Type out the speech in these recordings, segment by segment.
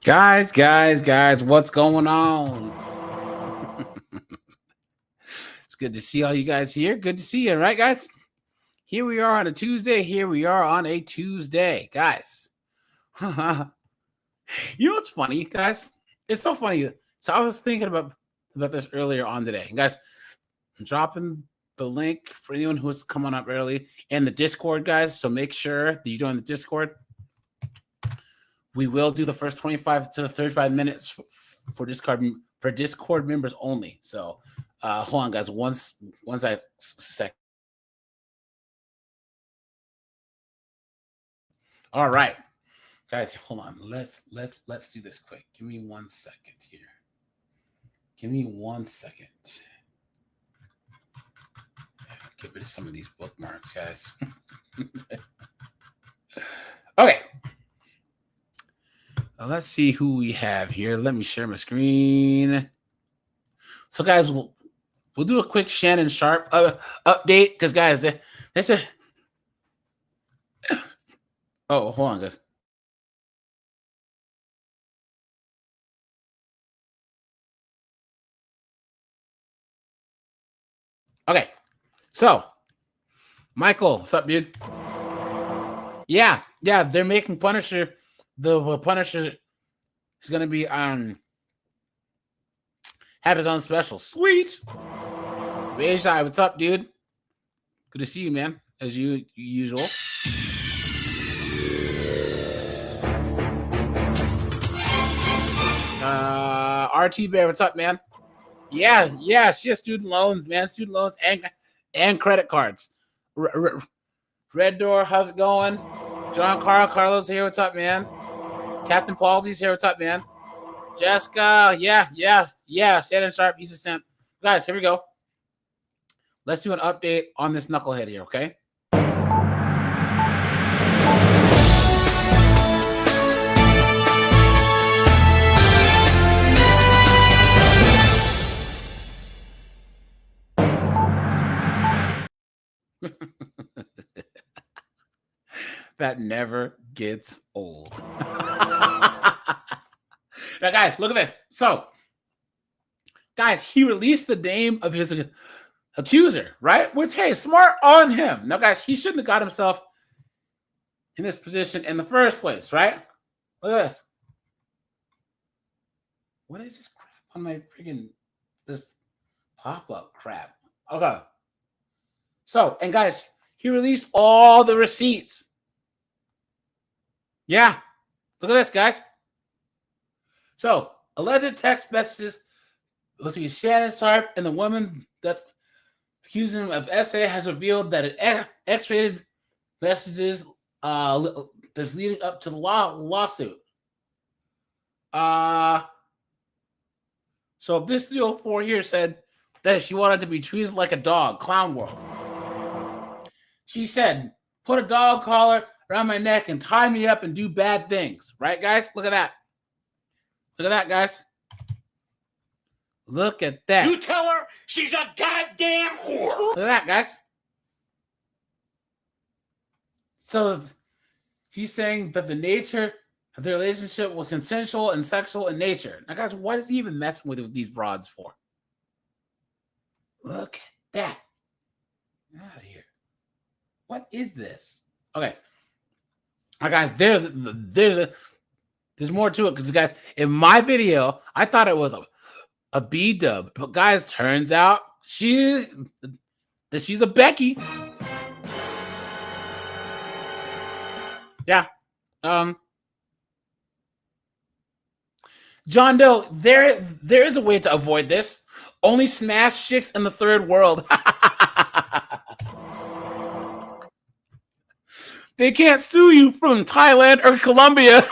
Guys, what's going on? It's good to see all you guys here. Good to see you, right, guys? Here we are on a Tuesday. Guys. You know what's funny, guys? It's so funny. So I was thinking about this earlier on today. Guys, I'm dropping the link for anyone who's coming up early in the Discord, guys. So make sure that you join the Discord. We will do the first 25 to 35 minutes for Discord members only. So hold on, guys. Once I sec. All right, guys. Hold on. Let's do this quick. Give me 1 second here. Give me 1 second. Get rid of some of these bookmarks, guys. Okay. Let's see who we have here. Let me share my screen. So, guys, we'll do a quick Shannon Sharpe update because, guys, that's a. Oh, hold on, guys. Okay, so Michael, what's up, dude? Yeah, they're making Punisher. The Punisher is going to be have his own special. Sweet. Beijai, what's up, dude? Good to see you, man, as usual. RT Bear, what's up, man? Yeah, she has student loans, man. Student loans and credit cards. Red Door, how's it going? John Carlos here, what's up, man? Captain Palsy's here, what's up, man? Jessica, yeah. Shannon Sharpe, he's a simp. Guys, here we go. Let's do an update on this knucklehead here, okay? That never gets old. Now, guys, look at this. So, guys, he released the name of his accuser, right? Which, hey, smart on him. Now, guys, he shouldn't have got himself in this position in the first place, right? Look at this. What is this crap on my freaking this pop-up crap? Okay. So, and guys, he released all the receipts. Yeah. Look at this, guys. So, alleged text messages between Shannon Sharpe and the woman that's accusing him of SA has revealed that it X-rated messages that's leading up to the lawsuit. So this 304 here said that she wanted to be treated like a dog, Clown World. She said, put a dog collar around my neck and tie me up and do bad things. Right, guys? Look at that. Look at that, guys. Look at that. You tell her she's a goddamn whore. Look at that, guys. So he's saying that the nature of their relationship was consensual and sexual in nature. Now, guys, what is he even messing with these broads for? Look at that. Get out of here. What is this? Okay. All right, guys, there's more to it because, guys, in my video, I thought it was a B-dub. But, guys, turns out she's a Becky. Yeah. John Doe, there is a way to avoid this. Only smash chicks in the third world. They can't sue you from Thailand or Colombia.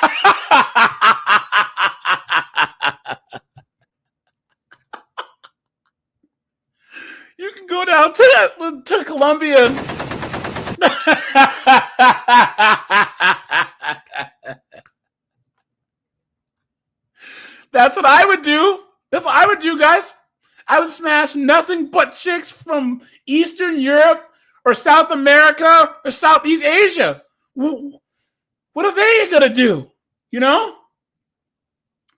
You can go down to Colombia. That's what I would do. That's what I would do, guys. I would smash nothing but chicks from Eastern Europe or South America or Southeast Asia. What are they going to do? You know?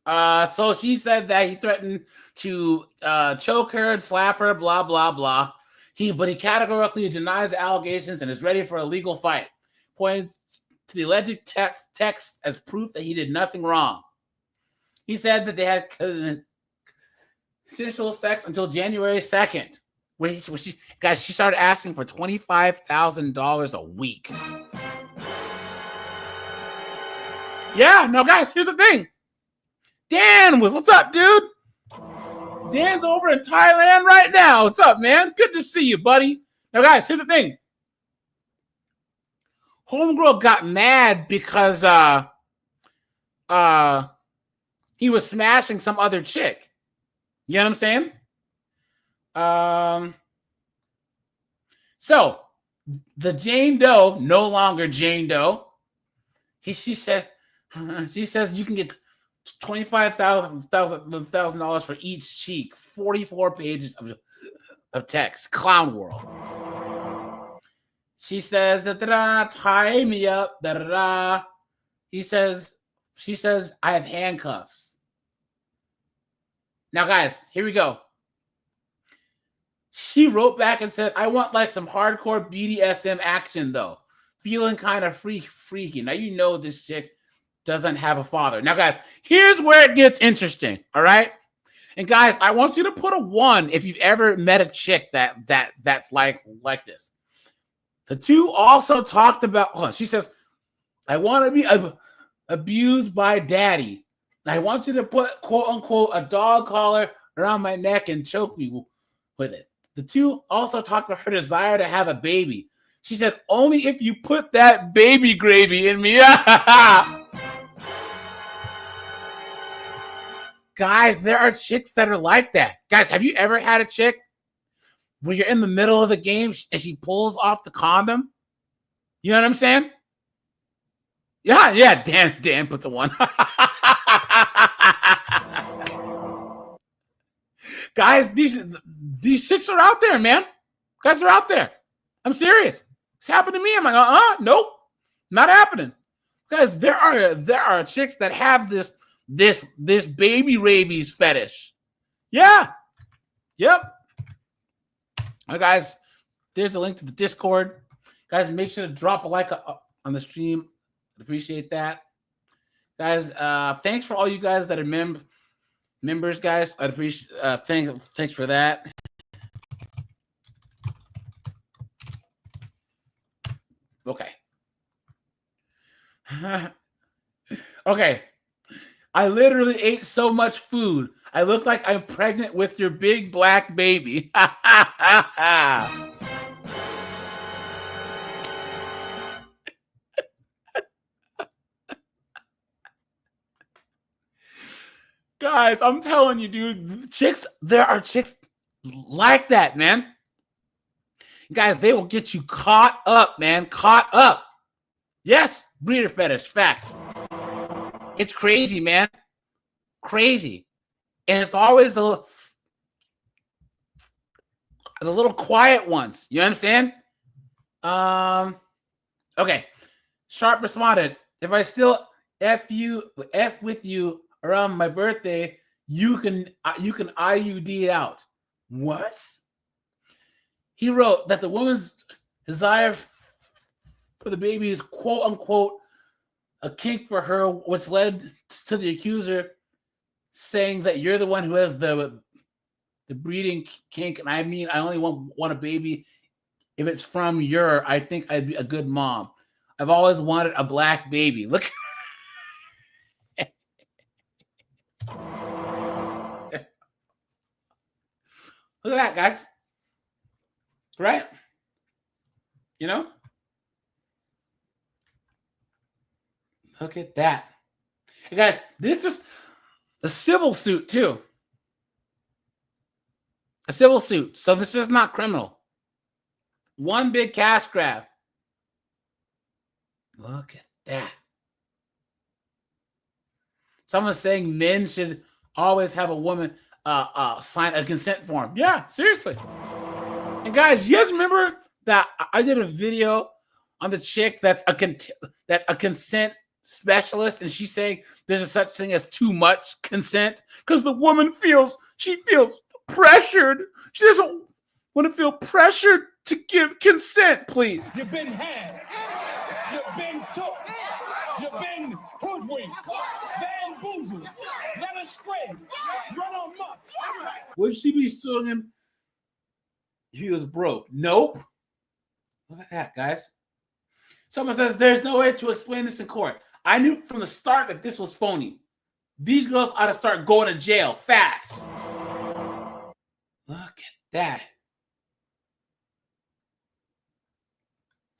So she said that he threatened to choke her, slap her, blah blah blah. But he categorically denies the allegations and is ready for a legal fight, pointing to the alleged text as proof that he did nothing wrong. He said that they had consensual sex until January 2nd, when she started asking for $25,000 a week. Yeah, no, guys, here's the thing. Dan, what's up, dude? Dan's over in Thailand right now. What's up, man? Good to see you, buddy. Now, guys, here's the thing. Homegirl got mad because he was smashing some other chick. You know what I'm saying? So the Jane Doe, no longer Jane Doe. She says you can get $25,000 for each cheek. 44 pages of text. Clown world. She says tie me up. She says I have handcuffs. Now, guys, here we go. She wrote back and said, I want like some hardcore BDSM action, though. Feeling kind of freaky. Now, you know this chick doesn't have a father. Now, guys, here's where it gets interesting, all right? And, guys, I want you to put a 1 if you've ever met a chick that's like this. The two also talked about, she says, I want to be abused by daddy. I want you to put, quote unquote, a dog collar around my neck and choke me with it. The two also talked about her desire to have a baby. She said, only if you put that baby gravy in me. Guys, there are chicks that are like that. Guys, have you ever had a chick where you're in the middle of the game and she pulls off the condom? You know what I'm saying? Yeah, Dan puts a 1. Guys, these chicks are out there, man. Guys are out there. I'm serious. It's happened to me. I'm like, nope, not happening. Guys, there are chicks that have this baby rabies fetish. Yeah. Yep. All right, guys, there's a link to the Discord. Guys, make sure to drop a like on the stream. I'd appreciate that. Guys, thanks for all you guys that are members, guys. I'd appreciate thanks for that. Okay. Okay. I literally ate so much food. I look like I'm pregnant with your big black baby. Guys, I'm telling you, dude, there are chicks like that, man. Guys, they will get you caught up, man. Caught up. Yes, breeder fetish, facts. It's crazy, man. Crazy. And it's always the little quiet ones. You know what I'm saying? Okay. Sharpe responded, if I still F with you around my birthday, you can IUD it out. What? He wrote that the woman's desire for the baby is quote unquote a kink for her, which led to the accuser saying that you're the one who has the breeding kink, and I mean I only want a baby if it's from I think I'd be a good mom. I've always wanted a black baby. Look. Look at that, guys. Right? You know? Look at that. Hey guys, this is a civil suit too. A civil suit. So this is not criminal. One big cash grab. Look at that. Someone's saying men should always have a woman sign a consent form. Yeah, seriously. And guys, you guys remember that I did a video on the chick that's a consent specialist, and she's saying there's a such thing as too much consent because the woman feels pressured. She doesn't want to feel pressured to give consent, please. You've been had. You've been took. You've been hoodwinked, bamboozled, led astray, run amok. Would she be suing him if he was broke? Nope. Look at that, guys. Someone says there's no way to explain this in court. I knew from the start that this was phony. These girls ought to start going to jail. Facts. Look at that.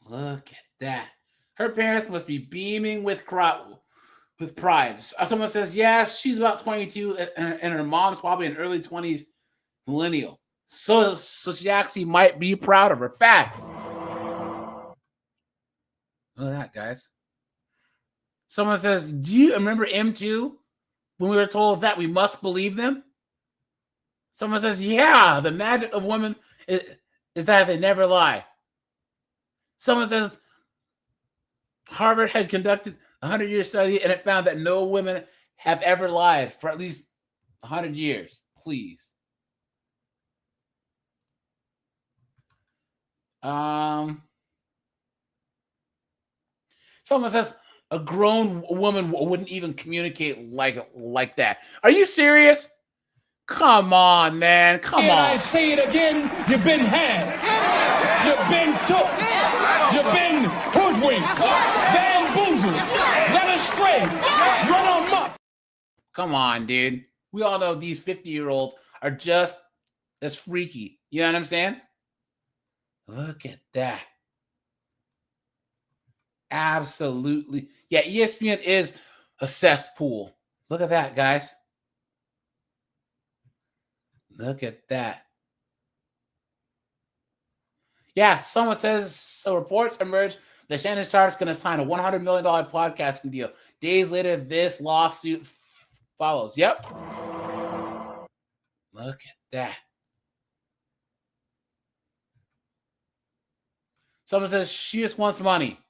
Look at that. Her parents must be beaming with pride. Someone says, yeah, she's about 22, and her mom's probably an early 20s millennial. So she actually might be proud of her. Facts. Look at that, guys. Someone says, do you remember M2 when we were told that we must believe them? Someone says, yeah, the magic of women is that they never lie. Someone says, Harvard had conducted a 100-year study and it found that no women have ever lied for at least 100 years. Please. Someone says a grown woman wouldn't even communicate like that. Are you serious? Come on, man. Come on. I say it again. You've been had. You've been took. You've been hoodwinked, bamboozled, led astray, run amok. Come on, dude. We all know these 50-year-olds are just as freaky. You know what I'm saying? Look at that. Absolutely. Yeah, ESPN is a cesspool. Look at that, guys. Look at that. Yeah, someone says, so reports emerge that Shannon Sharpe is going to sign a $100 million podcasting deal. Days later, this lawsuit follows. Yep. Look at that. Someone says she just wants money.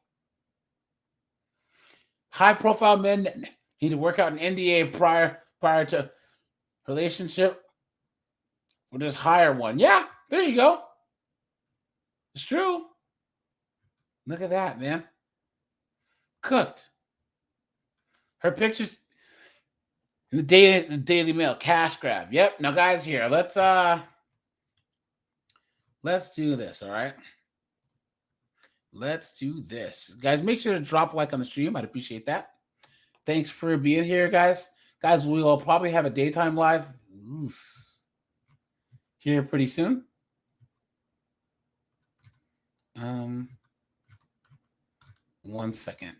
High-profile men need to work out an NDA prior to relationship, or just hire one. Yeah, there you go. It's true. Look at that, man. Cooked. Her pictures in the Daily Mail. Cash grab. Yep. Now, guys, here. Let's do this, all right? Let's do this. Guys, make sure to drop a like on the stream. I'd appreciate that. Thanks for being here, guys. Guys, we will probably have a daytime live here pretty soon. One second.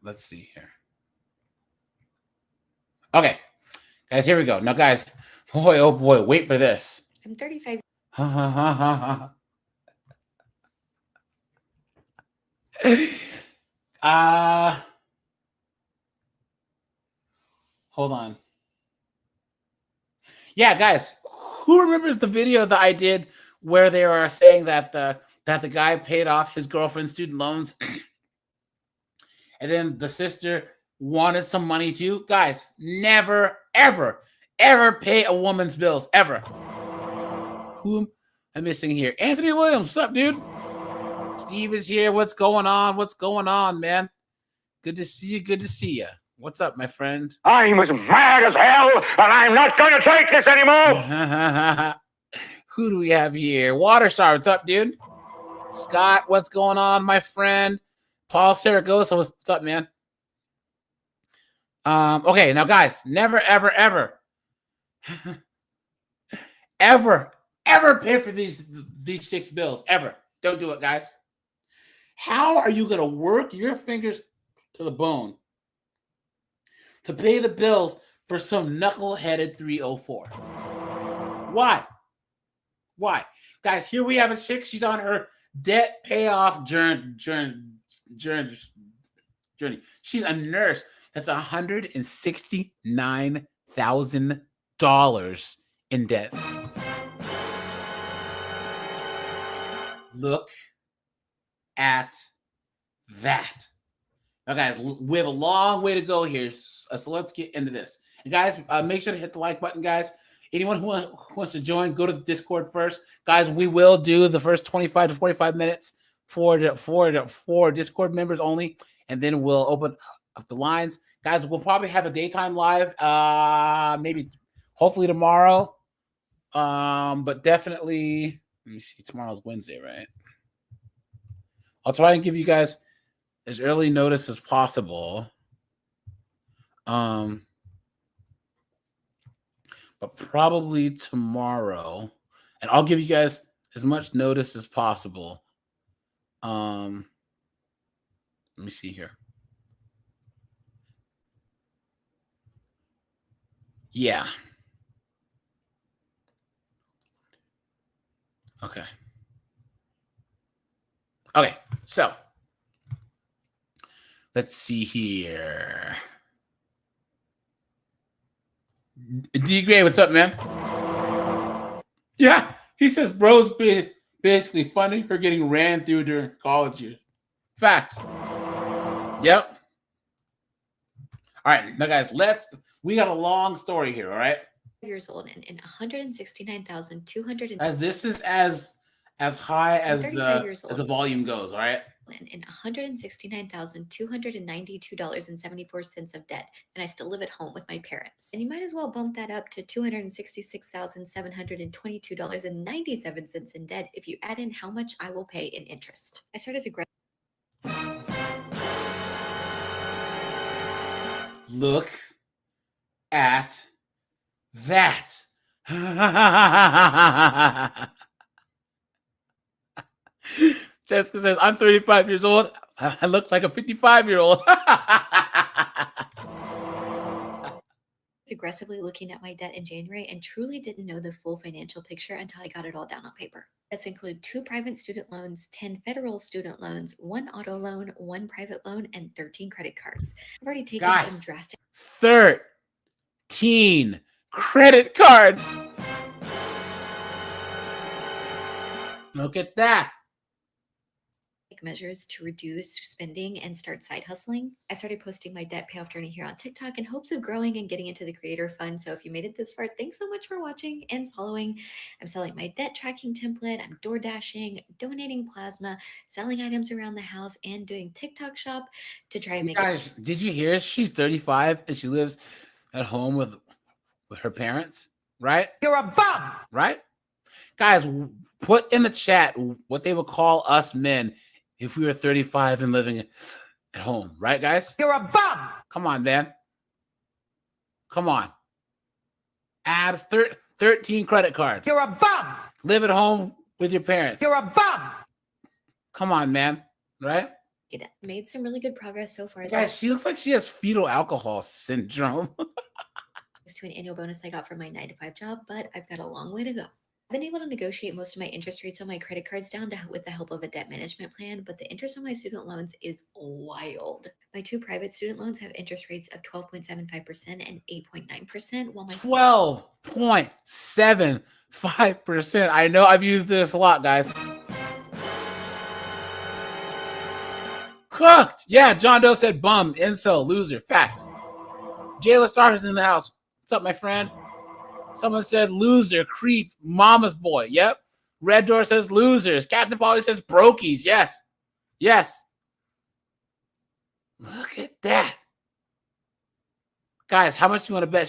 Let's see here. Okay. Guys, here we go. Now, guys, boy, oh boy, wait for this. I'm 35. Hold on. Yeah, guys, who remembers the video that I did where they were saying that the guy paid off his girlfriend's student loans and then the sister wanted some money too? Guys, never, ever, ever pay a woman's bills, ever. Who am I missing here? Anthony Williams, what's up, dude? Steve is here. What's going on? What's going on, man? Good to see you. Good to see you. What's up, my friend? I'm as mad as hell, and I'm not going to take this anymore. Who do we have here? Waterstar, what's up, dude? Scott, what's going on, my friend? Paul Saragosa, what's up, man? Okay, now, guys, never, ever, ever, ever pay for these chicks' bills. Ever. Don't do it, guys. How are you going to work your fingers to the bone to pay the bills for some knuckle-headed 304? Why? Why? Guys, here we have a chick. She's on her debt payoff journey. She's a nurse. That's $169,000 in debt. Look at that. Now, guys, we have a long way to go here, so let's get into this. And guys, make sure to hit the like button, guys. Anyone who wants to join, go to the Discord first. Guys, we will do the first 25 to 45 minutes for Discord members only, and then we'll open up the lines. Guys, we'll probably have a daytime live, maybe hopefully tomorrow. But definitely, let me see, tomorrow's Wednesday, right? I'll try and give you guys as early notice as possible. But probably tomorrow, and I'll give you guys as much notice as possible. Let me see here. Yeah. Okay. Okay, so let's see here. D Gray, what's up, man? Yeah, he says bro's basically funding her getting ran through during college years. Facts. Yep. All right, now guys, we got a long story here, all right? Years old and in 169,200. As this is as high as the volume goes, all right? And in $169,292.74 of debt, and I still live at home with my parents. And you might as well bump that up to $266,722.97 in debt if you add in how much I will pay in interest. I started to look at that. Jessica says, I'm 35 years old. I look like a 55-year-old. Aggressively looking at my debt in January and truly didn't know the full financial picture until I got it all down on paper. That's include 2 private student loans, 10 federal student loans, 1 auto loan, 1 private loan, and 13 credit cards. I've already taken some drastic 13 credit cards. Look at that. Measures to reduce spending and start side hustling. I started posting my debt payoff journey here on TikTok in hopes of growing and getting into the creator fund. So if you made it this far, thanks so much for watching and following. I'm selling my debt tracking template. I'm door dashing, donating plasma, selling items around the house, and doing TikTok shop to try and make guys, did you hear? She's 35 and she lives at home with her parents, right? You're a bum, right? Guys, put in the chat what they would call us men if we were 35 and living at home, right, guys? You're a bum. Come on, man. Come on. Abs, 13 credit cards. You're a bum. Live at home with your parents. You're a bum. Come on, man. Right? it. Made some really good progress so far. Guys, she looks like she has fetal alcohol syndrome. To an annual bonus I got from my 9-to-5 job, but I've got a long way to go. I've been able to negotiate most of my interest rates on my credit cards down with the help of a debt management plan, but the interest on my student loans is wild. My 2 private student loans have interest rates of 12.75% and 8.9%, while my 12.75%. I know I've used this a lot, guys. Cooked. Yeah, John Doe said bum, incel, loser. Facts. Jayla Starter's in the house. What's up, my friend? Someone said loser, creep, mama's boy. Yep. Red Door says losers. Captain Polly says brokies. Yes. Yes. Look at that. Guys, how much do you want to bet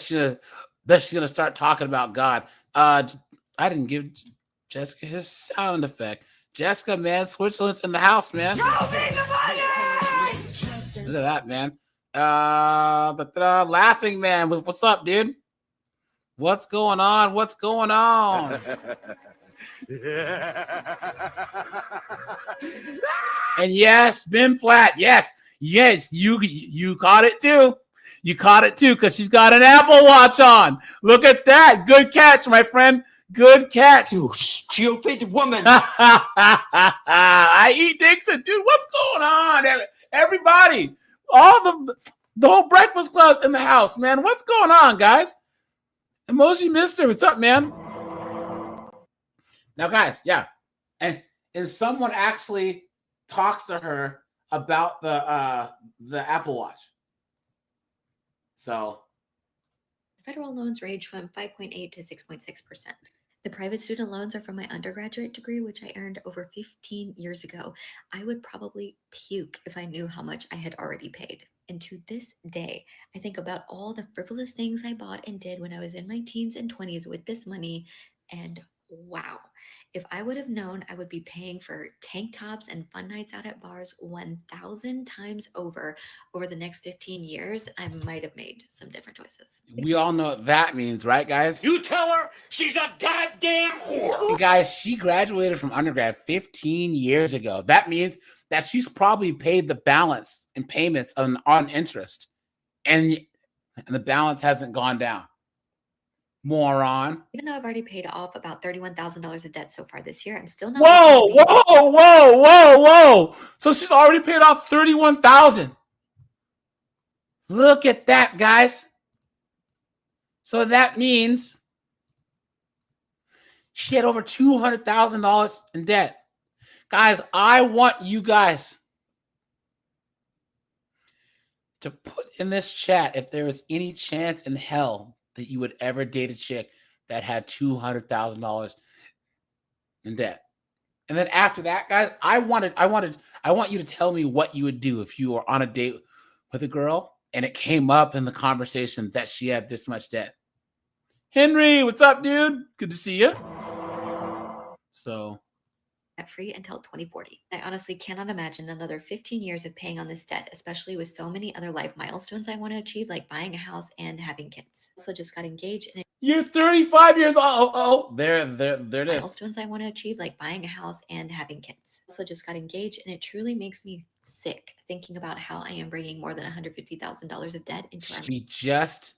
that she's going to start talking about God? I didn't give Jessica his sound effect. Jessica, man, Switzerland's in the house, man. Look at that, man. Laughing man, what's up, dude? What's going on? What's going on? And yes, Ben Flat. Yes, you caught it too. You caught it too because she's got an Apple Watch on. Look at that. Good catch, my friend. Good catch. You stupid woman. I eat Dixon, dude. What's going on? Everybody, all the whole Breakfast Club's in the house, man. What's going on, guys? Emoji Mister, what's up, man? Now, guys, yeah. And someone actually talks to her about the Apple Watch. So federal loans range from 5.8 to 6.6%. The private student loans are from my undergraduate degree, which I earned over 15 years ago. I would probably puke if I knew how much I had already paid. And to this day, I think about all the frivolous things I bought and did when I was in my teens and 20s with this money, and wow, if I would have known I would be paying for tank tops and fun nights out at bars 1,000 times over the next 15 years, I might have made some different choices. we all know what that means, right, guys? You tell her she's a goddamn whore. And guys, she graduated from undergrad 15 years ago. That means that she's probably paid the balance in payments on interest, and the balance hasn't gone down. Moron. Even though I've already paid off about $31,000 of debt so far this year, I'm still not. Whoa! So she's already paid off $31,000. Look at that, guys. So that means she had over $200,000 in debt. Guys, I want you guys to put in this chat if there was any chance in hell that you would ever date a chick that had $200,000 in debt. And then after that, guys, I want you to tell me what you would do if you were on a date with a girl and it came up in the conversation that she had this much debt. Henry, what's up, dude? Good to see you. So free until 2040. I honestly cannot imagine another 15 years of paying on this debt, especially with so many other life milestones I want to achieve, like buying a house and having kids. Also just got engaged and you're 35 years old. Oh, there it is. Milestones I want to achieve, like buying a house and having kids. Also just got engaged, and it truly makes me sick thinking about how I am bringing more than $150,000 of debt into our. She just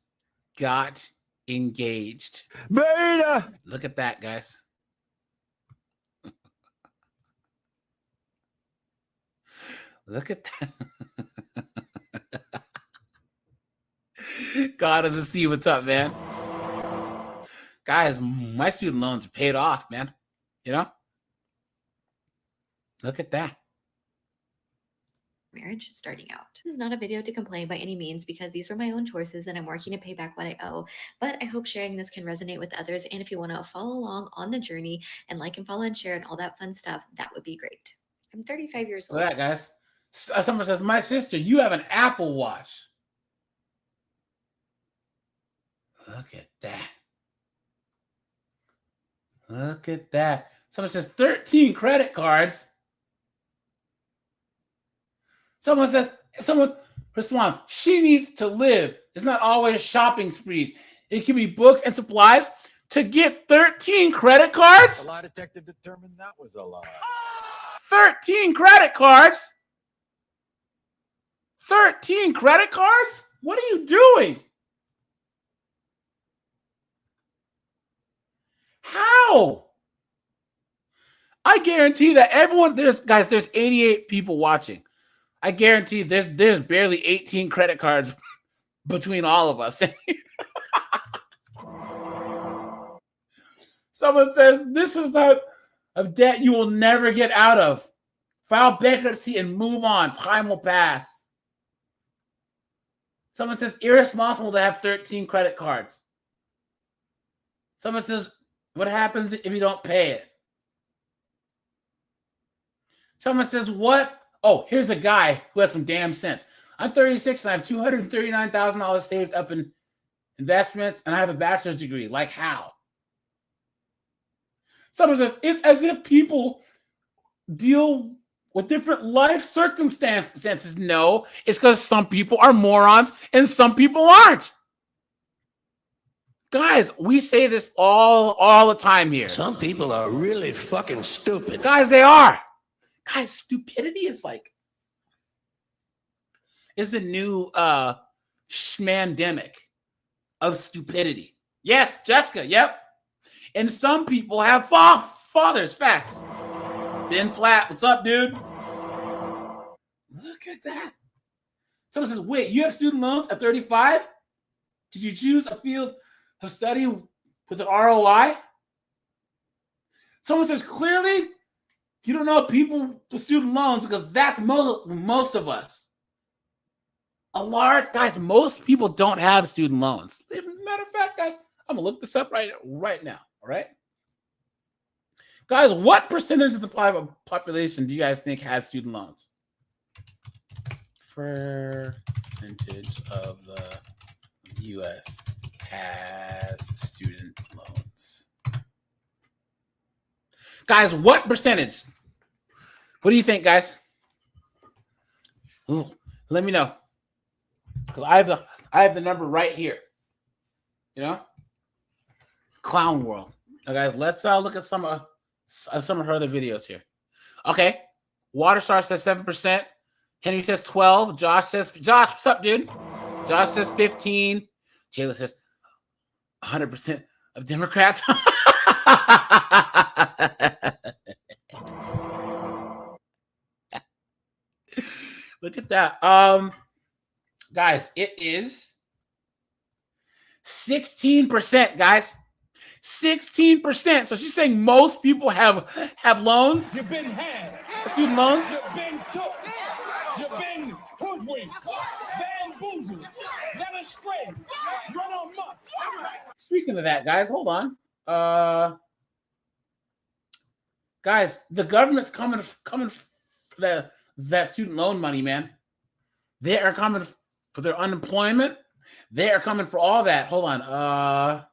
got engaged. Beta! Look at that, guys. Look at that. God of the sea, what's up, man? Guys, my student loans are paid off, man. You know? Look at that. Marriage starting out. This is not a video to complain by any means, because these were my own choices and I'm working to pay back what I owe. But I hope sharing this can resonate with others. And if you want to follow along on the journey and like and follow and share and all that fun stuff, that would be great. I'm 35 years old. Look at that, guys. Someone says, my sister, you have an Apple Watch. Look at that. Look at that. Someone says 13 credit cards. Someone responds, she needs to live. It's not always shopping sprees. It can be books and supplies. To get 13 credit cards? The lie detector determined that was a lie. 13 credit cards? 13 credit cards? What are you doing? How? I guarantee that everyone, there's 88 people watching. I guarantee there's barely 18 credit cards between all of us. Someone says, this is not a debt you will never get out of. File bankruptcy and move on. Time will pass. Someone says, irresponsible to have 13 credit cards. Someone says, what happens if you don't pay it? Someone says, what? Oh, here's a guy who has some damn sense. I'm 36 and I have $239,000 saved up in investments, and I have a bachelor's degree. Like how? Someone says, it's as if people deal with different life circumstances. No, it's because some people are morons and some people aren't. Guys, we say this all the time here. Some people are really fucking stupid. Guys, they are. Guys, stupidity is the new schmandemic of stupidity. Yes, Jessica, yep. And some people have fathers. Facts. Ben Flat, what's up, dude? Look at that. Someone says, wait, you have student loans at 35? Did you choose a field of study with an ROI? Someone says, clearly, You don't know people with student loans because that's most of us. Guys, most people don't have student loans. Matter of fact, guys, I'm gonna look this up right now. All right, guys, what percentage of the population do you guys think has student loans? Percentage of the U.S. has student loans. Guys, what percentage? What do you think, guys? Ooh, let me know. Because I have the number right here. You know? Clown World. Now, guys, let's look at some of her other videos here. Okay. Waterstar says 7%. Henry says 12. Josh, what's up, dude? Josh says 15. Jayla says 100% of Democrats. Look at that. Guys, it is 16%, guys. 16%. So she's saying most people have loans. You've been had. Student loans. You've been took. You've been hoodwinked. Bamboozled. Led astray. Run amok. Speaking of that, guys, hold on. Guys, the government's coming for that student loan money, man. They are coming for their unemployment. They are coming for all that. Hold on.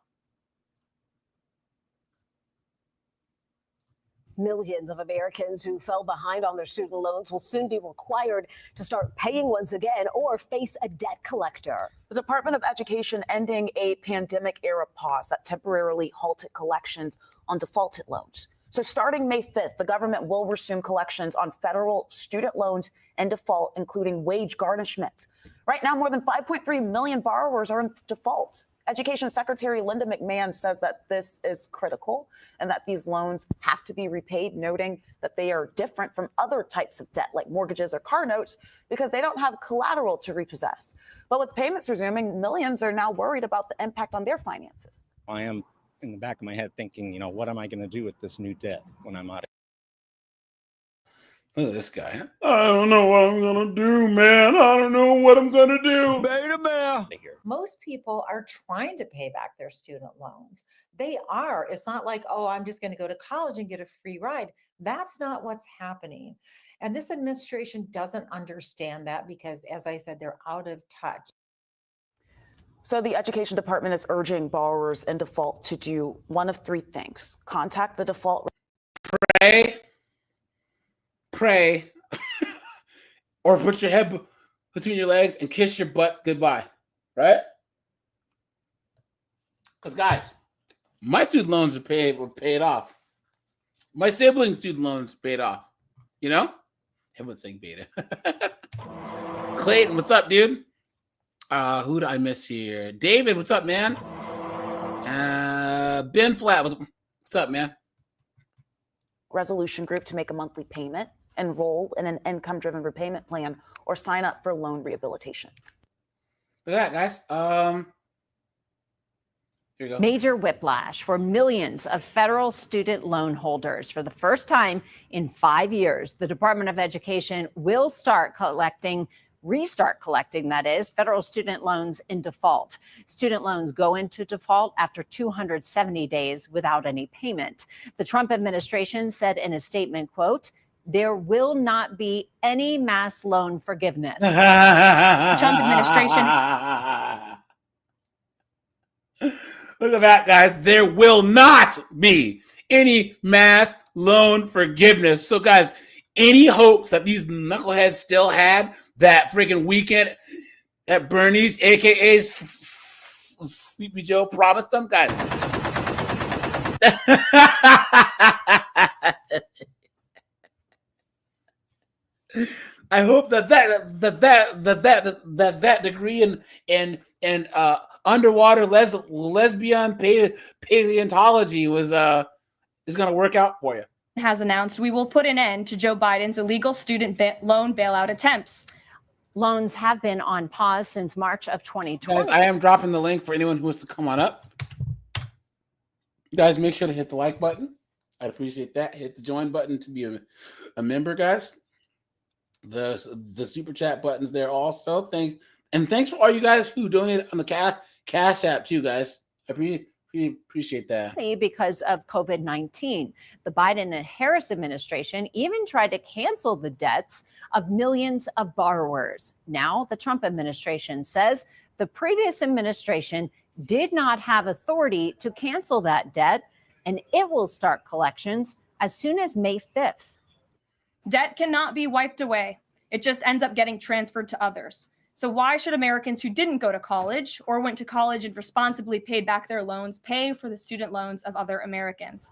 Millions of Americans who fell behind on their student loans will soon be required to start paying once again or face a debt collector. The Department of Education ending a pandemic-era pause that temporarily halted collections on defaulted loans. So starting May 5th, the government will resume collections on federal student loans in default, including wage garnishments. Right now, more than 5.3 million borrowers are in default. Education Secretary Linda McMahon says that this is critical and that these loans have to be repaid, noting that they are different from other types of debt like mortgages or car notes because they don't have collateral to repossess. But with payments resuming, millions are now worried about the impact on their finances. I am in the back of my head thinking, what am I going to do with this new debt when I'm out of Look at this guy. I don't know what I'm going to do, man. I don't know what I'm going to do. Beta bear. Most people are trying to pay back their student loans. They are. It's not like, oh, I'm just going to go to college and get a free ride. That's not what's happening. And this administration doesn't understand that because, as I said, they're out of touch. So the Education Department is urging borrowers in default to do one of three things. Contact the default. Pray, or put your head between your legs and kiss your butt goodbye, right? Because, guys, my student loans were paid off. My siblings' student loans paid off. Everyone's saying beta. Clayton, what's up, dude? Who did I miss here? David, what's up, man? Ben Flat, what's up, man? Resolution group to make a monthly payment, enroll in an income-driven repayment plan, or sign up for loan rehabilitation. Look at that, guys. Here you go. Major whiplash for millions of federal student loan holders. For the first time in 5 years, the Department of Education will restart collecting, that is, federal student loans in default. Student loans go into default after 270 days without any payment. The Trump administration said in a statement, quote, "There will not be any mass loan forgiveness." The Trump administration. Look at that, guys. There will not be any mass loan forgiveness. So, guys, any hopes that these knuckleheads still had that freaking weekend at Bernie's, aka Sleepy Joe, promised them, guys. I hope that degree in underwater lesbian paleontology is going to work out for you. Has announced we will put an end to Joe Biden's illegal student loan bailout attempts. Loans have been on pause since March of 2020. Guys, I am dropping the link for anyone who wants to come on up. Guys, make sure to hit the like button. I'd appreciate that. Hit the join button to be a member, guys. The super chat buttons there also. Thanks for all you guys who donated on the Cash App too, guys. I appreciate that. Because of COVID-19, the Biden and Harris administration even tried to cancel the debts of millions of borrowers. Now, the Trump administration says the previous administration did not have authority to cancel that debt, and it will start collections as soon as May 5th. Debt cannot be wiped away. It just ends up getting transferred to others. So why should Americans who didn't go to college or went to college and responsibly paid back their loans pay for the student loans of other Americans?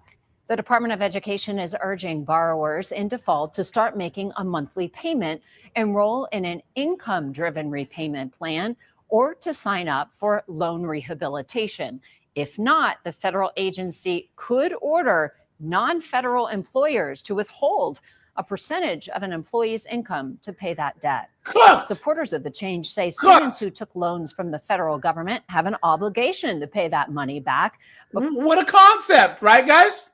The Department of Education is urging borrowers in default to start making a monthly payment, enroll in an income-driven repayment plan, or to sign up for loan rehabilitation. If not, the federal agency could order non-federal employers to withhold a percentage of an employee's income to pay that debt. Supporters of the change say students who took loans from the federal government have an obligation to pay that money back. What a concept, right, guys?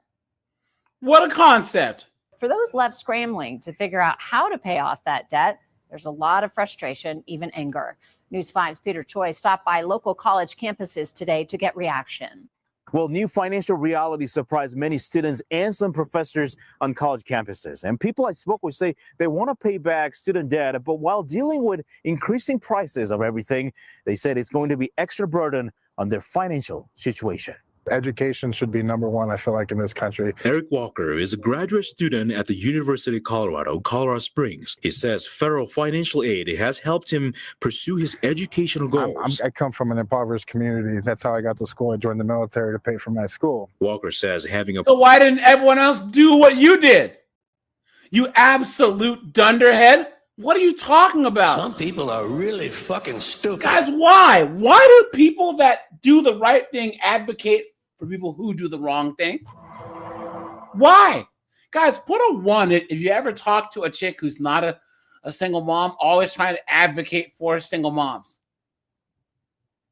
What a concept. For those left scrambling to figure out how to pay off that debt, there's a lot of frustration, even anger. News 5's Peter Choi stopped by local college campuses today to get reaction. Well, new financial reality surprised many students and some professors on college campuses. And people I spoke with say they want to pay back student debt, but while dealing with increasing prices of everything, they said it's going to be extra burden on their financial situation. Education should be number one, I feel like, in this country. Eric Walker is a graduate student at the University of Colorado Springs. He says federal financial aid has helped him pursue his educational goals. I come from an impoverished community. That's how I got to school. I joined the military to pay for my school. Walker says having a... So why didn't everyone else do what you did? You absolute dunderhead. What are you talking about? Some people are really fucking stupid. Guys, why? Why do people that do the right thing advocate for people who do the wrong thing? Why? Guys, put a 1 if you ever talk to a chick who's not a single mom, always trying to advocate for single moms.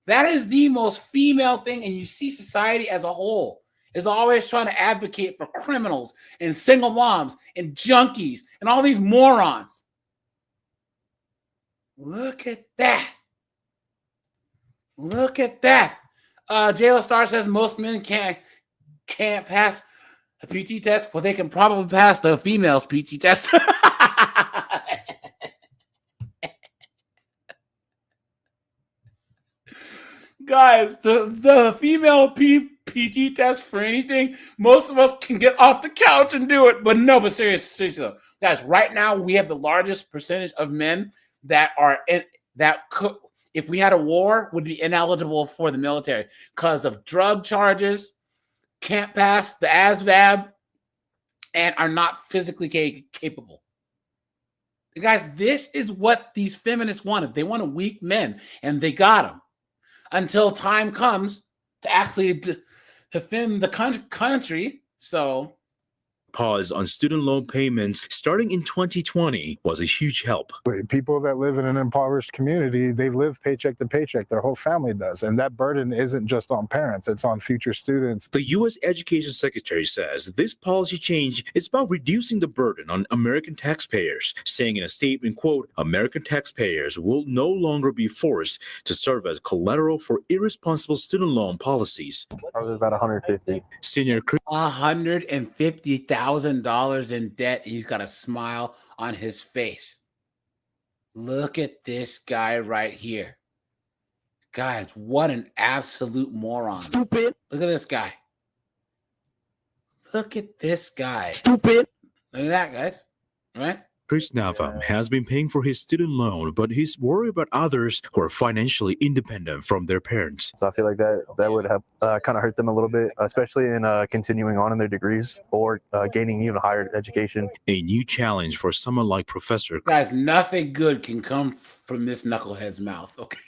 That is the most female thing, and you see society as a whole is always trying to advocate for criminals and single moms and junkies and all these morons. Look at that. Look at that. Jayla Star says most men can't pass a PT test. Well, they can probably pass the female's PT test. Guys, the female PT test for anything, most of us can get off the couch and do it. But seriously though, guys, right now we have the largest percentage of men that are if we had a war, would be ineligible for the military because of drug charges, can't pass the ASVAB, and are not physically capable. Guys, this is what these feminists wanted. They wanted weak men, and they got them until time comes to actually defend the country. So... pause on student loan payments starting in 2020 was a huge help. People that live in an impoverished community, they live paycheck to paycheck. Their whole family does. And that burden isn't just on parents, it's on future students. The U.S. Education Secretary says this policy change is about reducing the burden on American taxpayers, saying in a statement, quote, American taxpayers will no longer be forced to serve as collateral for irresponsible student loan policies. Probably about 150. Senior $150,000 in debt. He's got a smile on his face. Look at this guy right here. Guys, what an absolute moron. Stupid. Look at this guy. Look at this guy. Stupid. Look at that, guys. All right? Chris Navam has been paying for his student loan, but he's worried about others who are financially independent from their parents. So I feel like that would have kind of hurt them a little bit, especially in continuing on in their degrees or gaining even higher education. A new challenge for someone like Professor. Guys, nothing good can come from this knucklehead's mouth, okay?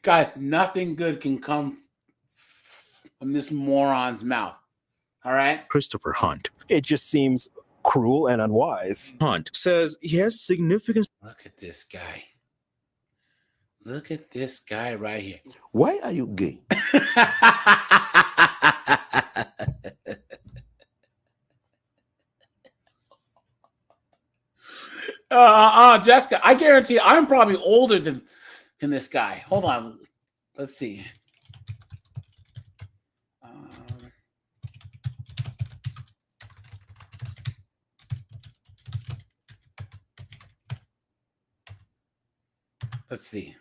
Guys, nothing good can come from this moron's mouth. All right. Christopher Hunt. It just seems cruel and unwise. Hunt says he has significant... Look at this guy. Look at this guy right here. Why are you gay? Jessica, I guarantee I'm probably older than this guy. Hold on. Let's see. Let's see.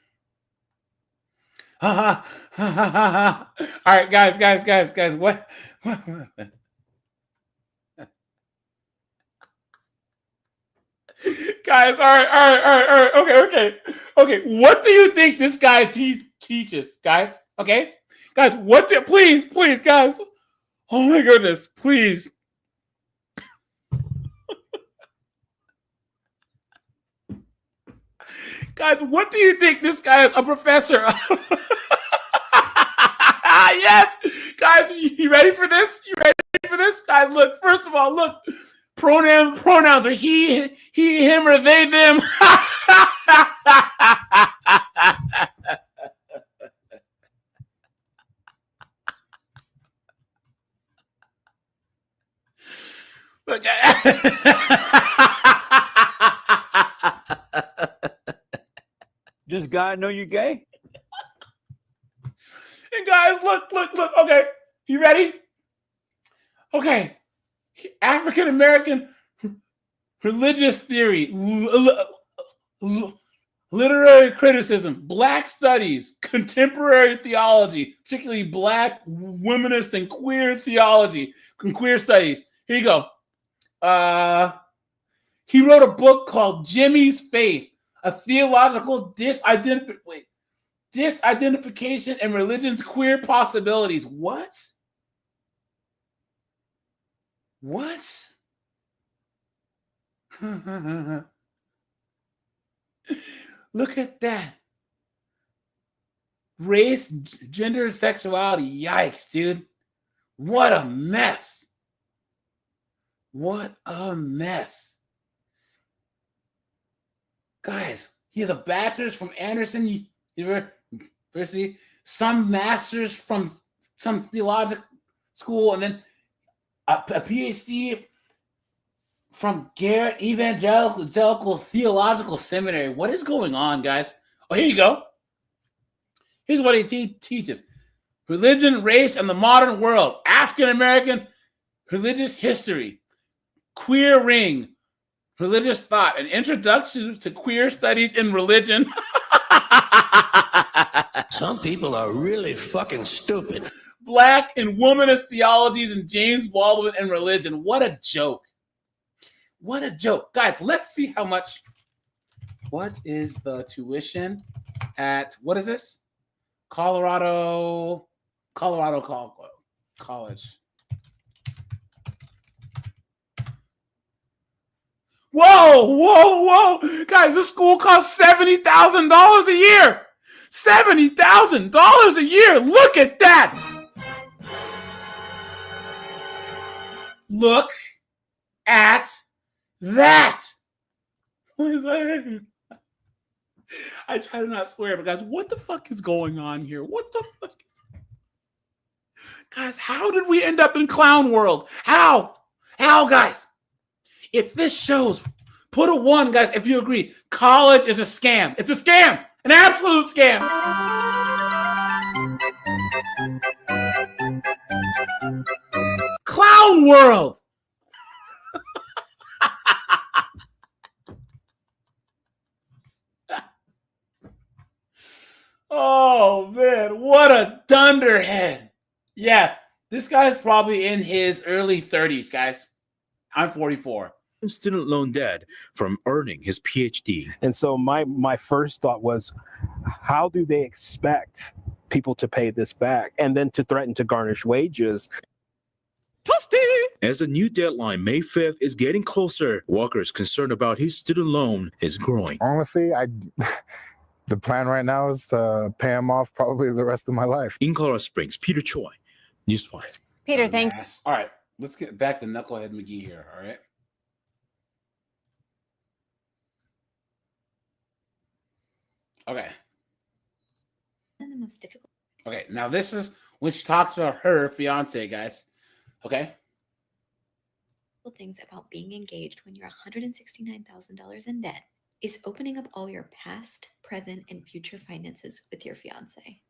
All right, guys. What? Guys, all right. Okay. What do you think this guy teaches, guys? Okay, guys. Please, guys. Oh my goodness, please. Guys, what do you think this guy is? A professor? Yes, guys. You ready for this? Guys? Look. First of all, look. Pronouns are he, him, or they, them. Look. This guy know you gay? And guys, look. Okay, you ready? Okay. African American religious theory, literary criticism, Black studies, contemporary theology, particularly Black, womanist, and queer theology, and queer studies. Here you go. He wrote a book called Jimmy's Faith, a theological disidentification and religion's queer possibilities. What? Look at that. Race, gender, sexuality. Yikes, dude. What a mess. Guys, he has a bachelor's from Anderson University, some master's from some theological school, and then a PhD from Garrett Evangelical Theological Seminary. What is going on, guys? Oh, here you go. Here's what he teaches. Religion, race, and the modern world. African American religious history. Queer ring. Religious thought. An introduction to queer studies in religion. Some people are really fucking stupid. Black and womanist theologies and James Baldwin and religion. What a joke. Guys, let's see how much. What is the tuition at, what is this? Colorado College. Whoa. Guys, this school costs $70,000 a year. $70,000 a year. Look at that. Look at that. What is that? I try to not swear, but guys, what the fuck is going on here? What the fuck? Guys, how did we end up in clown world? How, guys? If this shows, put a 1, guys, if you agree. College is a scam. It's a scam. An absolute scam. Clown world. Oh, man, what a dunderhead. Yeah, this guy's probably in his early 30s, guys. I'm 44. Student loan debt from earning his PhD. And so my first thought was, how do they expect people to pay this back and then to threaten to garnish wages? As the new deadline, May 5th, is getting closer, Walker's concern about his student loan is growing. Honestly, the plan right now is to pay him off probably the rest of my life. In Colorado Springs, Peter Choi, News 5. Peter, thank you. All right, let's get back to Knucklehead McGee here, all right? Okay. most difficult Okay, now this is when she talks about her fiance, guys. Okay. things about being engaged when you're $169,000 in debt is opening up all your past, present, and future finances with your fiance.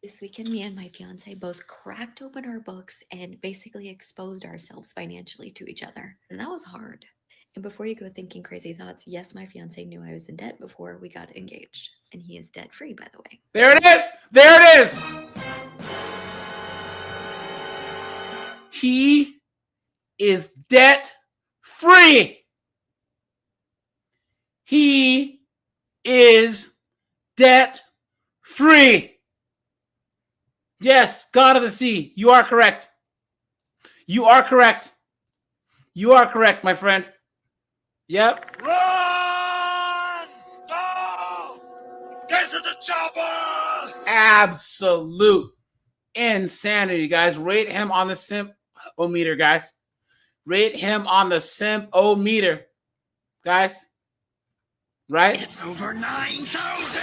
This weekend, me and my fiance both cracked open our books and basically exposed ourselves financially to each other. And that was hard. And before you go thinking crazy thoughts, yes, my fiance knew I was in debt before we got engaged. And he is debt free, by the way. There it is. There it is. He is debt free. He is debt free. Yes, God of the sea, you are correct. You are correct. You are correct, my friend. Yep. Run! Go! Get to the chopper! Absolute insanity, guys. Rate him on the simp-o-meter, guys. Rate him on the simp-o-meter, guys. Right? It's over 9,000!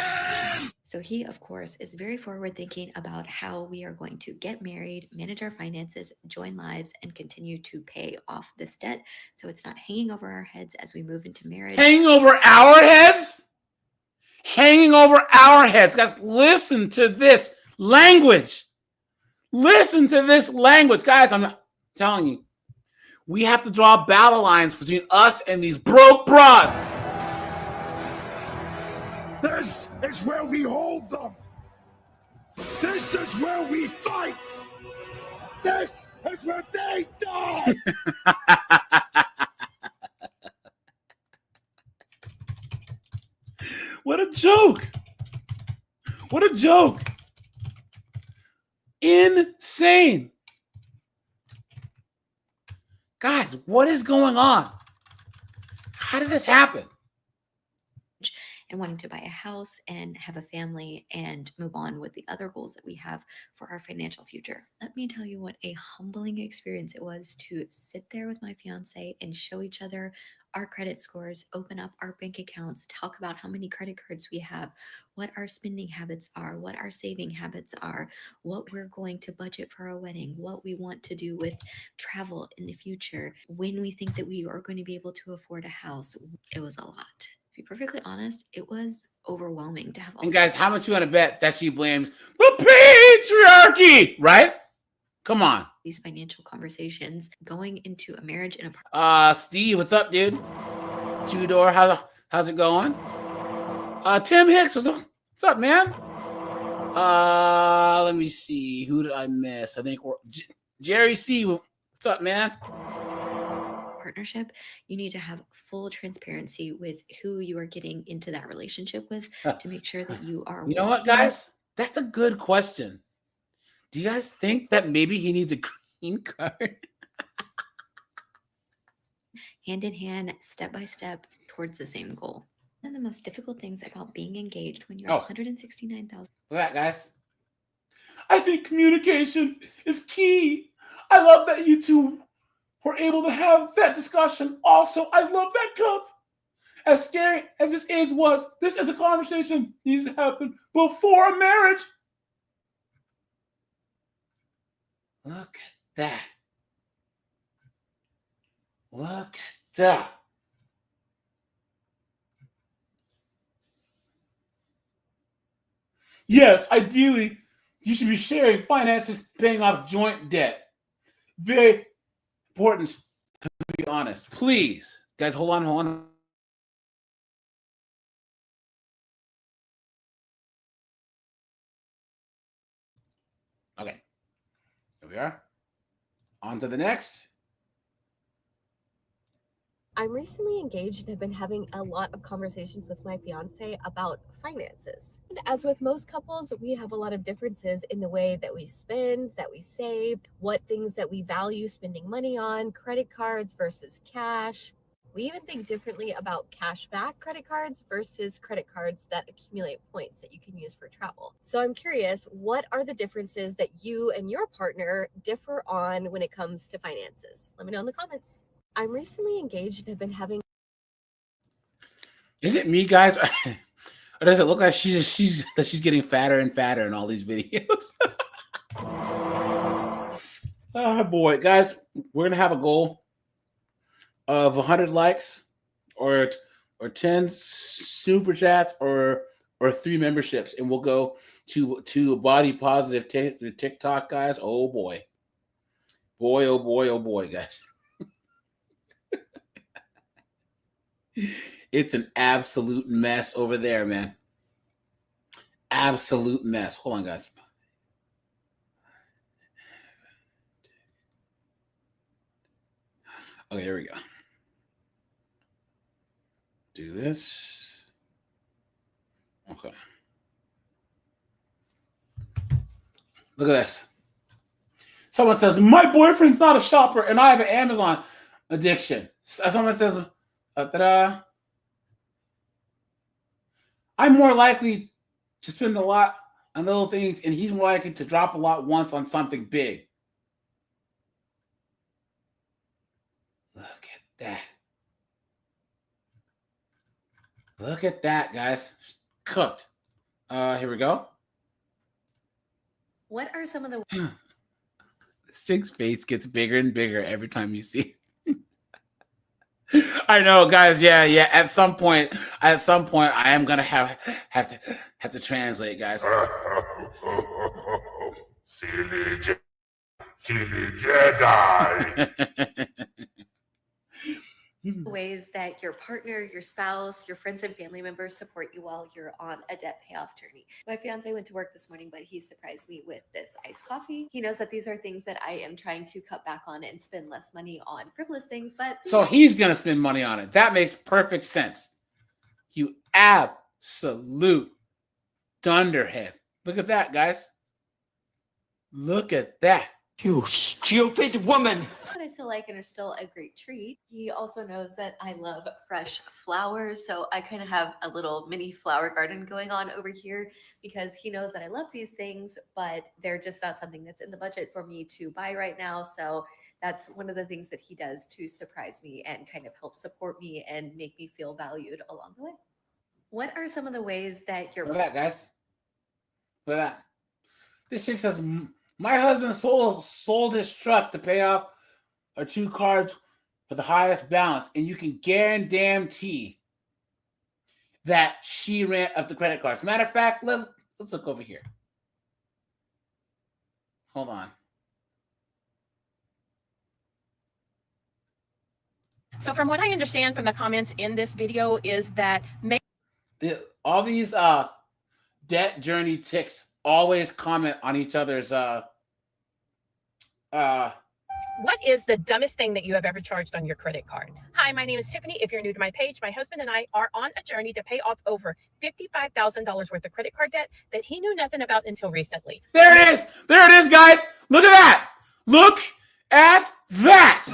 So he, of course, is very forward thinking about how we are going to get married, manage our finances, join lives, and continue to pay off this debt so it's not hanging over our heads as we move into marriage. Hanging over our heads? Hanging over our heads. Guys, listen to this language. Listen to this language. Guys, I'm telling you, we have to draw battle lines between us and these broke broads. This is where we hold them. This is where we fight. This is where they die. What a joke. What a joke. Insane. Guys, what is going on? How did this happen? And wanting to buy a house and have a family and move on with the other goals that we have for our financial future. Let me tell you what a humbling experience it was to sit there with my fiance and show each other our credit scores, open up our bank accounts, talk about how many credit cards we have, what our spending habits are, what our saving habits are, what we're going to budget for our wedding, what we want to do with travel in the future, when we think that we are going to be able to afford a house. It was a lot. To be perfectly honest, it was overwhelming to have all. And guys, how much you want to bet that she blames the patriarchy, right? Come on. These financial conversations going into a marriage and a Steve, what's up, dude? Two-door, how's it going? Tim Hicks, what's up, man? Let me see. Who did I miss? I think we're Jerry C. What's up, man? partnership, you need to have full transparency with who you are getting into that relationship with to make sure that you are. You know what, guys? That's a good question. Do you guys think that maybe he needs a green card? Hand in hand, step by step towards the same goal. One of the most difficult things about being engaged when you're 169,000. Look at that, guys. I think communication is key. I love that you two were able to have that discussion. Also, I love that cup. As scary as this this is a conversation that needs to happen before a marriage. Look at that. Look at that. Yes, ideally, you should be sharing finances, paying off joint debt. Very important, to be honest. Please, guys, hold on. Okay, here we are. On to the next. I'm recently engaged and have been having a lot of conversations with my fiance about finances. And as with most couples, we have a lot of differences in the way that we spend, that we save, what things that we value spending money on, credit cards versus cash. We even think differently about cashback credit cards versus credit cards that accumulate points that you can use for travel. So I'm curious, what are the differences that you and your partner differ on when it comes to finances? Let me know in the comments. I'm recently engaged and have been having. Is it me, guys? Or does it look like she's getting fatter and fatter in all these videos? Oh boy, guys, we're gonna have a goal of 100 likes, or 10 super chats, or 3 memberships, and we'll go to body positive TikTok, guys. Oh boy, oh boy, guys. It's an absolute mess over there, man. Absolute mess. Hold on, guys. Okay, here we go. Do this. Okay. Look at this. Someone says, my boyfriend's not a shopper and I have an Amazon addiction. Someone says, ta-da. I'm more likely to spend a lot on little things, and he's more likely to drop a lot once on something big. Look at that. Look at that, guys. Cooked. Here we go. What are some of the This chick's face gets bigger and bigger every time you see it. I know, guys. Yeah. At some point, I am gonna have to translate, guys. Silly Jedi. ways that your partner, your spouse, your friends and family members support you while you're on a debt payoff journey? My fiance went to work this morning, but he surprised me with this iced coffee. He knows that these are things that I am trying to cut back on and spend less money on frivolous things, but So he's gonna spend money on it. That makes perfect sense. You absolute dunderhead. Look at that, guys. Look at that. You stupid woman. I still like and are still a great treat. He also knows that I love fresh flowers, so I kind of have a little mini flower garden going on over here because he knows that I love these things, but they're just not something that's in the budget for me to buy right now. So that's one of the things that he does to surprise me and kind of help support me and make me feel valued along the way. What are some of the ways that you're... Look at that, guys. Look at that. This chick says, my husband sold his truck to pay off our 2 cards for the highest balance, and you can guarantee that she ran up the credit cards. Matter of fact, let's look over here. Hold on. So from what I understand from the comments in this video is that all these debt journey ticks always comment on each other's what is the dumbest thing that you have ever charged on your credit card? Hi, my name is Tiffany. If you're new to my page, my husband and I are on a journey to pay off over $55,000 worth of credit card debt that he knew nothing about until recently. There it is. There it is, guys. Look at that. Look at that.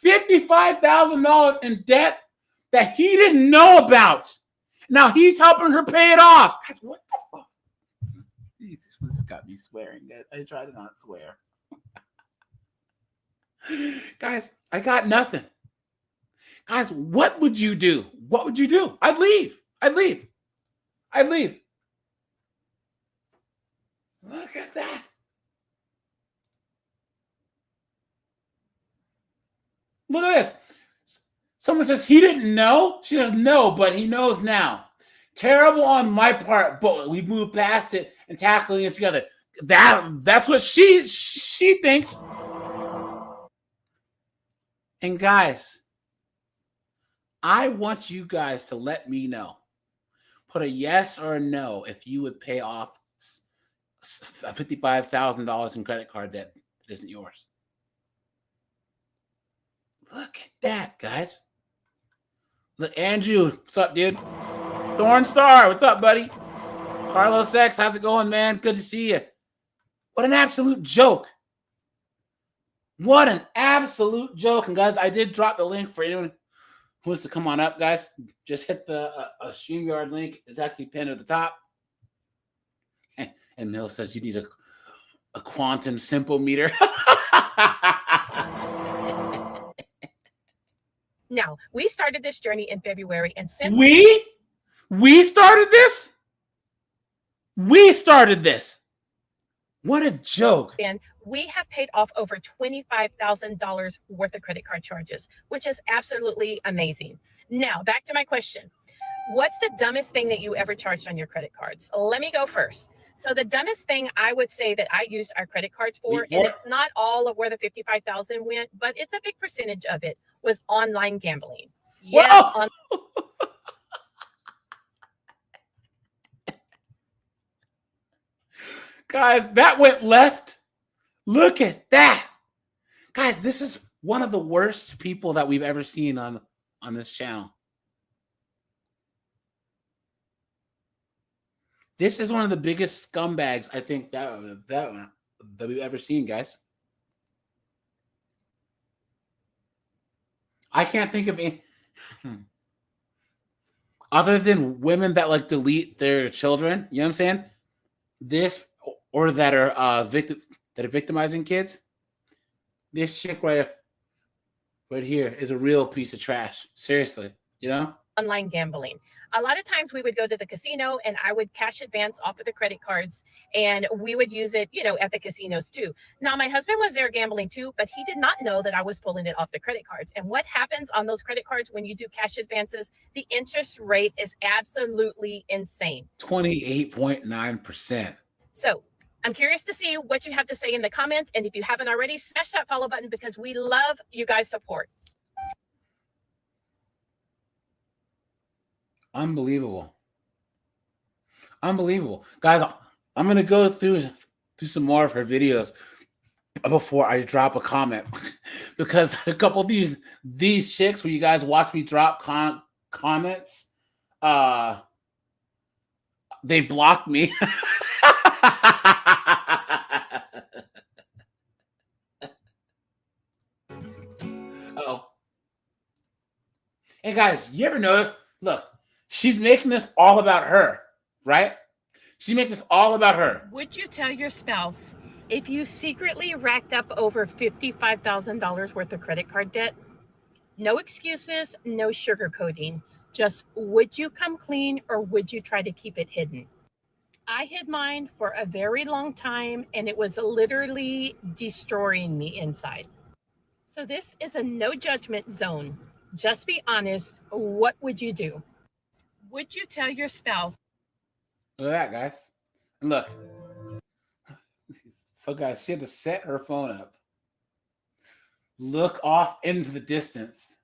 $55,000 in debt that he didn't know about. Now he's helping her pay it off. Guys, what the fuck? This got me swearing. I try to not swear. Guys, I got nothing. Guys, what would you do? What would you do? I'd leave. Look at that. Look at this. Someone says he didn't know. She says no, but he knows now. Terrible on my part, but we've moved past it and tackling it together. That's what she thinks. And guys, I want you guys to let me know. Put a yes or a no if you would pay off $55,000 in credit card debt that isn't yours. Look at that, guys. Look, Andrew, what's up, dude? Thorn Star, what's up, buddy? Carlos X, how's it going, man? Good to see you. What an absolute joke. What an absolute joke. And guys, I did drop the link for anyone who wants to come on up, guys. Just hit the StreamYard link. It's actually pinned at the top. And Mill says you need a quantum simple meter. Now, we started this journey in February, and since we started this? We started this. What a joke. And we have paid off over $25,000 worth of credit card charges, which is absolutely amazing. Now, back to my question. What's the dumbest thing that you ever charged on your credit cards? Let me go first. So the dumbest thing I would say that I used our credit cards for, and it's not all of where the $55,000 went, but it's a big percentage of it, was online gambling. Yes, on Guys, that went left. Look at that. Guys, this is one of the worst people that we've ever seen on this channel. This is one of the biggest scumbags I think that we've ever seen, guys. I can't think of any other than women that like delete their children. You know what I'm saying? This or that are victimizing kids. This chick right here is a real piece of trash. Seriously, you know? Online gambling. A lot of times we would go to the casino and I would cash advance off of the credit cards and we would use it, at the casinos too. Now, my husband was there gambling too, but he did not know that I was pulling it off the credit cards. And what happens on those credit cards when you do cash advances? The interest rate is absolutely insane. 28.9%. So I'm curious to see what you have to say in the comments. And if you haven't already, smash that follow button because we love you guys' support. Unbelievable. Guys, I'm going to go through some more of her videos before I drop a comment because a couple of these chicks where you guys watch me drop comments, they blocked me. Oh. Hey guys, you ever know? Look. She's making this all about her, right? She's making this all about her. Would you tell your spouse if you secretly racked up over $55,000 worth of credit card debt? No excuses, no sugarcoating. Just would you come clean or would you try to keep it hidden? I hid mine for a very long time and it was literally destroying me inside. So this is a no judgment zone. Just be honest. What would you do? Would you tell your spouse? Look at that, guys. And look. So, guys, she had to set her phone up, look off into the distance,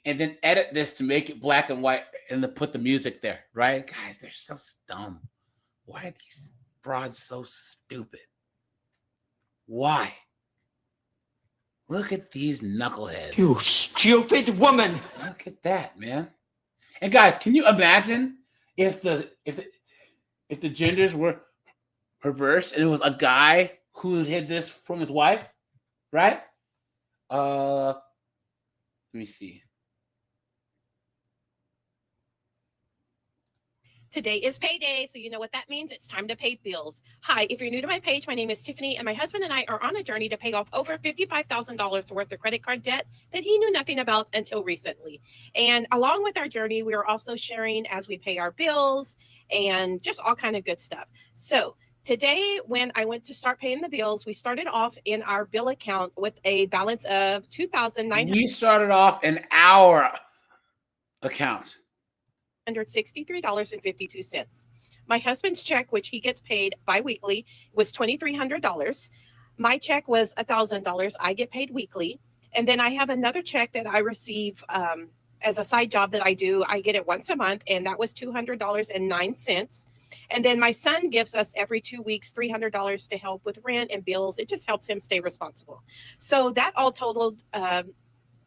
and then edit this to make it black and white and then put the music there, right? Guys, they're so dumb. Why are these broads so stupid? Why? Look at these knuckleheads. You stupid woman. Look at that, man. And guys, can you imagine if the genders were reversed and it was a guy who hid this from his wife, right? Let me see. Today is payday, so you know what that means. It's time to pay bills. Hi, if you're new to my page, my name is Tiffany, and my husband and I are on a journey to pay off over $55,000 worth of credit card debt that he knew nothing about until recently. And along with our journey, we are also sharing as we pay our bills and just all kind of good stuff. So today, when I went to start paying the bills, we started off in our bill account with a balance of $2,900. We started off in our account. $163.52. My husband's check, which he gets paid bi-weekly, was $2,300. My check was $1,000. I get paid weekly. And then I have another check that I receive as a side job that I do. I get it once a month, and that was $200.09. And then my son gives us every 2 weeks $300 to help with rent and bills. It just helps him stay responsible. So that all totaled,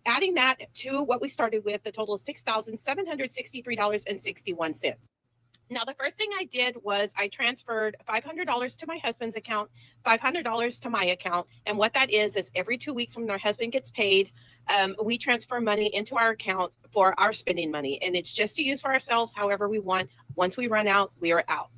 adding that to what we started with, the total is $6,763.61. Now, the first thing I did was I transferred $500 to my husband's account, $500 to my account. And what that is every 2 weeks when our husband gets paid, we transfer money into our account for our spending money. And it's just to use for ourselves however we want. Once we run out, we are out.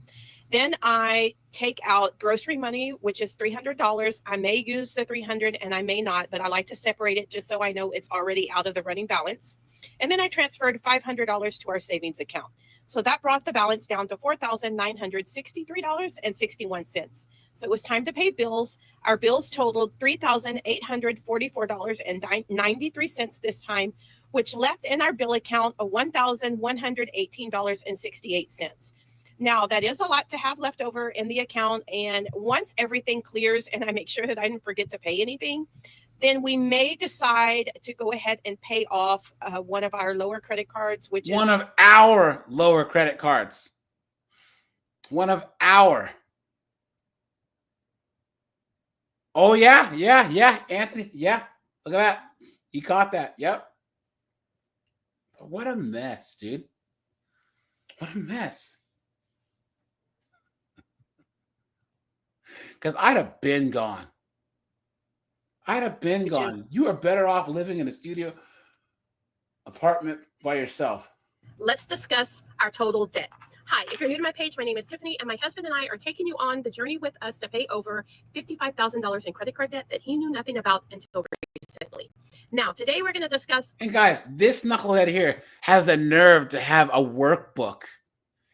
Then I take out grocery money, which is $300. I may use the $300 and I may not, but I like to separate it just so I know it's already out of the running balance. And then I transferred $500 to our savings account. So that brought the balance down to $4,963.61. So it was time to pay bills. Our bills totaled $3,844.93 this time, which left in our bill account of $1,118.68. Now, that is a lot to have left over in the account. And once everything clears and I make sure that I didn't forget to pay anything, then we may decide to go ahead and pay off one of our lower credit cards, which one of our lower credit cards. One of our. Oh, yeah, Anthony. Yeah, look at that. You caught that. Yep. What a mess, dude. What a mess. Because I'd have been gone. You are better off living in a studio apartment by yourself. Let's discuss our total debt. Hi, if you're new to my page, my name is Tiffany, and my husband and I are taking you on the journey with us to pay over $55,000 in credit card debt that he knew nothing about until recently. Now, today we're going to discuss. And guys, this knucklehead here has the nerve to have a workbook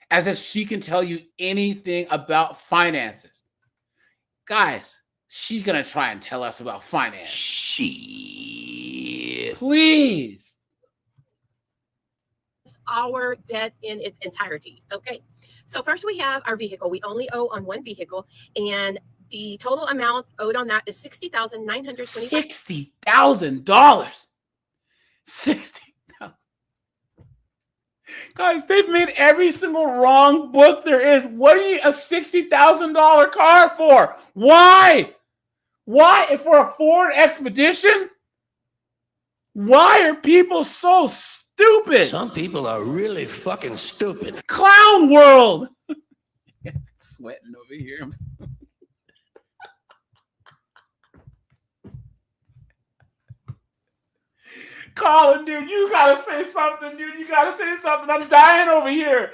as if she can tell you anything about finances. Guys, she's going to try and tell us about finance. Shit. Please. Our debt in its entirety. Okay. So first we have our vehicle. We only owe on one vehicle, and the total amount owed on that is $60,925. $60,000. $60,000. Guys, they've made every single wrong book there is. What are you a $60,000 car for? Why? Why? For a Ford Expedition? Why are people so stupid? Some people are really fucking stupid. Clown world. Sweating over here. Colin, dude, you gotta say something, dude. You gotta say something. I'm dying over here.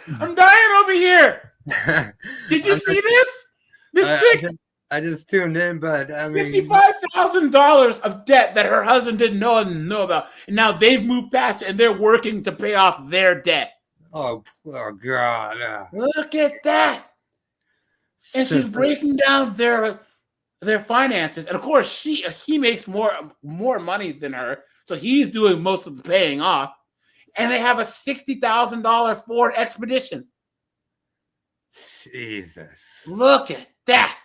Did you see this? This chick. I just tuned in, but I mean, $55,000 of debt that her husband didn't know about, and now they've moved past it and they're working to pay off their debt. Oh God! Look at that. And she's breaking down their finances, and of course he makes more money than her, so he's doing most of the paying off. And they have a $60,000 Ford Expedition. Jesus! Look at that.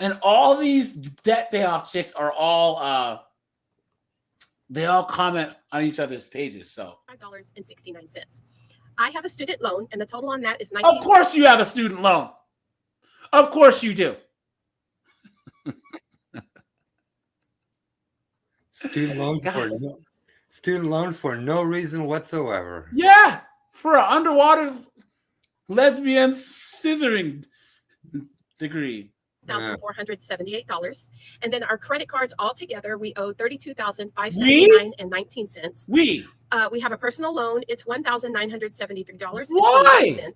And all these debt payoff chicks are all they all comment on each other's pages. So $5.69. I have a student loan, and the total on that is $19. Of course you have a student loan. Of course you do. Student loan for no reason whatsoever. Yeah, for an underwater lesbian scissoring degree. $1,478, and then our credit cards all together we owe $32,579.19. We have a personal loan. It's $1,973. Why?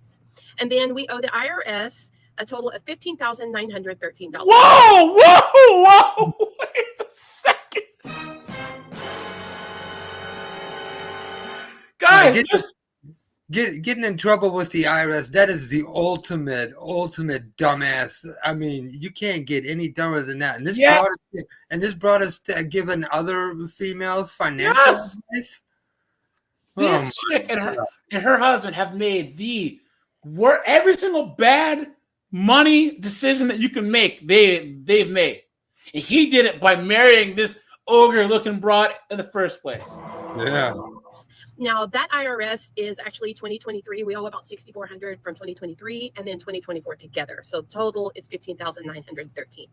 And then we owe the IRS a total of $15,913. Whoa! Wait a second, guys. Getting in trouble with the IRS, that is the ultimate dumbass. I mean, you can't get any dumber than that. And this brought us to giving other females financial advice. This chick and her husband have made every single bad money decision that you can make. They've made, and he did it by marrying this ogre-looking broad in the first place. Yeah. Now that IRS is actually 2023. We owe about $6,400 from 2023 and then 2024 together. So total is $15,913.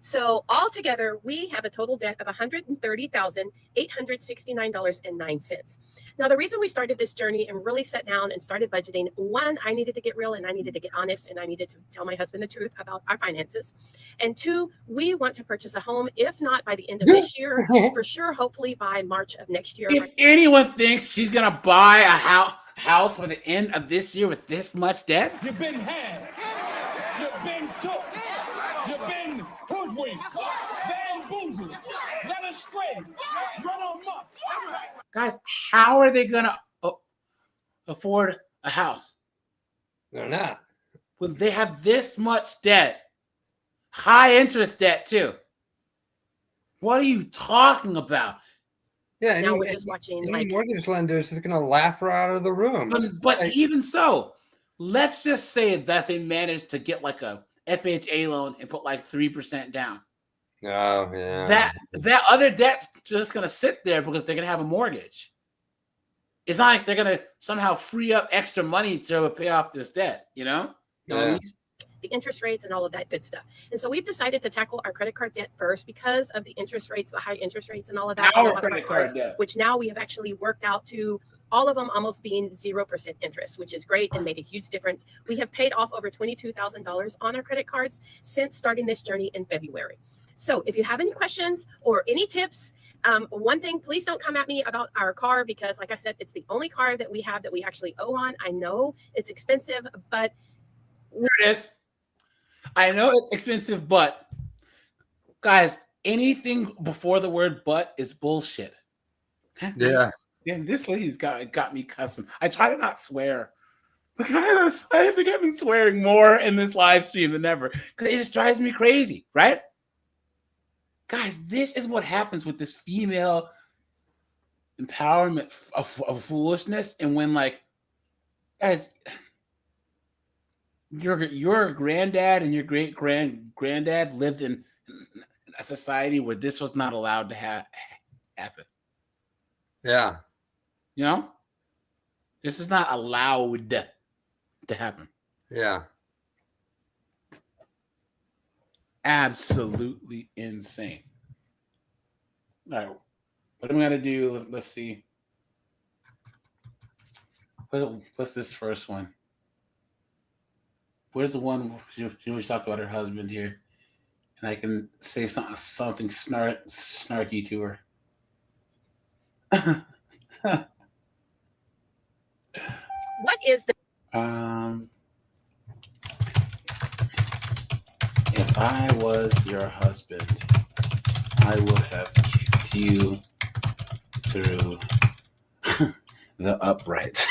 So altogether, we have a total debt of $130,869.09. Now, the reason we started this journey and really sat down and started budgeting, one, I needed to get real and I needed to get honest and I needed to tell my husband the truth about our finances. And two, we want to purchase a home, if not by the end of this year, for sure, hopefully by March of next year. If anyone thinks she's going to buy a house by the end of this year with this much debt, You've been had. astray, run amok. Guys, how are they gonna afford a house? They're not. Well, they have this much debt, high interest debt too. What are you talking about? Yeah, Now we're just watching, any like- mortgage lender is just going to laugh her out of the room. But even so, let's just say that they managed to get like a FHA loan and put like 3% down. Oh, yeah. That other debt's just gonna sit there because they're gonna have a mortgage. It's not like they're gonna somehow free up extra money to pay off this debt, you know? Yeah. The interest rates and all of that good stuff. And so we've decided to tackle our credit card debt first because of the interest rates, the high interest rates and all of that. Our on a lot of credit cards, card debt. which now we have actually worked out to all of them almost being 0% interest, which is great and made a huge difference. We have paid off over $22,000 on our credit cards since starting this journey in February. So if you have any questions or any tips, one thing, please don't come at me about our car because, like I said, it's the only car that we have that we actually owe on. I know it's expensive, but there it is. I know it's expensive, but guys, anything before the word "but" is bullshit. Yeah. Yeah, this lady's got me cussing. I try to not swear. But guys, I think I've been swearing more in this live stream than ever because it just drives me crazy, right? Guys, this is what happens with this female empowerment of foolishness. And when, like, guys, your granddad and your great granddad lived in a society where this was not allowed to happen. Yeah. You know, this is not allowed to happen. Yeah. Absolutely insane. All right, what am I gonna do? Let's see. What's this first one? Where's the one she was talking about her husband here, and I can say something snarky to her. what is the If I was your husband, I would have kicked you through the uprights.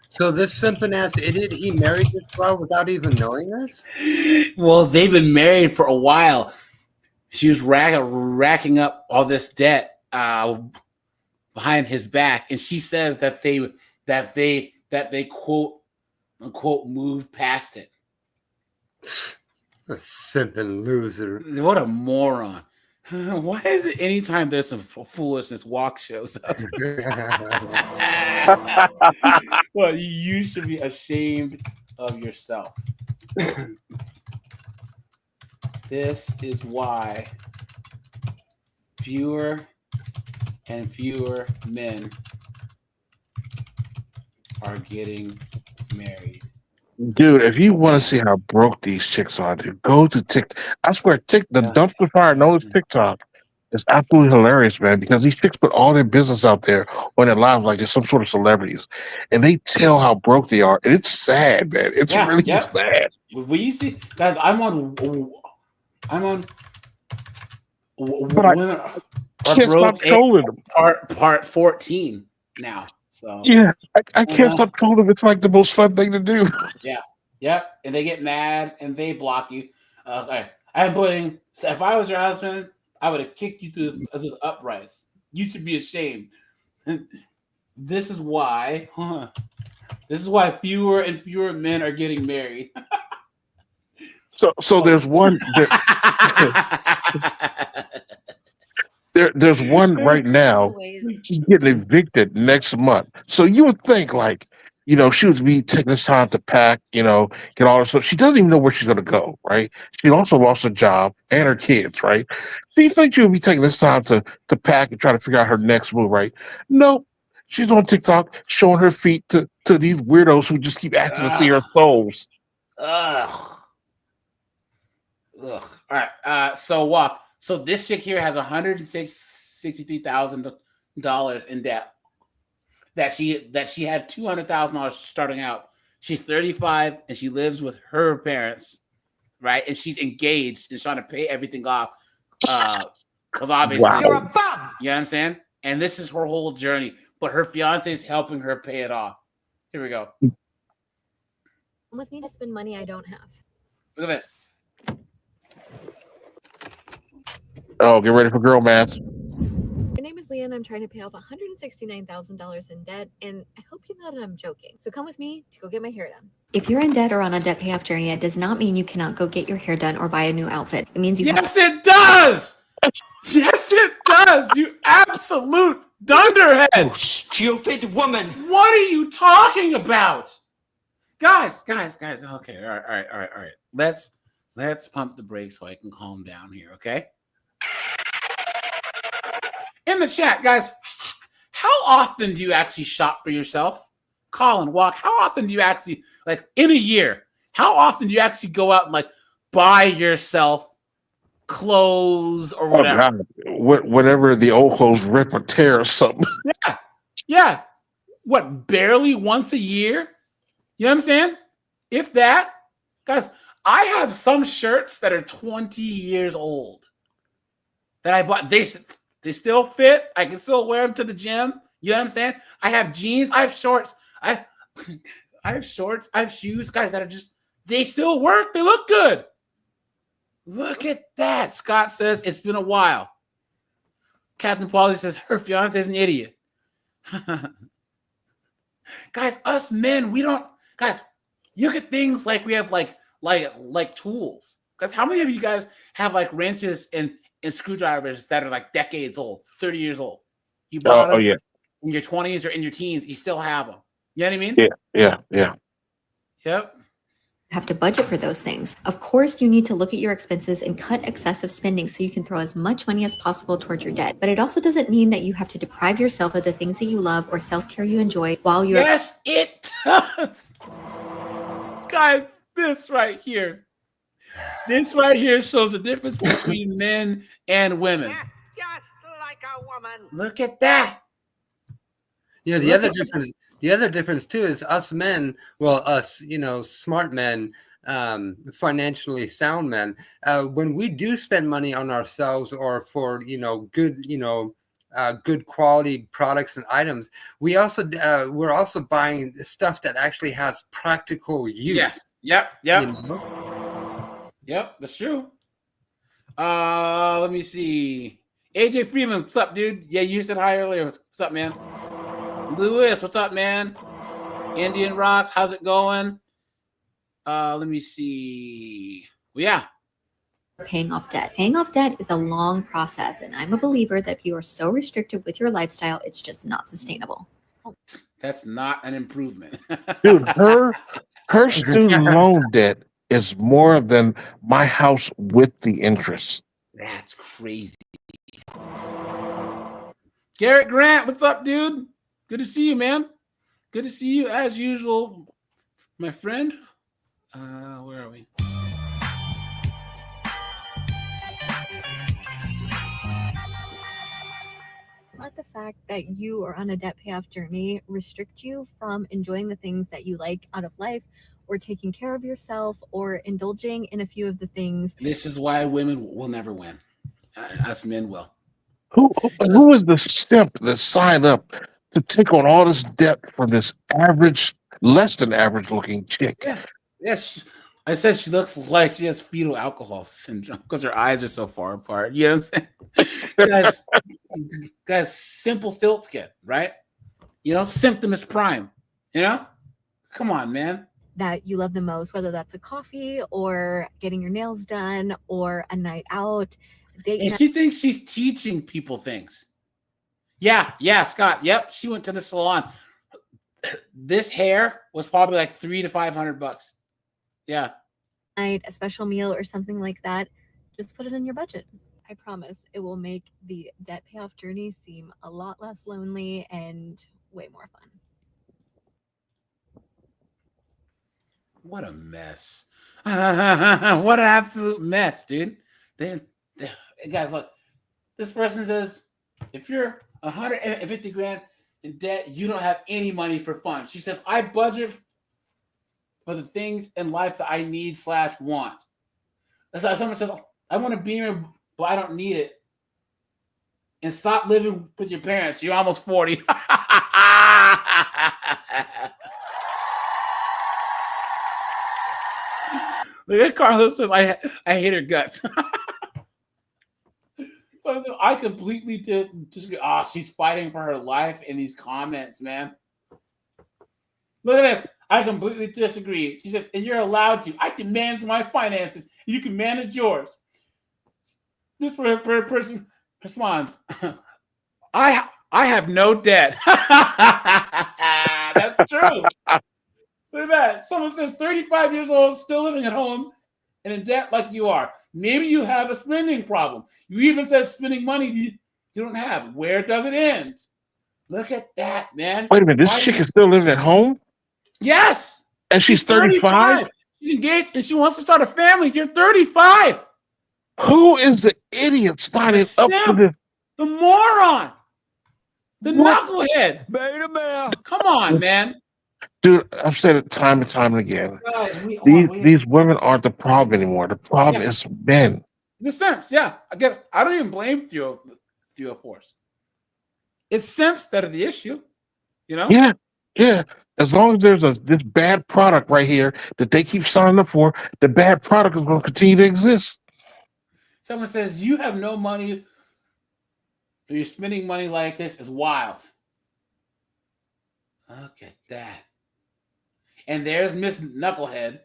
So this simping ass idiot, he married this girl without even knowing this? Well, they've been married for a while. She was racking up all this debt behind his back, and she says that they quote unquote moved past it. A simping loser. What a moron. Why is it anytime there's some foolishness, walk shows up? Well, you should be ashamed of yourself. This is why fewer and fewer men are getting married. Dude, if you want to see how broke these chicks are, dude, go to TikTok. I swear, the dumpster fire knows TikTok is absolutely hilarious, man, because these chicks put all their business out there on their lives like they're some sort of celebrities. And they tell how broke they are. And it's sad, man. It's really sad. When you see, guys, I'm on But I women are can't broke stop trolling them. part 14 now. So Yeah, I can't stop trolling them. It's like the most fun thing to do. Yeah, and they get mad and they block you. Okay, I'm putting. So if I was your husband, I would have kicked you through the uprights. You should be ashamed. This is why. This is why fewer and fewer men are getting married. So there's one. There's one right now. She's getting evicted next month. So you would think, like, she would be taking this time to pack, get all this stuff. She doesn't even know where she's going to go, right? She also lost her job and her kids, right? So you think she would be taking this time to pack and try to figure out her next move, right? Nope. She's on TikTok showing her feet to these weirdos who just keep asking to see her souls. Ugh. All right. So this chick here has $163,000 in debt. That she had $200,000 starting out. She's 35 and she lives with her parents, right? And she's engaged and trying to pay everything off. Because obviously, You're a bum. You know what I'm saying? And this is her whole journey. But her fiance is helping her pay it off. Here we go. With me to spend money I don't have. Look at this. Oh, get ready for girl math. My name is Leah, and I'm trying to pay off $169,000 in debt, and I hope you know that I'm joking. So come with me to go get my hair done. If you're in debt or on a debt payoff journey, it does not mean you cannot go get your hair done or buy a new outfit. It means you Yes, it does. Yes, it does. You absolute dunderhead. You stupid woman. What are you talking about? Guys. Okay, all right. Let's pump the brakes so I can calm down here, okay? In the chat, guys, how often do you actually shop for yourself? Call and walk. How often do you actually, like in a year, how often do you actually go out and like buy yourself clothes or whatever? Oh, God. Whenever the old clothes rip or tear or something. Yeah. What, barely once a year? You know what I'm saying? If that. Guys, I have some shirts that are 20 years old that I bought. They still fit. I can still wear them to the gym. You know what I'm saying? I have jeans. I have shorts. I have shorts. I have shoes, guys, that are just, they still work. They look good. Look at that. Scott says it's been a while. Captain Paulie says her fiance is an idiot. Guys, us men, we don't, guys, you look at things like we have like tools. Guys, how many of you guys have like wrenches and screwdrivers that are like decades old, 30 years old? You bought them in your 20s or in your teens, you still have them. You know what I mean? Yeah. Yep. have to budget for those things. Of course, you need to look at your expenses and cut excessive spending so you can throw as much money as possible towards your debt. But it also doesn't mean that you have to deprive yourself of the things that you love or self-care you enjoy while you're— Yes, it does. Guys, this right here shows the difference between men and women. Just like a woman. Look at that. Yeah, the other difference too is us men, us, smart men, financially sound men, when we do spend money on ourselves or for, good, good quality products and items, we're also buying stuff that actually has practical use. Yes. Yep. Yep, that's true. Let me see. AJ Freeman, what's up, dude? Yeah, you said hi earlier. What's up, man? Lewis, what's up, man? Indian Rocks, how's it going? Let me see. Well, yeah. paying off debt. Paying off debt is a long process, and I'm a believer that if you are so restrictive with your lifestyle, it's just not sustainable. That's not an improvement. Dude, her student loan debt is more than my house with the interest. That's crazy. Garrett Grant, what's up, dude? Good to see you, man. Good to see you as usual, my friend. Where are we? Let the fact that you are on a debt payoff journey restrict you from enjoying the things that you like out of life, or taking care of yourself, or indulging in a few of the things. This is why women will never win. Us men will. Who is the simp that signed up to take on all this debt from this average, less than average looking chick? Yeah. Yes. I said she looks like she has fetal alcohol syndrome because her eyes are so far apart. You know what I'm saying? guys, simple stilt skin, right? Symptoms prime. Come on, man. That you love the most, whether that's a coffee or getting your nails done or a night out. And she thinks she's teaching people things. Yeah, Scott. Yep, she went to the salon. This hair was probably like $300 to $500. Yeah. Night, a special meal or something like that. Just put it in your budget. I promise it will make the debt payoff journey seem a lot less lonely and way more fun. What a mess. What an absolute mess, dude. Guys, look, this person says, if you're 150 grand in debt, you don't have any money for fun. She says, I budget for the things in life that I need /want. That's why someone says, I want a Beamer, but I don't need it. And stop living with your parents. You're almost 40. Look at Carlos says, I hate her guts. So I completely disagree. Oh, she's fighting for her life in these comments, man. Look at this. I completely disagree. She says, and you're allowed to. I can manage my finances. You can manage yours. This person responds, I have no debt. That's true. Look at that. Someone says 35 years old, still living at home and in debt like you are. Maybe you have a spending problem. You even said spending money you don't have. Where does it end? Look at that, man. Wait a minute. This chick is still living at home? Yes. And she's 35? She's engaged and she wants to start a family. You're 35. Who is the idiot signing up for this? The moron. The knucklehead. Beta male. Come on, man. Dude, I've said it time and time again. Guys, These women aren't the problem anymore. The problem is men. The simps, yeah. I guess I don't even blame 304s. It's simps that are the issue, you know? Yeah. As long as there's this bad product right here that they keep signing up for, the bad product is going to continue to exist. Someone says you have no money, so you're spending money like this is wild. Look at that. And there's Miss Knucklehead.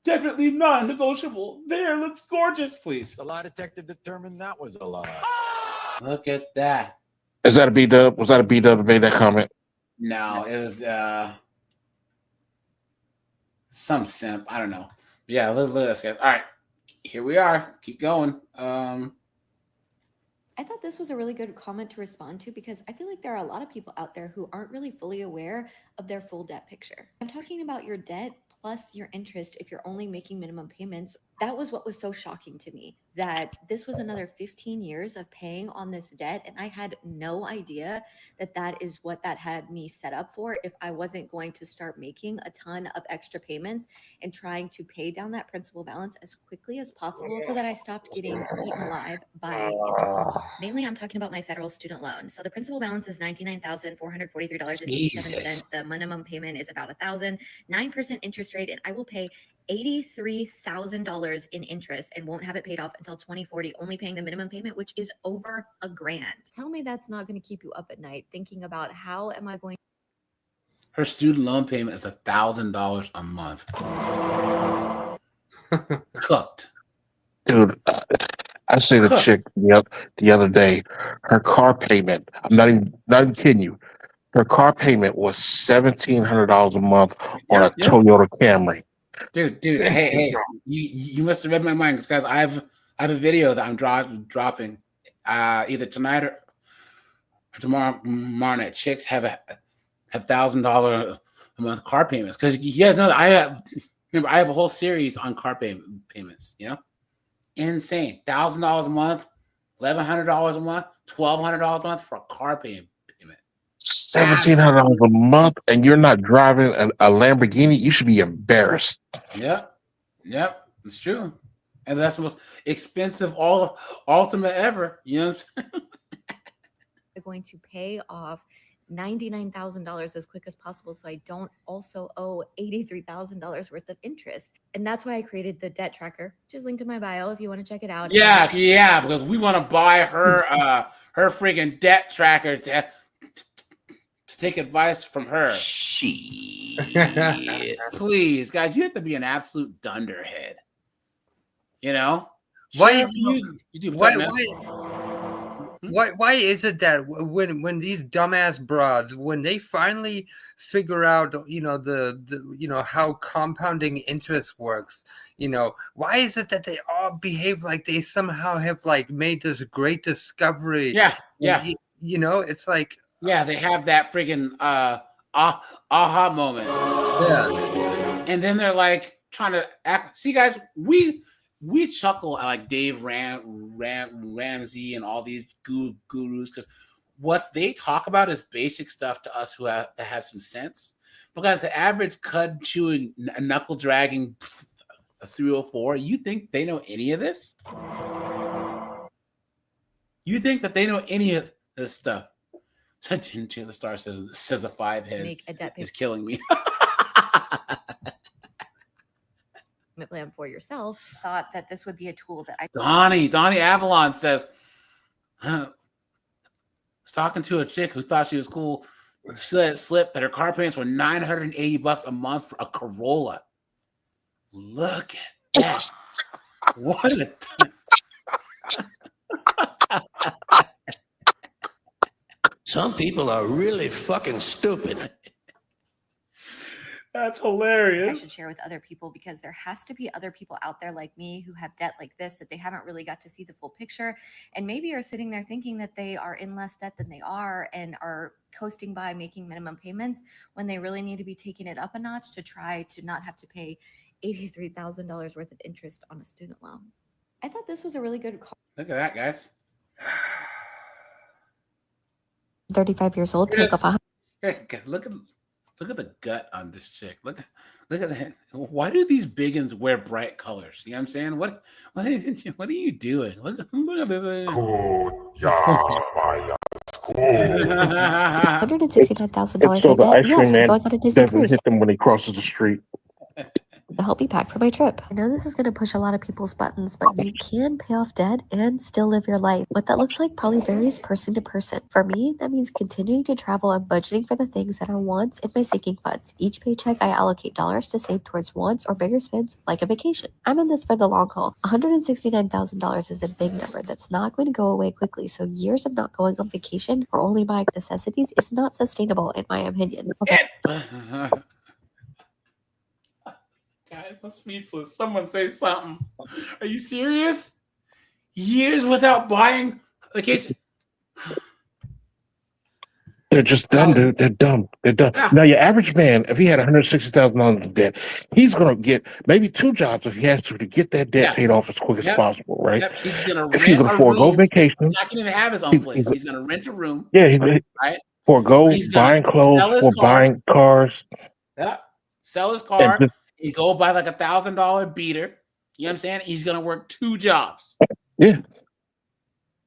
Definitely non-negotiable. There, looks gorgeous, please. The lie detector determined that was a lie. Look at that. Is that a B-dub? Was that a B-dub that made that comment? No, it was some simp. I don't know. Yeah, look at this, guys. All right, here we are. Keep going. I thought this was a really good comment to respond to because I feel like there are a lot of people out there who aren't really fully aware of their full debt picture. I'm talking about your debt plus your interest if you're only making minimum payments. That was what was so shocking to me, that this was another 15 years of paying on this debt. And I had no idea that that is what that had me set up for if I wasn't going to start making a ton of extra payments and trying to pay down that principal balance as quickly as possible so that I stopped getting eaten alive by interest. Mainly, I'm talking about my federal student loan. So the principal balance is $99,443.87. The minimum payment is about $1,000, 9% interest rate, and I will pay $83,000 in interest and won't have it paid off until 2040, only paying the minimum payment, which is over $1,000. Tell me that's not going to keep you up at night thinking about how am I going. Her student loan payment is $1,000 a month. Cooked. Dude, I say the chick the other day, her car payment, I'm not even kidding you, her car payment was $1,700 a month on a Toyota Camry. Dude, hey, you must have read my mind, guys. I have a video that I'm dropping either tonight or tomorrow night. Chicks have $1,000 a month car payments because you guys know that I have a whole series on car payments. You know, insane. $1,000 a month, $1,100 a month, $1,200 a month for a car payment. $1,700 a month, and you're not driving a Lamborghini. You should be embarrassed. Yep, it's true, and that's the most expensive ultimate ever. You know what I'm saying? I'm going to pay off $99,000 as quick as possible so I don't also owe $83,000 worth of interest. And that's why I created the debt tracker, which is linked in my bio if you want to check it out. Yeah, because we want to buy her her freaking debt tracker to take advice from her. Please, guys, you have to be an absolute dunderhead. You know? Why is it that when these dumbass broads, when they finally figure out, the how compounding interest works, why is it that they all behave like they somehow have like made this great discovery? Yeah. It's like, yeah, they have that freaking aha moment. Yeah. And then they're like trying to act. See, guys, we chuckle at like Dave Ramsey and all these gurus because what they talk about is basic stuff to us that have some sense. Because the average cud chewing, knuckle dragging a 304. You think they know any of this? You think that they know any of this stuff? The Star says a 5 head Make a debt is killing me. plan for yourself. Thought that this would be a tool that I. Donnie Avalon says, was talking to a chick who thought she was cool. She let it slip that her car payments were $980 a month for a Corolla. Look at that. What a Some people are really fucking stupid. That's hilarious. I should share with other people, because there has to be other people out there like me who have debt like this, that they haven't really got to see the full picture, and maybe are sitting there thinking that they are in less debt than they are and are coasting by making minimum payments when they really need to be taking it up a notch to try to not have to pay $83,000 worth of interest on a student loan. I thought this was a really good call. Look at that, guys. 35 years old, pick up a Look at the gut on this chick. Look at that. Why do these biggins wear bright colors? You know what I'm saying? What are you doing? Look at this. $169,000 So in the debt. ice Yes, cream I'm man going on a Disney doesn't cruise hit them when he crosses the street. to help me pack for my trip. I know this is going to push a lot of people's buttons, but you can pay off debt and still live your life. What that looks like probably varies person to person. For me, that means continuing to travel and budgeting for the things that are wants in my sinking funds. Each paycheck, I allocate dollars to save towards wants or bigger spends like a vacation. I'm in this for the long haul. $169,000 is a big number that's not going to go away quickly, so years of not going on vacation or only buying necessities is not sustainable in my opinion. Okay. Guys, I'm speechless. Someone say something. Are you serious? Years without buying vacation. They're just dumb, dude. They're dumb. They're dumb. Yeah. Now, your average man, if he had $160,000 in debt, he's going to get maybe 2 jobs if he has to get that debt paid off as quick as possible, right? Yep. He's gonna If he's rent going a to forego room. vacation, He's not gonna even have his own place. He's gonna rent a room. yeah, Right. forego He's gonna buying clothes, sell his for car. buying cars. Yeah. Sell his And car. just, And go buy like $1,000 beater. You know what I'm saying? He's gonna work 2 jobs. yeah.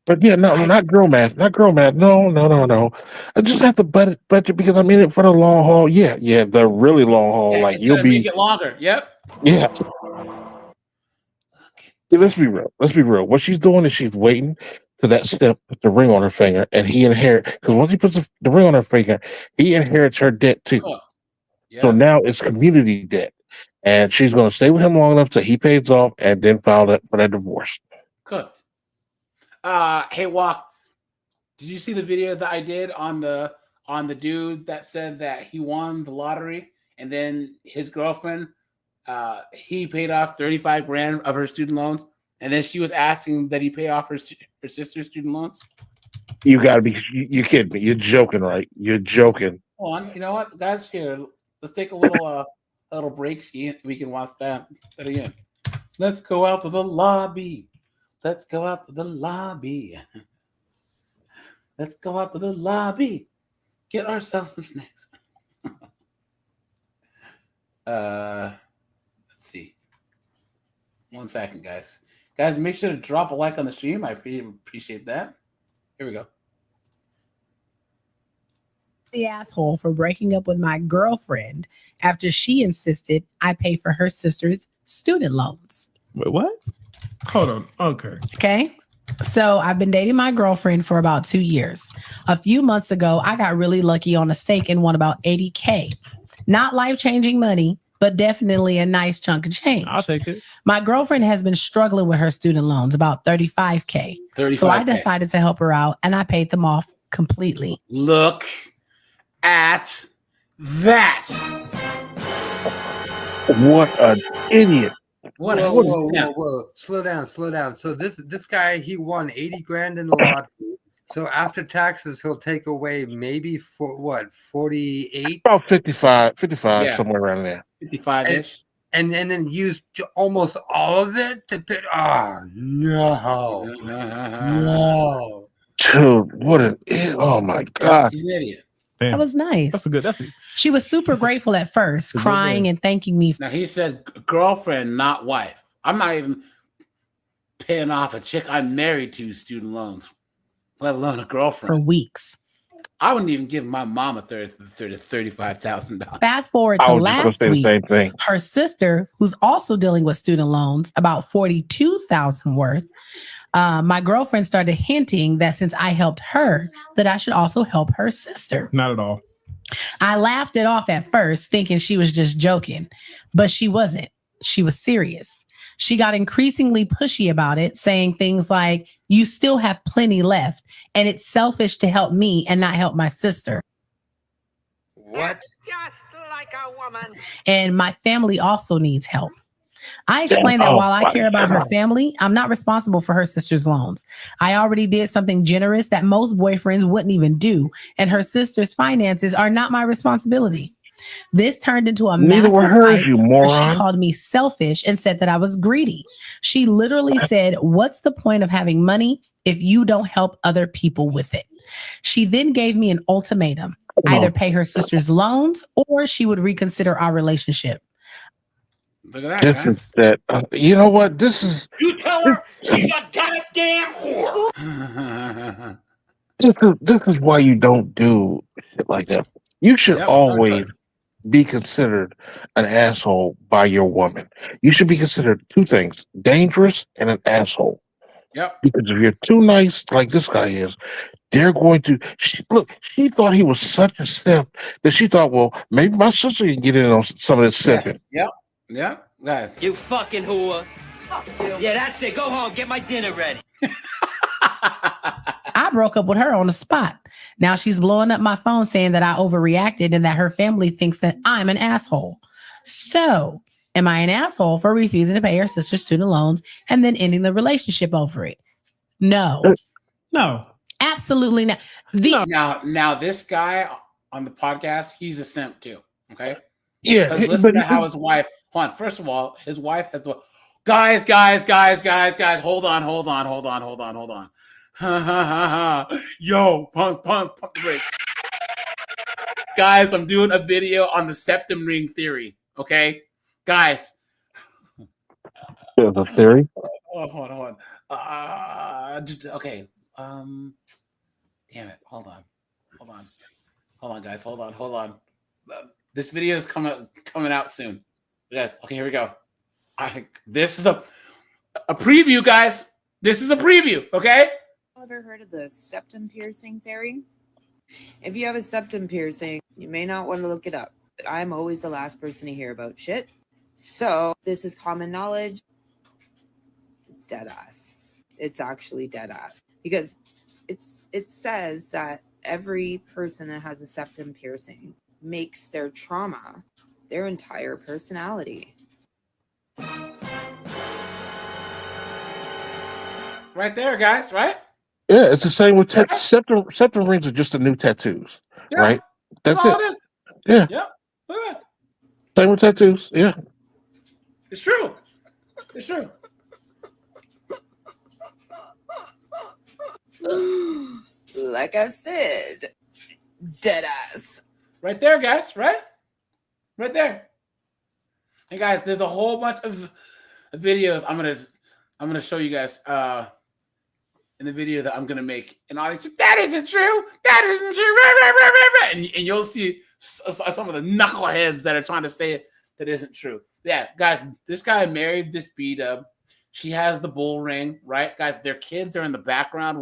But yeah, no, not girl math. Not girl math. No. I just have to budget because I'm in it for the long haul. Yeah, the really long haul. Yeah, Like it's you'll gonna be, make it longer. Yep. yeah. See, let's be real. What she's doing is she's waiting till that step put the ring on her finger, and he inherits. Because once he puts the ring on her finger, he inherits her debt too. Oh, So now it's community debt, and she's going to stay with him long enough till he pays off, and then file for that divorce. Cooked. Hey, Walk. Did you see the video that I did on the dude that said that he won the lottery, and then his girlfriend, he paid off 35 grand of her student loans, and then she was asking that he pay off her sister's student loans? You got to be, you kidding me? You're joking, right? You're joking. Hold on. You know what, guys? Here, let's take a little break. See, we can watch that again. Let's go out to the lobby. Let's go out to the lobby. Let's go out to the lobby. Get ourselves some snacks. Let's see. 1 second, guys. Guys, make sure to drop a like on the stream. I appreciate that. Here we go. The asshole for breaking up with my girlfriend after she insisted I pay for her sister's student loans. Wait, what? Hold on. Okay. So I've been dating my girlfriend for about 2 years. A few months ago, I got really lucky on a stake and won about $80K. Not life-changing money, but definitely a nice chunk of change. I'll take it. My girlfriend has been struggling with her student loans, about $35K. So I decided to help her out, and I paid them off completely. Look at that. What an idiot. What whoa. Slow down. So this guy, he won 80 grand in the lottery. So after taxes, he'll take away maybe for what, 48? About 55, Yeah. somewhere around there. 55-ish. And then use almost all of it to pay. Oh, no. Dude, what an idiot. Oh my God. He's an idiot. That was nice. That's a good. That's it. She was super grateful at first, crying and thanking me. Now he said girlfriend, not wife. I'm not even paying off a chick I'm married to student loans, let alone a girlfriend. For weeks. I wouldn't even give my mom a $35,000. Fast forward to last week, her sister, who's also dealing with student loans, about $42,000 worth. My girlfriend started hinting that since I helped her, that I should also help her sister. Not at all. I laughed it off at first, thinking she was just joking, but she wasn't. She was serious. She got increasingly pushy about it, saying things like, you still have plenty left, and it's selfish to help me and not help my sister. What? Just like a woman. And my family also needs help. I explained that while I care about her family, I'm not responsible for her sister's loans. I already did something generous that most boyfriends wouldn't even do, and her sister's finances are not my responsibility. This turned into a massive fight. You moron. She called me selfish and said that I was greedy. She literally said, what's the point of having money if you don't help other people with it? She then gave me an ultimatum, either pay her sister's loans or she would reconsider our relationship. Look at that, This guys. is that. You know what? This is. You tell her she's a goddamn whore. This is why you don't do shit like that. You should always be considered an asshole by your woman. You should be considered two things: dangerous and an asshole. Yep. Because if you're too nice, like this guy is, they're going to look. She thought he was such a simp that she thought, well, maybe my sister can get in on some of this simping. Yep. Yeah, guys. You fucking whore. Yeah, that's it. Go home. Get my dinner ready. I broke up with her on the spot. Now she's blowing up my phone saying that I overreacted and that her family thinks that I'm an asshole. So, am I an asshole for refusing to pay her sister's student loans and then ending the relationship over it? No. No. Absolutely not. Now this guy on the podcast, he's a simp too. Okay. Yeah. Because listen to how his wife. Hold on. First of all, his wife has the guys. Hold on. Yo, pump the brakes. Guys, I'm doing a video on the septum ring theory. Okay, guys. There's a theory. Oh, hold on. Okay. Damn it. Hold on, guys. Hold on. This video is coming out soon. Yes. Okay, here we go. This is a preview, guys. This is a preview. Okay. Ever heard of the septum piercing theory? If you have a septum piercing, you may not want to look it up, but I'm always the last person to hear about shit. So this is common knowledge. It's dead ass. It's actually dead ass because it says that every person that has a septum piercing makes their trauma their entire personality. Right there, guys. Right? Yeah, it's the same with septum rings are just the new tattoos, right? That's all it. it is. Yeah. Yep. Yeah. Same with tattoos. Yeah. It's true. It's true. Like I said, dead ass. Right there, guys. Right there. Hey, guys, there's a whole bunch of videos I'm gonna show you guys in the video that I'm gonna make, and all these. That isn't true. That isn't true. And you'll see some of the knuckleheads that are trying to say it that isn't true. Yeah, guys, this guy married this B-dub. She has the bull ring, right? Guys, their kids are in the background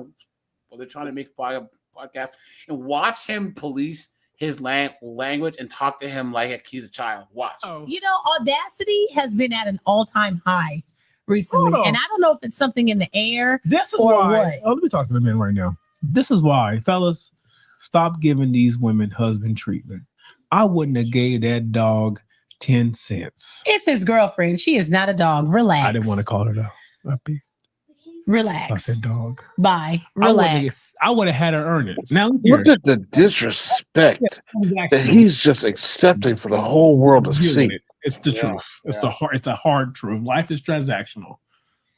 while they're trying to make a podcast, and watch him police his language and talk to him like he's a child. Watch. You know, Audacity has been at an all-time high recently, and I don't know if it's something in the air. This is or why. what. Oh, let me talk to the men right now. This is why, fellas, stop giving these women husband treatment. I wouldn't have gave that dog 10 cents. It's his girlfriend. She is not a dog. Relax. I didn't want to call her though. Relax. So I said dog. Bye. Relax. I would have had her earn it. Now Look at the disrespect that he's just accepting for the whole world to see. It's the truth. It's a hard truth. Life is transactional.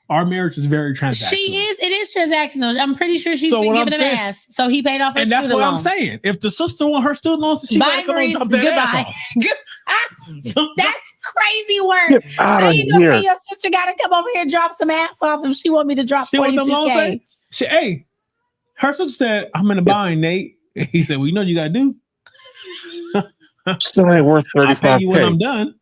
Our marriage is very transactional. She is. It is transactional. I'm pretty sure she's been giving him ass. So he paid off her and that's student what loan. I'm saying. If the sister want her student loans, she better come on and drop that ass off. That's crazy work. Get out How of you gonna here. say your sister got to come over here and drop some ass off if she want me to drop She want them loans, $42K? right? Hey, her sister said, "I'm in a bind, Nate." He said, "Well, you know what you gotta do." Still ain't worth I'll pay you when $35K. I'm done,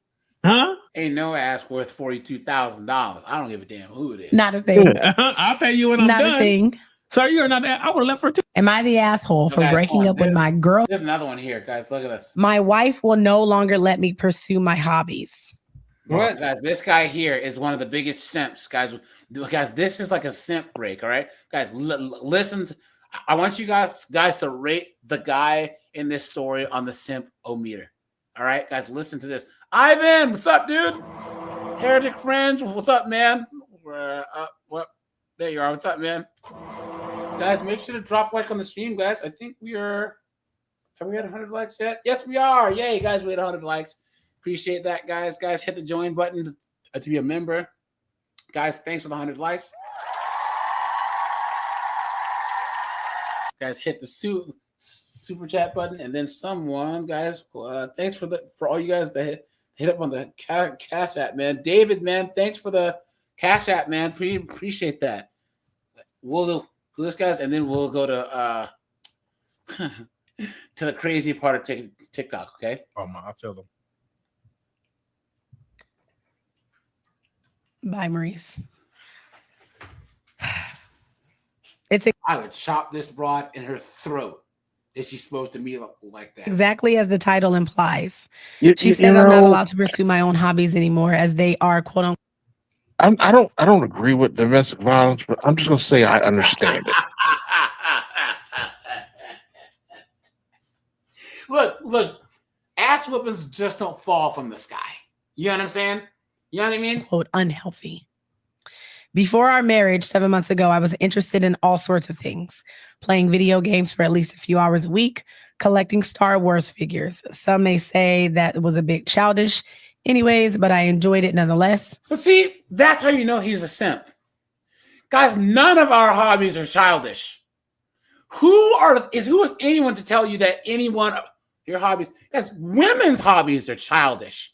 huh? Ain't no ass worth $42,000. I don't give a damn who it is. Not a thing. I'll pay you when I'm Not done. a thing. Sir, you're not that. I would have left her too. Am I the asshole for guys, breaking hold on. up with my girl? There's another one here, guys. Look at this. My wife will no longer let me pursue my hobbies. What? Guys, this guy here is one of the biggest simps, guys. Guys, this is like a simp break, all right? Guys, listen. I want you guys to rate the guy in this story on the simp-o-meter. All right, guys, listen to this. Ivan, what's up, dude? Heretic Fringe, what's up, man? What? There you are. What's up, man? Guys, make sure to drop a like on the stream, guys. I think we are. Have we had 100 likes yet? Yes, we are. Yay, guys, we had 100 likes. Appreciate that, guys. Guys, hit the join button to be a member. Guys, thanks for the 100 likes. Guys, hit the super chat button, and then someone, guys, thanks for all you guys that hit up on the Cash App, man. David, man, thanks for the Cash App, man. Appreciate that. We'll do this, guys, and then we'll go to to the crazy part of TikTok. Okay. Oh my, I feel them. Bye, Maurice. I would chop this broad in her throat if she spoke to me like that. Exactly as the title implies. You She says I'm not know, allowed to pursue my own hobbies anymore as they are quote unquote. I don't agree with domestic violence, but I'm just gonna say I understand it. Look, ass whippings just don't fall from the sky. You know what I'm saying? You know what I mean? Quote unhealthy. Before our marriage 7 months ago, I was interested in all sorts of things, playing video games for at least a few hours a week, collecting Star Wars figures. Some may say that it was a bit childish anyways, but I enjoyed it nonetheless. But see, that's how you know he's a simp. Guys, none of our hobbies are childish. Who is anyone to tell you that any one of your hobbies, guys, women's hobbies are childish.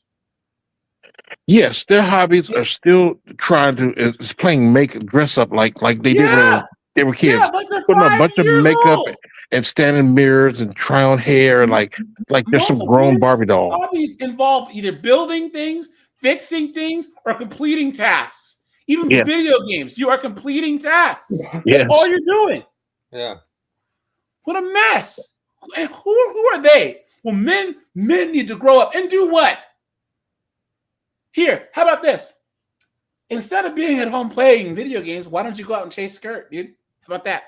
Yes, their hobbies are still trying to is playing dress up like they did when they were kids. Yeah, like they're putting on a 5 bunch of years makeup old. and stand in mirrors and try on hair and like there's some Most grown women's Barbie doll. hobbies involve either building things, fixing things, or completing tasks. Even Yeah. video games, you are completing tasks. Yes. That's all you're doing. Yeah. What a mess. And who are they? Well, men need to grow up and do what? Here, how about this? Instead of being at home playing video games, why don't you go out and chase skirt, dude? How about that?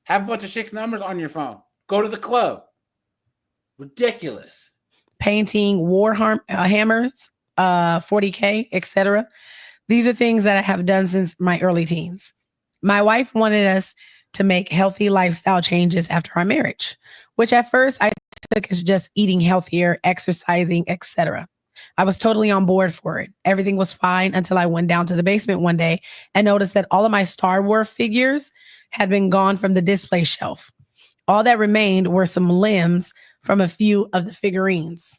Have a bunch of chicks' numbers on your phone. Go to the club. Ridiculous. Painting hammers, 40K, etc. These are things that I have done since my early teens. My wife wanted us to make healthy lifestyle changes after our marriage, which at first I took as just eating healthier, exercising, etc. I was totally on board for it. Everything was fine until I went down to the basement one day and noticed that all of my Star Wars figures had been gone from the display shelf. All that remained were some limbs from a few of the figurines.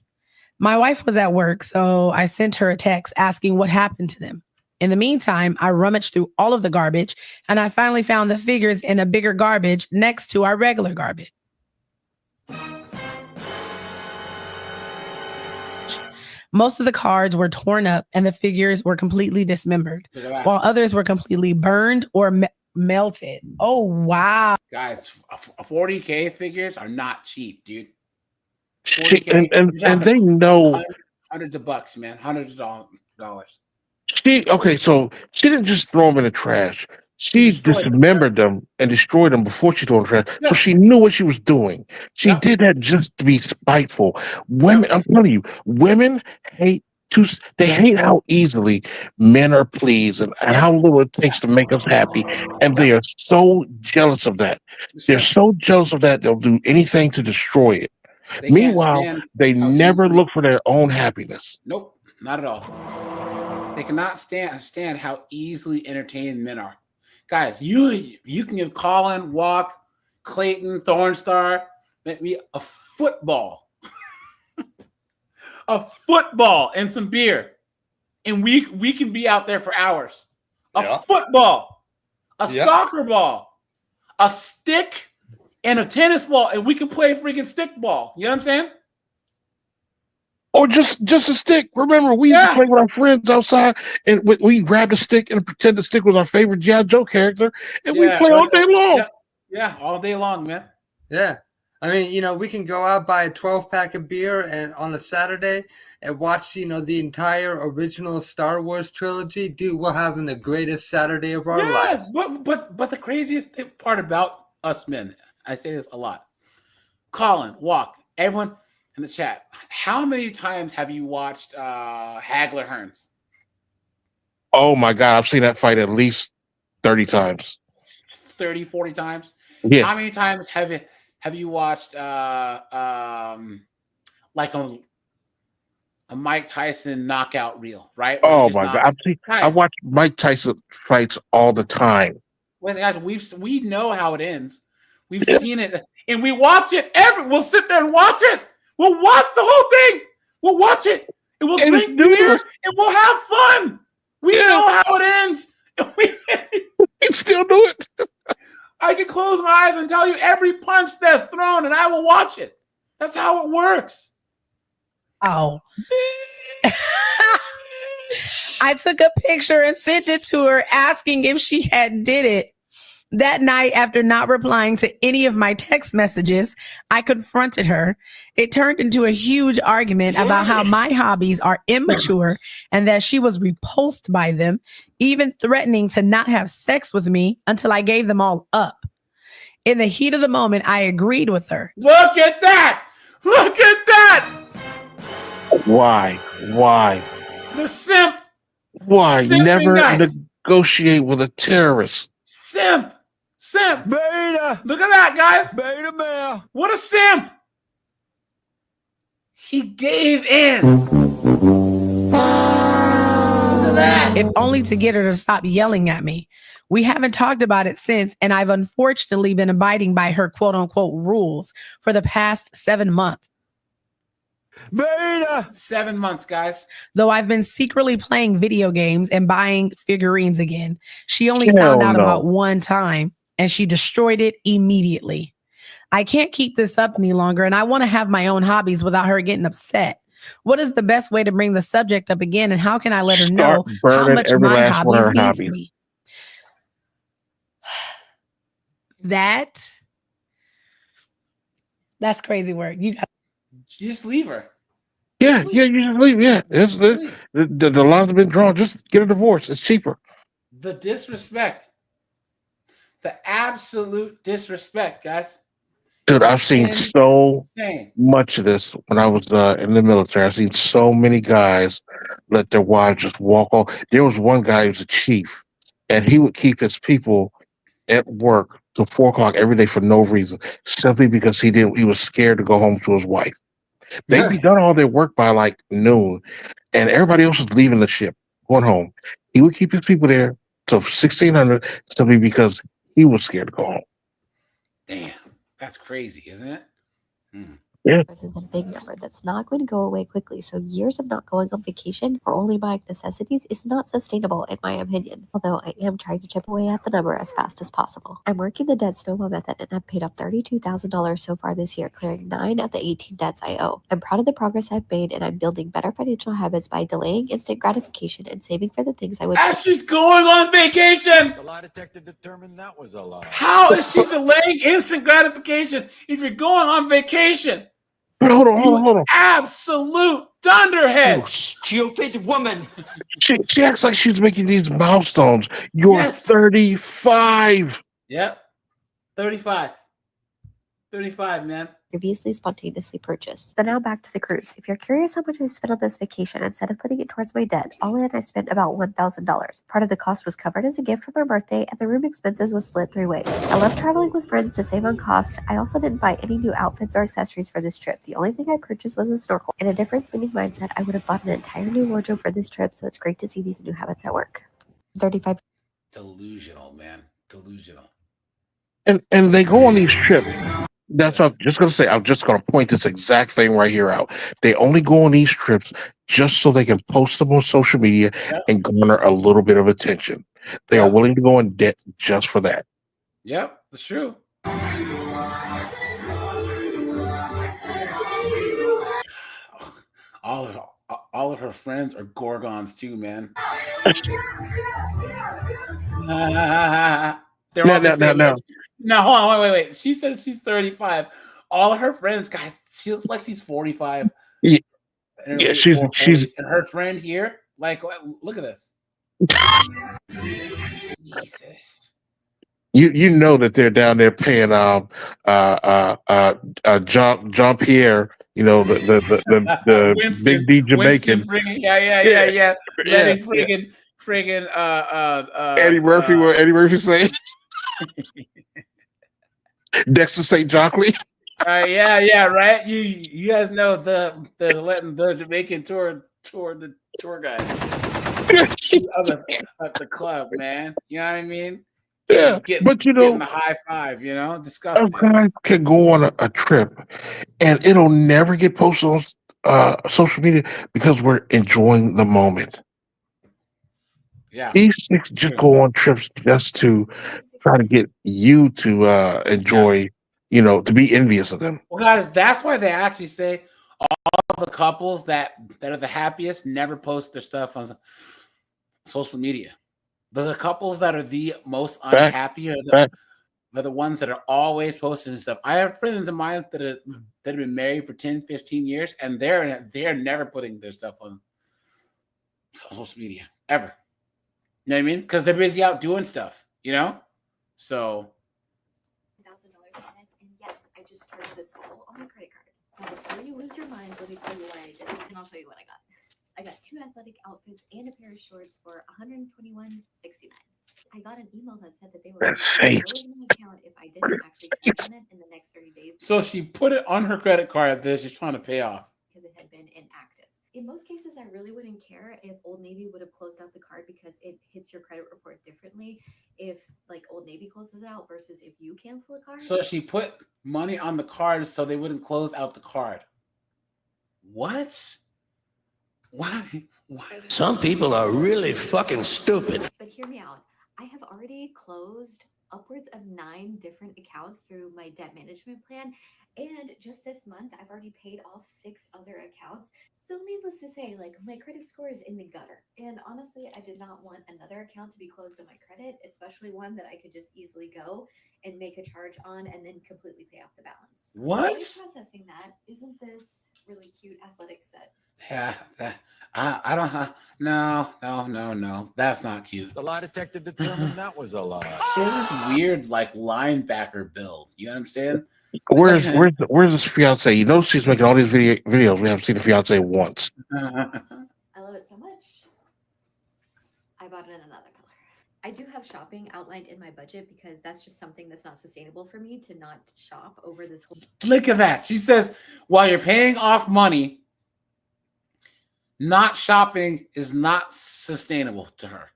My wife was at work, so I sent her a text asking what happened to them. In the meantime, I rummaged through all of the garbage and I finally found the figures in a bigger garbage next to our regular garbage. Most of the cards were torn up and the figures were completely dismembered, while others were completely burned or melted. Oh, wow. Guys, 40K figures are not cheap, dude. And they know hundreds of bucks, man. Hundreds of dollars. So she didn't just throw them in the trash. She dismembered them and destroyed them before she threw them in the trash. So she knew what she was doing. She did that just to be spiteful. Women, I'm telling you, women hate they hate how easily men are pleased and how little it takes to make us happy. And they are so jealous of that. They're so jealous of that, they'll do anything to destroy it. Meanwhile, they never look for their own happiness. Nope, not at all. They cannot stand how easily entertained men are. Guys, you can give Colin, Walk, Clayton, Thornstar, me a football. A football and some beer. And we can be out there for hours. A football, a soccer ball, a stick, and a tennis ball, and we can play freaking stick ball. You know what I'm saying? Or just a stick. Remember, we used to play with our friends outside, and we grabbed a stick and pretend the stick was our favorite G.I. Joe character, and we play all day long. Yeah, all day long, man. Yeah. I mean, we can go out, buy a 12-pack of beer and on a Saturday and watch, the entire original Star Wars trilogy. Dude, we're having the greatest Saturday of our lives. But the craziest part about us men, I say this a lot. Colin, Walk, everyone in the chat, how many times have you watched Hagler Hearns? Oh my God, I've seen that fight at least 30 times. 30, 40 times? Yeah. How many times have you watched like a Mike Tyson knockout reel, right? Oh my God. I watch Mike Tyson fights all the time. Well, guys, we know how it ends. We've seen it, and we watch it. We'll sit there and watch it. We'll watch the whole thing. We'll watch it, and we'll drink beer, and we'll have fun. We know how it ends. We still do it. I can close my eyes and tell you every punch that's thrown, and I will watch it. That's how it works. Oh. I took a picture and sent it to her asking if she had did it. That night, after not replying to any of my text messages, I confronted her. It turned into a huge argument about how my hobbies are immature and that she was repulsed by them, even threatening to not have sex with me until I gave them all up. In the heat of the moment, I agreed with her. Look at that! Look at that! Why? The simp! Why? Simping Never guys. negotiate with a terrorist. Simp! Beta! Look at that, guys! Beta male! What a simp! He gave in. Look at that! If only to get her to stop yelling at me. We haven't talked about it since, and I've unfortunately been abiding by her quote-unquote rules for the past 7 months. Beta! 7 months, guys. Though I've been secretly playing video games and buying figurines again. She only found out about one time, and she destroyed it immediately. I can't keep this up any longer, and I want to have my own hobbies without her getting upset. What is the best way to bring the subject up again, and how can I let her know how much my hobbies means to me? That's crazy work. You just leave her. Yeah, you just leave. Yeah, the lines have been drawn. Just get a divorce. It's cheaper. The disrespect. The absolute disrespect, guys. Dude, I've seen so much of this when I was in the military. I've seen so many guys let their wives just walk off. There was one guy who was a chief, and he would keep his people at work till 4 o'clock every day for no reason, simply because he was scared to go home to his wife. They'd be done all their work by like noon, and everybody else is leaving the ship, going home. He would keep his people there till 1600 simply because he was scared to go home. Damn, that's crazy, isn't it? Yeah. This is a big number that's not going to go away quickly, so years of not going on vacation or only buying necessities is not sustainable in my opinion, although I am trying to chip away at the number as fast as possible. I'm working the debt snowball method and I've paid off $32,000 so far this year, clearing 9 of the 18 debts I owe. I'm proud of the progress I've made, and I'm building better financial habits by delaying instant gratification and saving for the things I would. As she's going on vacation! The lie detector determined that was a lie. How is she delaying instant gratification if you're going on vacation? Hold on. Absolute dunderhead. You stupid woman. She acts like she's making these milestones. You're 35. Yep. 35. 35, man. previously spontaneously purchased. So now back to the cruise. If you're curious how much I spent on this vacation, instead of putting it towards my debt, all in I spent about $1,000. Part of the cost was covered as a gift for my birthday, and the room expenses was split 3 ways. I love traveling with friends to save on cost. I also didn't buy any new outfits or accessories for this trip. The only thing I purchased was a snorkel. In a different spending mindset, I would have bought an entire new wardrobe for this trip, so it's great to see these new habits at work. 35. Delusional, man. Delusional. And they go on these trips. That's what I'm just gonna say. I'm just gonna point this exact thing right here out. They only go on these trips just so they can post them on social media and garner a little bit of attention. They are willing to go in debt just for that. Yep, that's true. All of her friends are Gorgons too, man. They're all the same age. No, hold on, wait. She says she's 35. All of her friends, guys, she looks like she's 45. Yeah, she's and her friend here, like, look at this. Jesus. You know that they're down there paying Jean Pierre, you know, the Winston, big D Jamaican. Yeah. Letting friggin' Eddie Murphy, what Eddie Murphy say? Dexter St. Jockley. Yeah, right. You guys know the letting the Jamaican tour the tour guide at the club, man. You know what I mean? Yeah, but you know, getting the high five, you know, disgusting. A guy can go on a trip and it'll never get posted on social media because we're enjoying the moment. Yeah, these chicks just go on trips just to try to get you to enjoy, you know, to be envious of them. Well, guys, that's why they actually say all the couples that are the happiest never post their stuff on social media. The couples that are the most unhappy are the ones that are always posting stuff. I have friends of mine that have been married for 10, 15 years, and they're never putting their stuff on social media ever. You know what I mean? Because they're busy out doing stuff, you know? So $1,000 and yes, I just charged this all on my credit card. Now, before you lose your minds, let me tell you what I did, and I'll show you what I got. I got 2 athletic outfits and a pair of shorts for $121.69. I got an email that said that they were going to close my account if I didn't actually check on it in the next 30 days. So she put it on her credit card that she's trying to pay off. Because it had been inactive. In most cases, I really wouldn't care if Old Navy would have closed out the card because it hits your credit report differently if like Old Navy closes it out versus if you cancel a card. So she put money on the card so they wouldn't close out the card. What? Why? Some people are really fucking stupid. But hear me out. I have already closed upwards of 9 different accounts through my debt management plan. And just this month, I've already paid off 6 other accounts. So needless to say, like my credit score is in the gutter. And honestly, I did not want another account to be closed on my credit, especially one that I could just easily go and make a charge on and then completely pay off the balance. What? So processing that, isn't this really cute athletic set? Yeah, I don't have no. That's not cute. The lie detector determined that was a lie. She has this weird like linebacker build. You know what I'm saying? Where's this fiance? You know she's making all these videos. We haven't seen the fiance once. I love it so much. I bought it in another color. I do have shopping outlined in my budget because that's just something that's not sustainable for me to not shop over this whole. Look at that. She says, while you're paying off money, not shopping is not sustainable to her.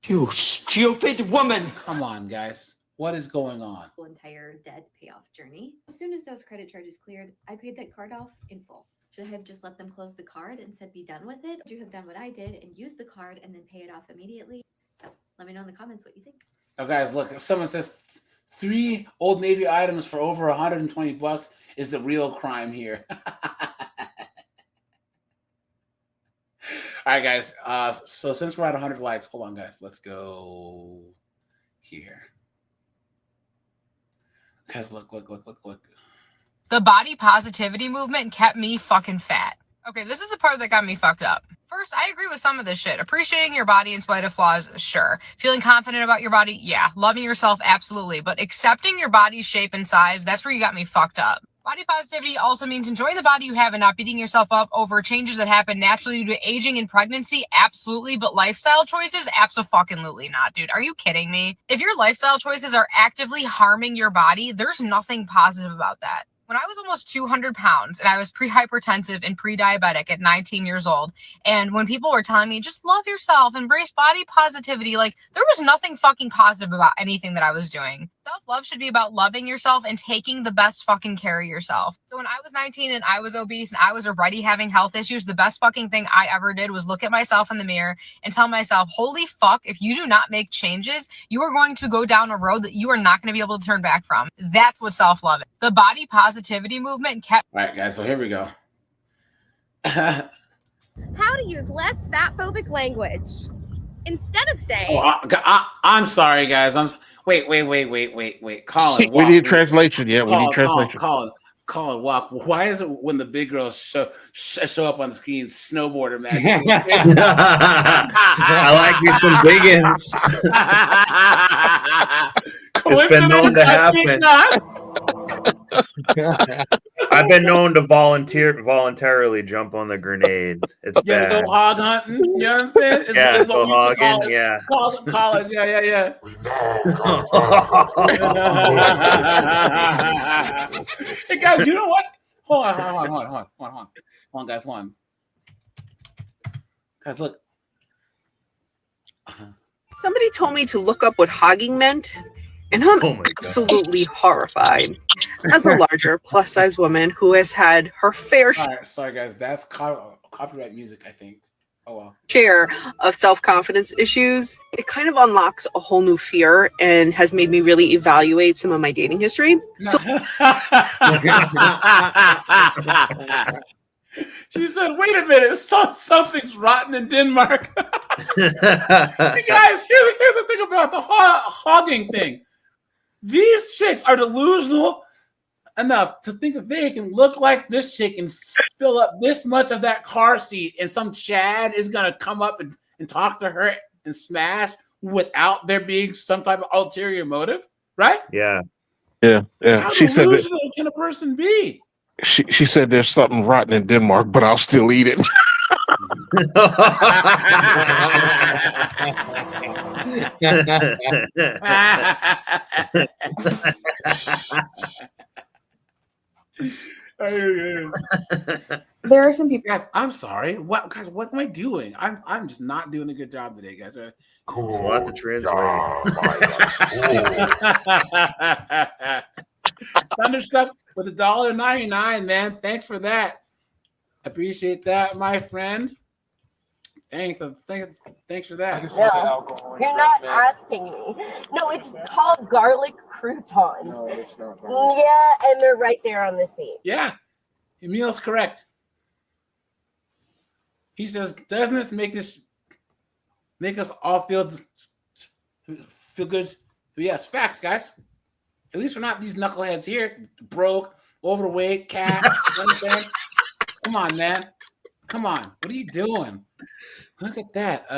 You stupid woman. Come on, guys. What is going on? Entire debt payoff journey. As soon as those credit charges cleared, I paid that card off in full. Should I have just let them close the card and said be done with it? Would you have done what I did and used the card and then pay it off immediately? So let me know in the comments what you think. Oh, guys, look. If someone says 3 Old Navy items for over $120 is the real crime here. All right, guys. So since we're at 100 likes, hold on, guys. Let's go here. Guys, look. The body positivity movement kept me fucking fat. Okay, this is the part that got me fucked up. First, I agree with some of this shit. Appreciating your body in spite of flaws, sure. Feeling confident about your body, yeah. Loving yourself, absolutely. But accepting your body's shape and size, that's where you got me fucked up. Body positivity also means enjoying the body you have and not beating yourself up over changes that happen naturally due to aging and pregnancy, absolutely. But lifestyle choices, absolutely not, dude. Are you kidding me? If your lifestyle choices are actively harming your body, there's nothing positive about that. When I was almost 200 pounds and I was pre-hypertensive and pre-diabetic at 19 years old, and when people were telling me, just love yourself, embrace body positivity, like there was nothing fucking positive about anything that I was doing. Self-love should be about loving yourself and taking the best fucking care of yourself. So when I was 19 and I was obese and I was already having health issues, the best fucking thing I ever did was look at myself in the mirror and tell myself, holy fuck, if you do not make changes, you are going to go down a road that you are not going to be able to turn back from. That's what self-love is. The body positivity movement kept... All right, guys, so here we go. How to use less fat-phobic language. Instead of saying... I'm sorry, guys. Wait. Colin, we need translation. Yeah, we need translation. Colin, walk. Why is it when the big girls show up on the screen, snowboarder magic? I like me some biggins. It's been known to happen. I've been known to voluntarily jump on the grenade. It's bad. Go hog hunting. You know what I'm saying? It's go hogging. Yeah. College. Yeah. Hey guys, you know what? Hold on, guys. Guys, look. Somebody told me to look up what hogging meant, and I'm absolutely horrified. As a larger plus-size woman who has had her fair Sorry, guys. That's copyright music, I think. Oh, well. share of self-confidence issues, it kind of unlocks a whole new fear and has made me really evaluate some of my dating history. So she said, wait a minute, something's rotten in Denmark. Hey guys, here's the thing about the hogging thing. These chicks are delusional enough to think that they can look like this chick and fill up this much of that car seat, and some Chad is going to come up and talk to her and smash without there being some type of ulterior motive, right? Yeah. How She said delusional can a person be? she said there's something rotten in Denmark, but I'll still eat it. There are some people. Guys, I'm sorry. What am I doing? I'm just not doing a good job today, guys. Cool. We'll have to translate. Thunderstruck with $1.99, man. Thanks for that. Appreciate that, my friend. Thanks for that. No, you're not asking me. No, it's called garlic croutons. No, it's not. Yeah, and they're right there on the seat. Yeah, Emil's correct. He says, doesn't this make us all feel good? Yes, facts, guys. At least we're not these knuckleheads here, broke, overweight, cats. You understand? Come on, man. Come on. What are you doing? Look at that.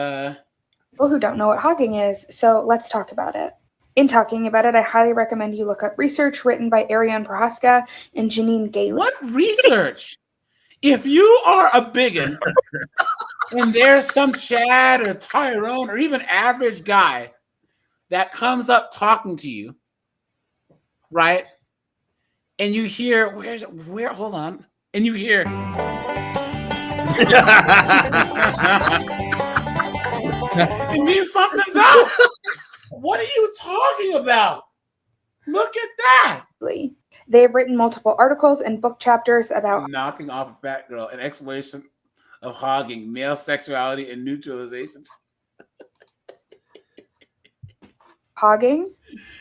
People who don't know what hogging is, so let's talk about it. In talking about it, I highly recommend you look up research written by Ariane Prohaska and Janine Gailey. What research? If you are a bigot and there's some Chad or Tyrone or even average guy that comes up talking to you, right? And you hear, hold on. And you hear, it means something's up. What are you talking about? Look at that. They have written multiple articles and book chapters about knocking off a fat girl, an exploration of hogging, male sexuality, and neutralizations. hogging.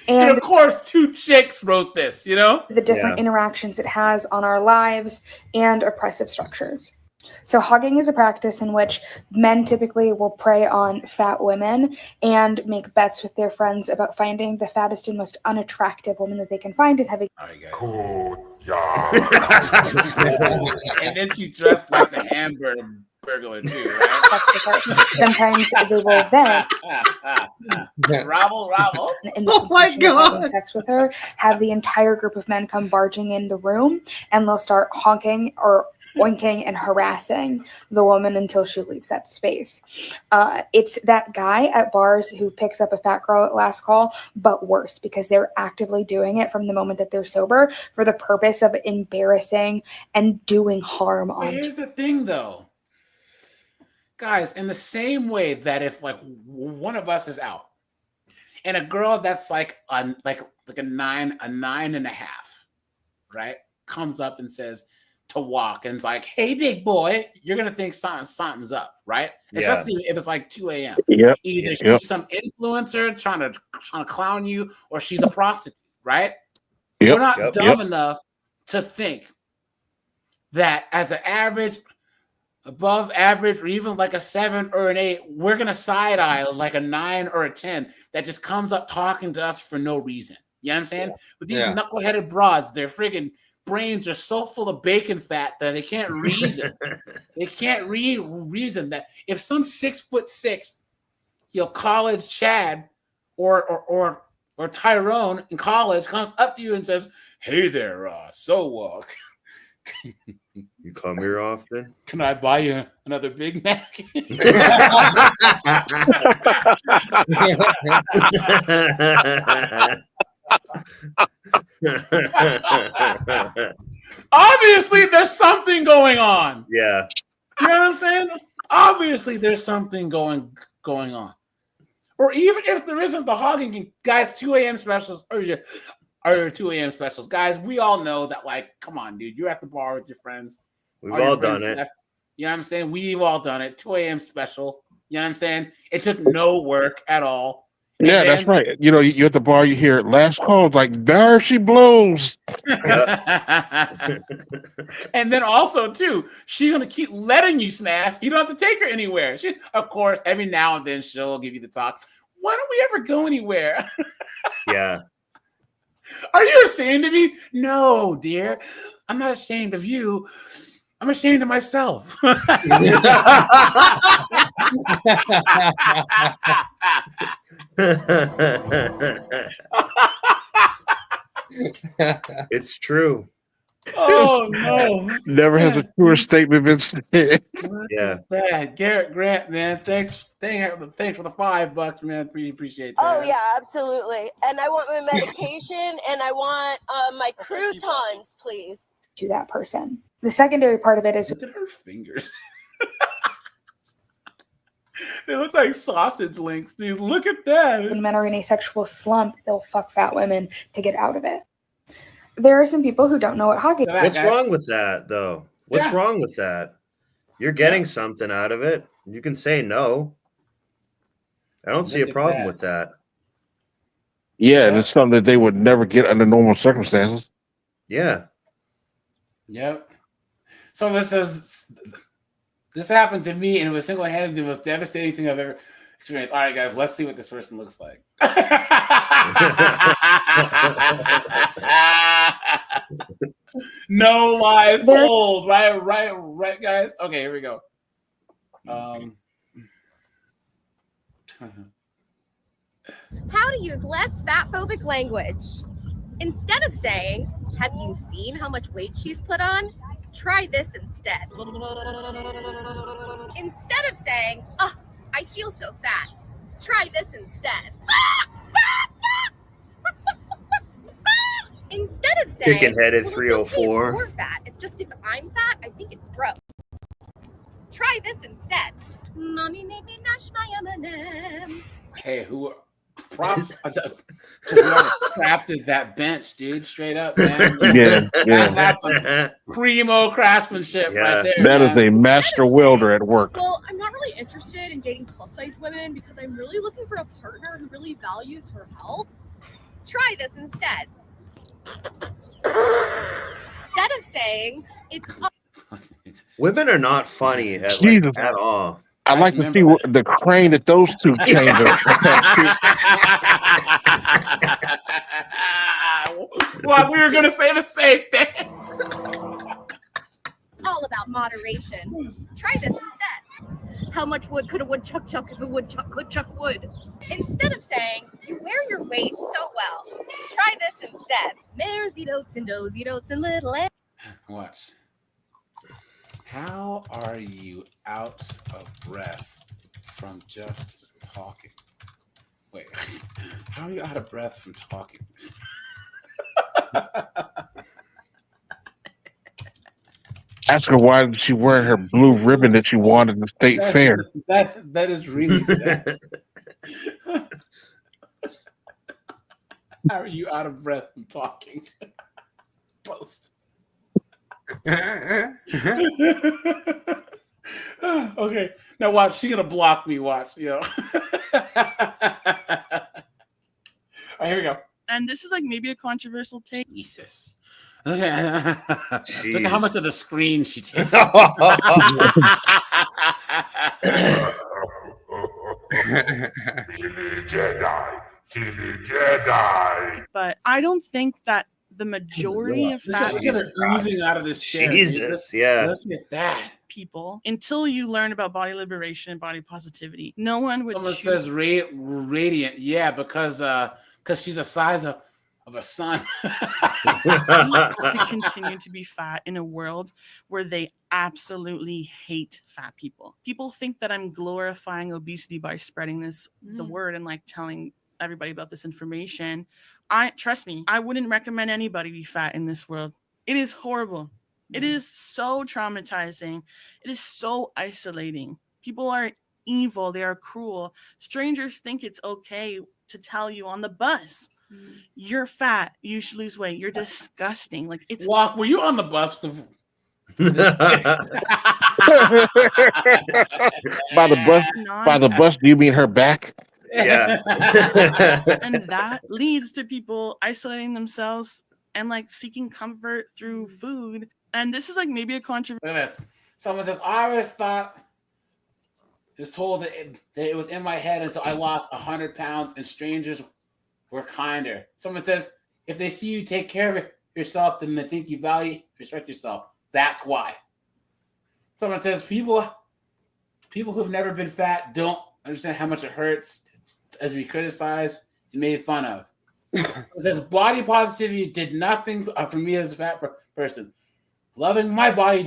And of course, two chicks wrote this, you know? The different interactions it has on our lives and oppressive structures. So hogging is a practice in which men typically will prey on fat women and make bets with their friends about finding the fattest and most unattractive woman that they can find and having. All right, guys. Cool. And then she's dressed like the Hamburger burglar too, right? Sometimes they will then Rabble. oh my god, having sex with her, have the entire group of men come barging in the room, and they'll start honking or oinking and harassing the woman until she leaves that space. It's that guy at bars who picks up a fat girl at last call, but worse, because they're actively doing it from the moment that they're sober for the purpose of embarrassing and doing harm But on. here's the thing, though, guys. In the same way that if like one of us is out, and a girl that's like a 9.5, right, comes up and says to walk and it's like, hey, big boy, you're gonna think something's up, right? Yeah. Especially if it's like 2 a.m. Yep. Either Yep. she's some influencer trying to clown you, or she's a prostitute, right? Yep. We're not Yep. dumb Yep. enough to think that as an average, above average, or even like a 7 or an 8, we're gonna side eye like a 9 or a 10 that just comes up talking to us for no reason. You know what I'm saying? With these Yeah. knuckleheaded broads, their friggin' brains are so full of bacon fat that they can't reason. They can't reason that if some 6'6", college Chad or Tyrone in college comes up to you and says, "Hey there, You come here often? can I buy you another Big Mac?" Obviously, there's something going on. Yeah. You know what I'm saying? Obviously, there's something going on. Or even if there isn't, the hogging, guys, 2 a.m. specials or 2 a.m. specials, guys, we all know that, like, come on, dude, you're at the bar with your friends. We've All your all friends done it. left. You know what I'm saying? We've all done it. 2 a.m. special. You know what I'm saying? It took no work at all. And Yeah, that's then- right. You know, you're at the bar, you hear last call, like, there she blows. And then also, too, she's going to keep letting you smash. You don't have to take her anywhere. She, of course, every now and then she'll give you the talk. Why don't we ever go anywhere? Yeah. Are you ashamed of me? No, dear. I'm not ashamed of you. I'm ashamed of myself. It's true. Oh, no. Never has a truer statement been said. Yeah. Dad, Garrett Grant, man. Thanks for the $5, man. Really appreciate that. Oh yeah, absolutely. And I want my medication and I want my croutons, please. To that person. The secondary part of it is Look at her fingers. They look like sausage links, dude. Look at that. when men are in a sexual slump, they'll fuck fat women to get out of it. There are some people who don't know what hogging is. What's wrong with that, though? What's Yeah. wrong with that? You're getting something out of it. You can say no. I don't see a Look at problem that. with that. Yeah, and it's something that they would never get under normal circumstances. Yeah. Yep. So this happened to me, and it was single-handedly the most devastating thing I've ever experienced. All right, guys, let's see what this person looks like. No lies told, right, guys. Okay, here we go. How to use less fat-phobic language. Instead of saying, "Have you seen how much weight she's put on?" Try this instead. Instead of saying, "Oh, I feel so fat," try this instead. Instead of saying, Chicken-headed "Well, it's okay if 304. you're fat. It's just if I'm fat, I think it's gross." Try this instead. Mommy made me mash my M&Ms. Hey, props to whoever crafted that bench, dude. Straight up, man. Yeah. That's some primo craftsmanship right there. That is man. a master welder at work. Well, I'm not really interested in dating plus-size women because I'm really looking for a partner who really values her health. Try this instead. Instead of saying, "It's Women are not funny Jesus. at all. I'd like to see the crane that those two came to. Well, we were gonna say the same thing. All about moderation. Try this instead. How much wood could a woodchuck chuck if a woodchuck could chuck wood? Instead of saying, you wear your weight so well, try this instead. Mares eat oats and does eat oats and little ants. Watch. How are you out of breath from just talking? Wait, how are you out of breath from talking? Ask her why she wearing her blue ribbon that she won at the state fair. That is really sad. How are you out of breath from talking? Post. Okay, now watch. She's gonna block me. Watch, you know. All right, here we go. And this is like maybe a controversial take. Jesus. Okay. Look at how much of the screen she takes. Jedi. But I don't think that the majority of fat Look at her oozing out of this chair. Jesus, yeah. Look at that. people, until you learn about body liberation and body positivity, no one would Someone choose. says radiant. Yeah, because she's the size of a sun. to continue to be fat in a world where they absolutely hate fat people. People think that I'm glorifying obesity by spreading the word and like telling everybody about this information. Trust me, I wouldn't recommend anybody be fat in this world. It is horrible. It is so traumatizing. It is so isolating. People are evil. They are cruel. Strangers think it's okay to tell you on the bus, you're fat, you should lose weight, you're disgusting. Like, it's Walk, were you on the bus? By the bus, do you mean her back? Yeah. And that leads to people isolating themselves and like seeking comfort through food. And this is like maybe a controversy. Look at this. Someone says, I always was told that it was in my head until I lost 100 pounds and strangers were kinder. Someone says, if they see you take care of yourself, then they think you value, respect yourself. That's why. Someone says, people who've never been fat don't understand how much it hurts as we criticize and made fun of. It says, body positivity did nothing for me as a fat person. Loving my body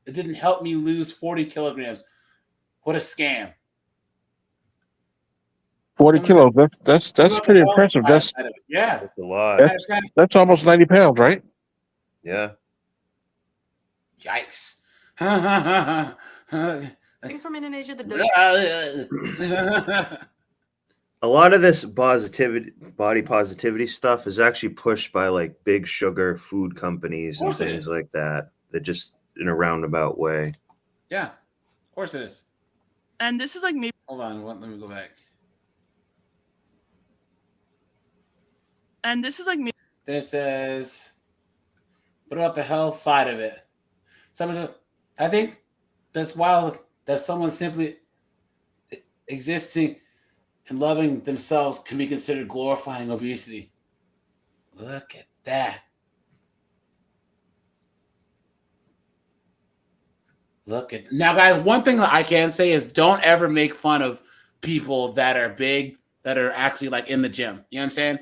it didn't help me lose 40 kilograms. What a scam. 40 kilos. That's pretty impressive. That's a lot. That's almost 90 pounds, right? Yeah. Yikes. Thanks for minute Asia. A lot of this body positivity stuff is actually pushed by like big sugar food companies and things like that just in a roundabout way. Yeah, of course it is. And this is like maybe. Hold on, let me go back. And this is like maybe. This says, what about the health side of it? Someone says, I think that's wild that someone simply existing and loving themselves can be considered glorifying obesity. Look at that. Now, guys, one thing that I can say is don't ever make fun of people that are big, that are actually like in the gym. You know what I'm saying?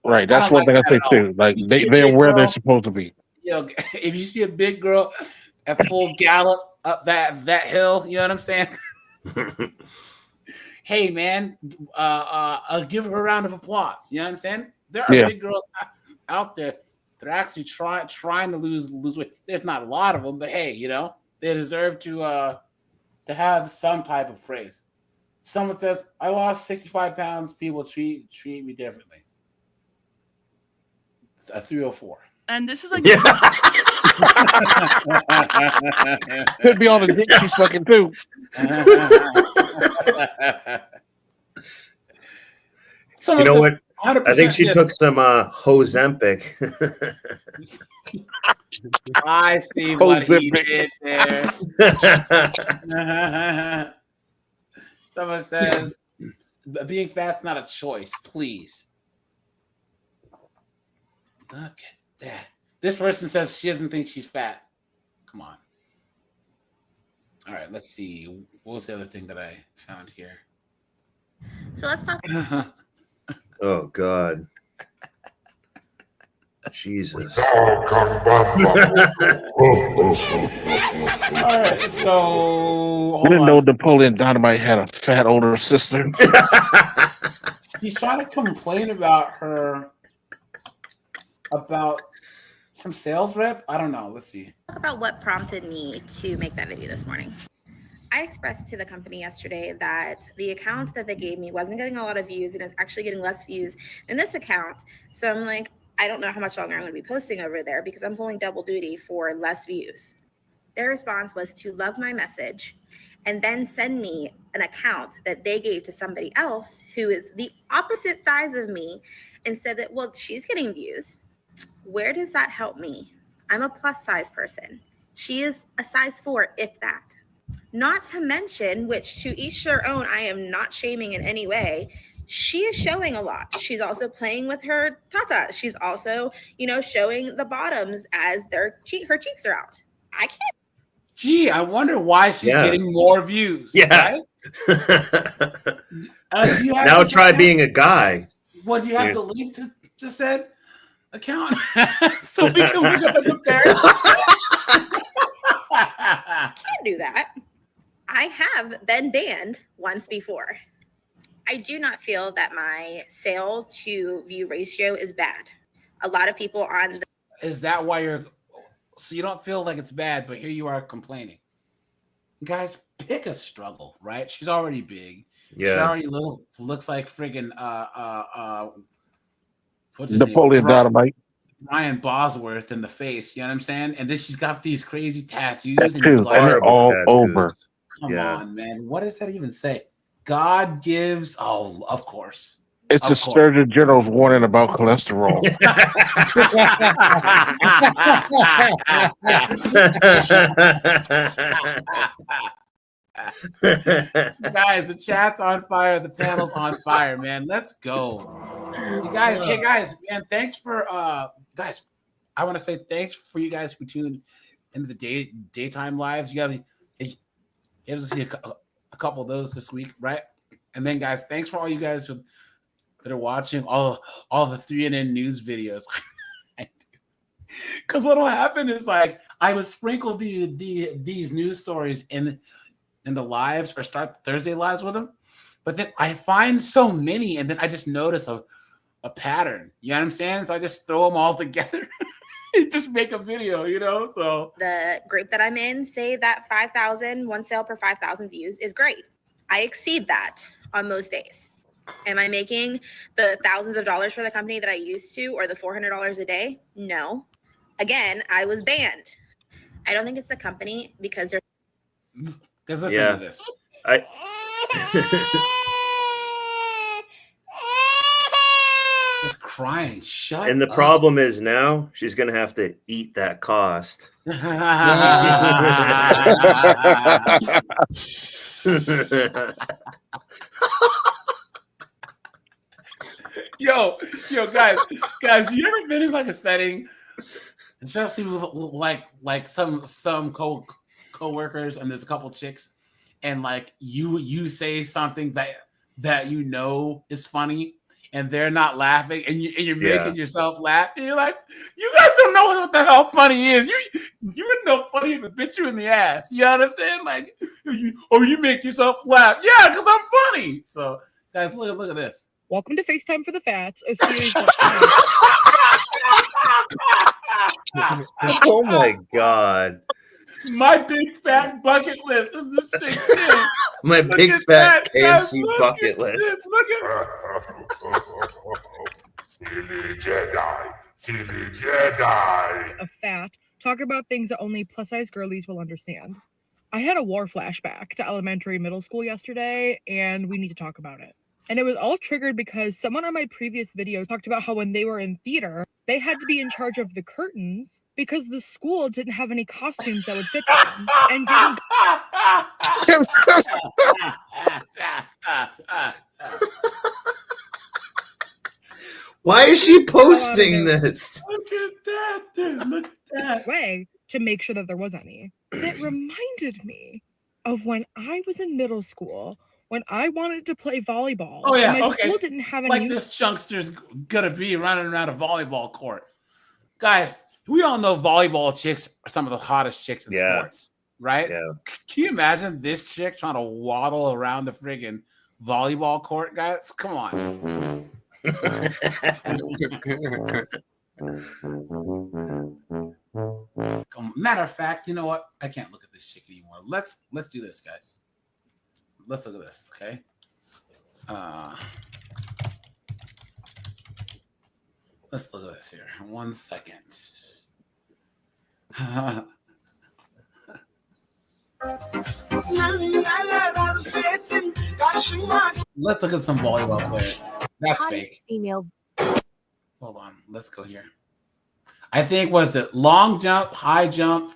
Right. That's one thing I say too. Like they're where they're supposed to be. You know, if you see a big girl at full gallop up that hill, you know what I'm saying? Hey, man, I'll give her a round of applause. You know what I'm saying? There are big girls out there that are actually trying to lose weight. There's not a lot of them, but hey, you know, they deserve to have some type of praise. Someone says, I lost 65 pounds. People treat me differently. It's a 304. And this is like. Could be on the dick she's fucking too. You know what? I think she took some Ozempic. I see what he did there. Someone says, being fat's not a choice, please. Look at that. This person says she doesn't think she's fat. Come on. All right, let's see. What was the other thing that I found here? So let's talk. Oh God. Jesus. All right, so I didn't know Napoleon Dynamite had a fat older sister. She's trying to complain about some sales rep. I don't know. Let's see. Talk about what prompted me to make that video this morning. I expressed to the company yesterday that the account that they gave me wasn't getting a lot of views and is actually getting less views than this account. So I'm like, I don't know how much longer I'm going to be posting over there because I'm pulling double duty for less views. Their response was to love my message and then send me an account that they gave to somebody else who is the opposite size of me and said that, well, she's getting views. Where does that help me? I'm a plus size person. She is a size 4, if that. Not to mention, which to each their own, I am not shaming in any way. She is showing a lot. She's also playing with her tatas. She's also, showing the bottoms as her cheeks are out. I can't. Gee, I wonder why she's getting more views. Yeah. Right? Now try being a guy. What do you have the link to just said account so we can look up and compare? I can't do that. I have been banned once before. I do not feel that my sales to view ratio is bad. A lot of people on the Is that why so you don't feel like it's bad, but here you are complaining? Guys, pick a struggle, right? She's already big. Yeah. She already looks like friggin' what's his Napoleon name? Dynamite. Ryan Bosworth in the face, you know what I'm saying? And then she's got these crazy tattoos Tattoos, and these and they're all over. Come on, man. What does that even say? God gives. Oh, of course. It's the Surgeon General's warning about cholesterol. Guys, the chat's on fire. The panel's on fire, man. Let's go. You guys, hey guys, man, thanks for guys. I want to say thanks for you guys who tuned into the daytime lives. You guys, you get to see a couple of those this week, right? And then, guys, thanks for all you guys that are watching all the 3NN news videos. Because what will happen is like I would sprinkle these news stories in the lives or start Thursday lives with them, but then I find so many, and then I just notice a pattern. You know what I'm saying? So I just throw them all together and just make a video. So the group that I'm in say that 5,000, one sale per 5,000 views is great. I exceed that on most days. Am I making the thousands of dollars for the company that I used to, or the $400 a day? No. Again, I was banned. I don't think it's the company because they're. Because listen to this. Just crying. Shut And the up. problem is now she's going to have to eat that cost. Yo, guys, you ever been in like a setting, especially with like some co-workers, and there's a couple chicks, and like you say something that you know is funny, and they're not laughing, and you're making yourself laugh, and you're like, you guys don't know what the hell funny is. You wouldn't know funny if it bit you in the ass. You know what I'm saying? Like, you make yourself laugh. Yeah, because I'm funny. So, guys, look at this. Welcome to FaceTime for the Fats, a series Oh my God. My big fat bucket list is this shit too. My Look big at fat that, guys. KFC Look bucket at list. this. Look at Silly Jedi. A fat. Talk about things that only plus-size girlies will understand. I had a war flashback to elementary and middle school yesterday, and we need to talk about it. And it was all triggered because someone on my previous video talked about how when they were in theater, they had to be in charge of the curtains because the school didn't have any costumes that would fit them and didn't. Why is she posting this? Look at that, dude. Look at that. Way to make sure that there was any. It reminded me of when I was in middle school when I wanted to play volleyball. Oh yeah, and my okay. school didn't have any. Like this chunkster's gonna be running around a volleyball court. Guys, we all know volleyball chicks are some of the hottest chicks in sports, right? Yeah. Can you imagine this chick trying to waddle around the friggin' volleyball court, guys? Come on. Matter of fact, you know what? I can't look at this chick anymore. Let's do this, guys. Let's look at this, okay? Let's look at this here. 1 second. Let's look at some volleyball players. That's fake. Female. Hold on. Let's go here. I think, what is it? Long jump, high jump,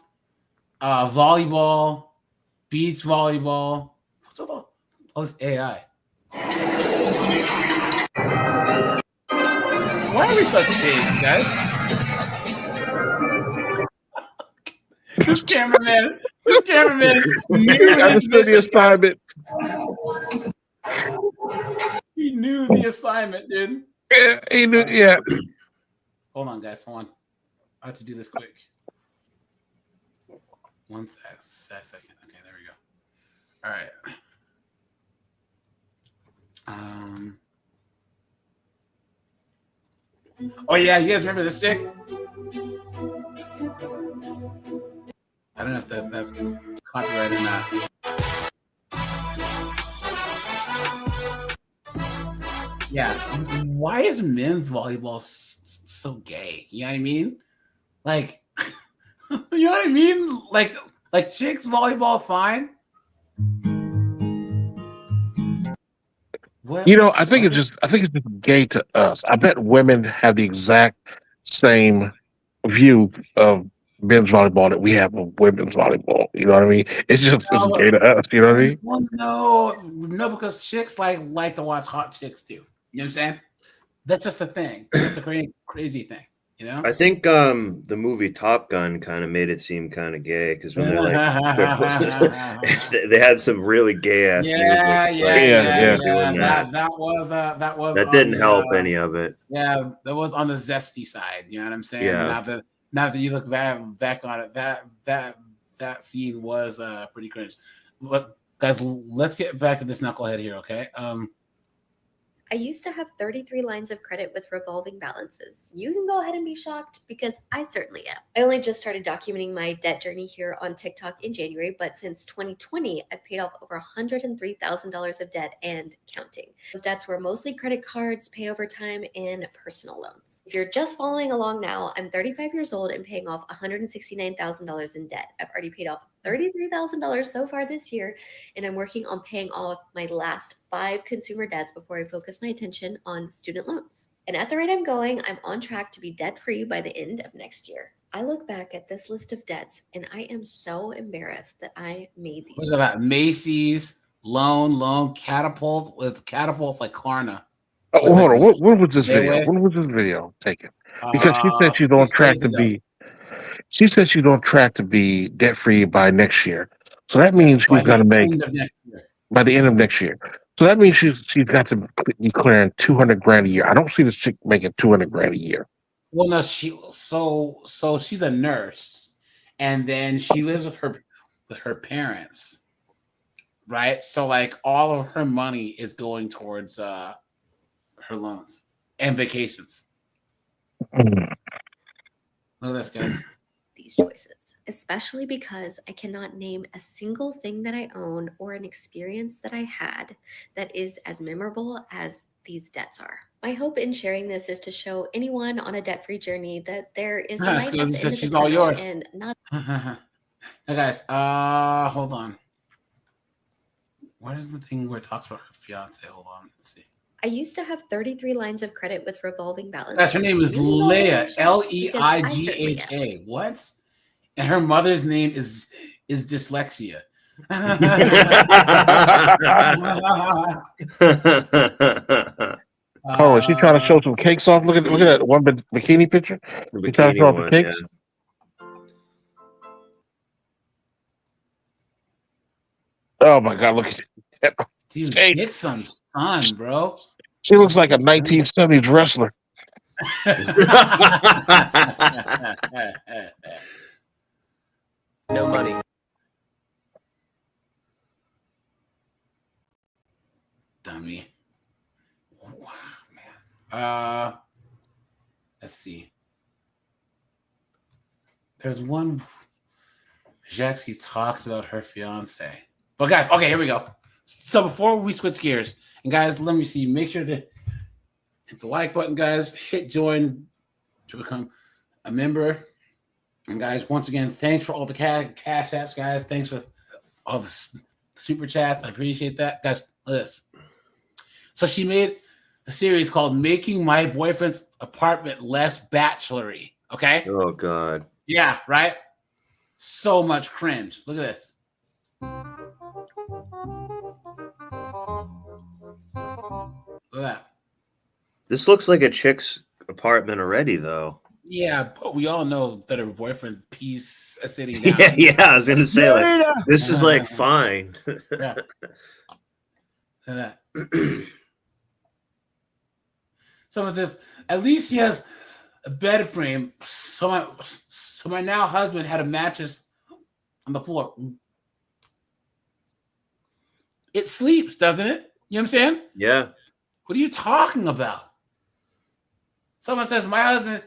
volleyball, beach volleyball. What's all this AI? Why are we such pigs, guys? This cameraman knew understood the assignment. He knew the assignment, dude. Yeah, he knew. Yeah. Hold on, guys. Hold on. I have to do this quick. 1 second. Okay, there we go. All right. Oh yeah, you guys remember this chick? I don't know if that's copyright or not. Yeah, why is men's volleyball so gay? You know what I mean? Like, you know what I mean? Like chicks volleyball fine. What? You know, I think it's just gay to us. I bet women have the exact same view of men's volleyball that we have of women's volleyball. You know what I mean? It's just it's gay to us. You know what I mean? Well, no, because chicks like to watch hot chicks too. You know what I'm saying? That's just a thing. It's a crazy thing. You know? I think the movie Top Gun kind of made it seem kind of gay because when they're like, they had some really gay ass music. That didn't help any of it. Yeah, that was on the zesty side. You know what I'm saying? Yeah. Now that you look back on it, that scene was pretty cringe. But guys, let's get back to this knucklehead here, okay? I used to have 33 lines of credit with revolving balances. You can go ahead and be shocked because I certainly am. I only just started documenting my debt journey here on TikTok in January, but since 2020, I've paid off over $103,000 of debt and counting. Those debts were mostly credit cards, pay over time, and personal loans. If you're just following along now, I'm 35 years old and paying off $169,000 in debt. I've already paid off $33,000 so far this year, and I'm working on paying off my last 5 consumer debts before I focus my attention on student loans. And at the rate I'm going, I'm on track to be debt-free by the end of next year. I look back at this list of debts, and I am so embarrassed that I made these. Look at that. Macy's, loan, Catapult with Catapult's like Klarna. Oh, hold on. What was this video? When was this video taken? Because she said she's on track to be. She said she's on track to be debt free by next year. So that means she's got to make by the end of next year. So that means she's got to be clearing $200,000 a year. I don't see this chick making $200,000 a year. Well, no, so she's a nurse, and then she lives with her parents, right? So like all of her money is going towards her loans and vacations. Look at this, guys. These choices, especially because I cannot name a single thing that I own or an experience that I had that is as memorable as these debts are. My hope in sharing this is to show anyone on a debt-free journey that there is a light at the end of the tunnel and not. Now, guys, hold on. What is the thing where it talks about her fiance? Hold on, let's see. I used to have 33 lines of credit with revolving balances. That's her name is Leigha, Leigha. What? And her mother's name is dyslexia. Oh, is she trying to show some cakes off? Look at that one bikini picture. The She trying to show bikini off the one, cakes. yeah. Oh my God! Look at that. Dude, Hey, get some sun, bro. she looks like a 1970s wrestler. No money. Dummy. Wow, man. Let's see. There's one. Jaxie talks about her fiance. But guys, okay, here we go. So before we switch gears, and guys, let me see. Make sure to hit the like button, guys. Hit join to become a member. And guys, once again, thanks for all the cash apps, guys. Thanks for all the super chats. I appreciate that, guys. Look at this. So she made a series called "Making My Boyfriend's Apartment Less Bachelory." Okay. Oh God. Yeah. Right. So much cringe. Look at this. Look at that. This looks like a chick's apartment already, though. Yeah, but we all know that her boyfriend pees sitting down. Yeah. I was gonna say like this is like fine. Yeah. Look at that. Someone says, at least she has a bed frame. So my now husband had a mattress on the floor. It sleeps, doesn't it? You know what I'm saying? Yeah. What are you talking about? Someone says, my husband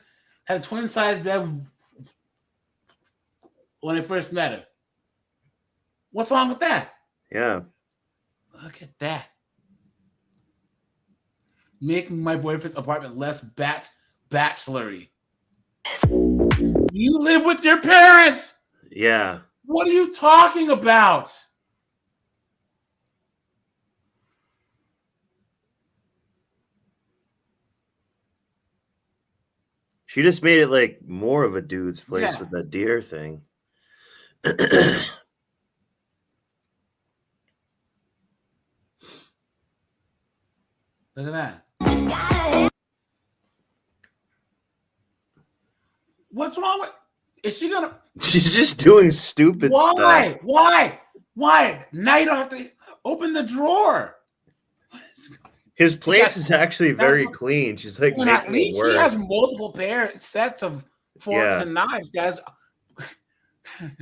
had a twin-size bed when I first met him. What's wrong with that? Yeah. Look at that. Making my boyfriend's apartment less bachelory. You live with your parents. Yeah. What are you talking about? She just made it like more of a dude's place Yeah. with that deer thing. Look at that. What's wrong with? Is she gonna? She's just doing stupid Why? stuff. Why? Now you don't have to open the drawer. His place Yeah. is actually very clean. She's like And at making it least she has worse. multiple sets of forks Yeah. and knives, guys.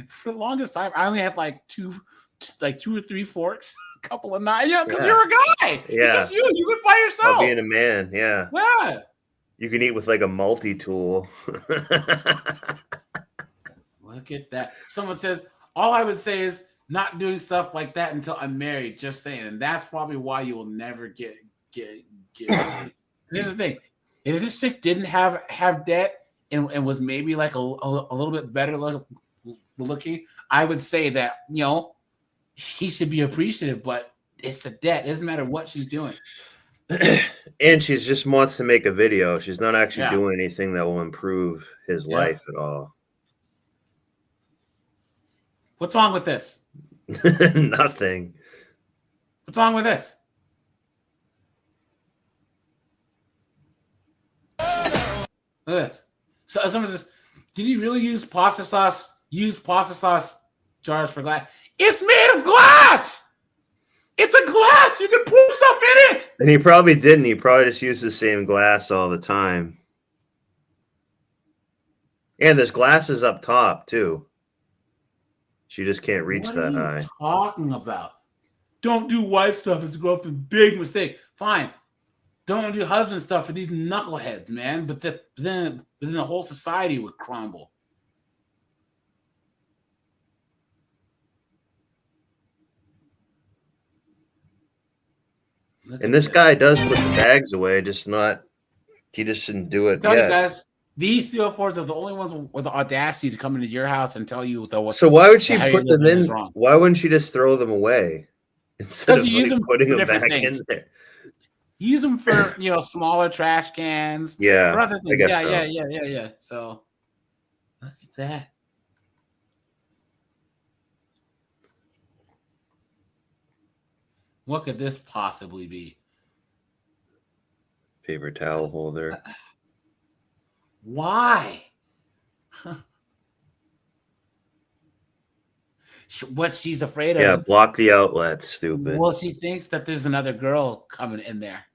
For the longest time, I only had like two or three forks, a couple of knives. Yeah, because Yeah. you're a guy. It's Yeah. just you. You could by yourself. About being a man, yeah. Yeah. You can eat with like a multi-tool. Look at that. Someone says, all I would say is not doing stuff like that until I'm married. Just saying. And that's probably why you will never get married. Here's the thing. If this chick didn't have debt and was maybe like a little bit better looking, I would say that, he should be appreciative, but it's the debt. It doesn't matter what she's doing. And she just wants to make a video. She's not actually Yeah. doing anything that will improve his Yeah. life at all. What's wrong with this? Nothing. What's wrong with this? Look at this. So someone says, did he really use pasta sauce jars for glass? It's made of glass. It's a glass. You can pour stuff in it. And he probably didn't. He probably just used the same glass all the time. And there's glasses up top too. She just can't reach What that are you high. talking about? Don't do wife stuff. It's going to be a big mistake. Fine. Don't do husband stuff for these knuckleheads, man. But then the whole society would crumble. And this guy does put the bags away, just not. He just didn't do it Tell you yet. guys, these CO4s are the only ones with the audacity to come into your house and tell you what. So why would she how put you're them living in? is wrong. Why wouldn't she just throw them away instead Because of you use like, them putting for them different back things. in there? Use them for smaller trash cans. Yeah, for other I things. guess Yeah, so. yeah. So look at that. What could this possibly be? Paper towel holder. Why? What she's afraid of? Yeah, block the outlet. Stupid. Well, she thinks that there's another girl coming in there,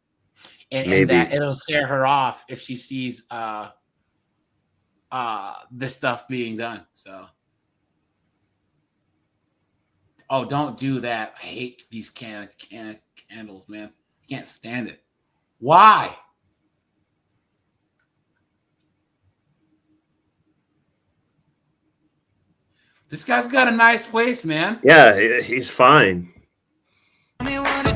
and Maybe. that it'll scare her off if she sees this stuff being done. So, oh, don't do that. I hate these candles, man. I can't stand it. Why? This guy's got a nice place, man. Yeah, he's fine.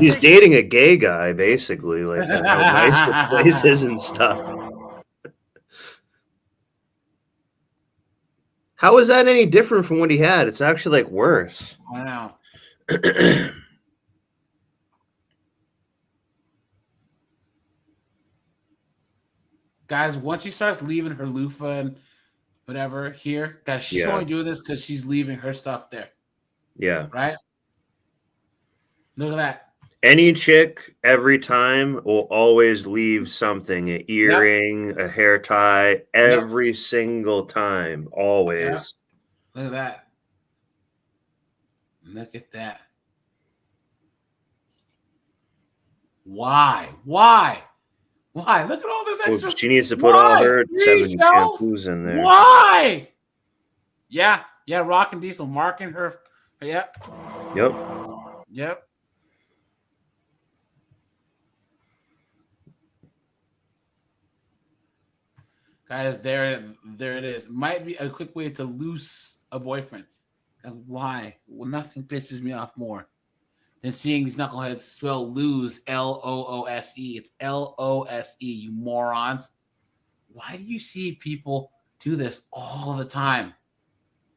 He's dating a gay guy, basically. Like how nice this place is and stuff. How is that any different from what he had? It's actually like worse. I know. Guys, once she starts leaving her loofah and whatever here, guys, she's only doing this because she's leaving her stuff there. Yeah. Right? Look at that. Any chick every time will always leave something, an earring, a hair tie, every single time. Always. Look at that. Look at that. Why? Why? Why? Look at all this extra. Well, she needs to put all her 70 shampoos in there. Why? Yeah. Yeah. Rock and Diesel marking her. Yep. Yep. Yep. Guys, there it is. Might be a quick way to lose a boyfriend. Why? Well, nothing pisses me off more than seeing these knuckleheads spell lose, L-O-O-S-E. It's L-O-S-E, you morons. Why do you see people do this all the time?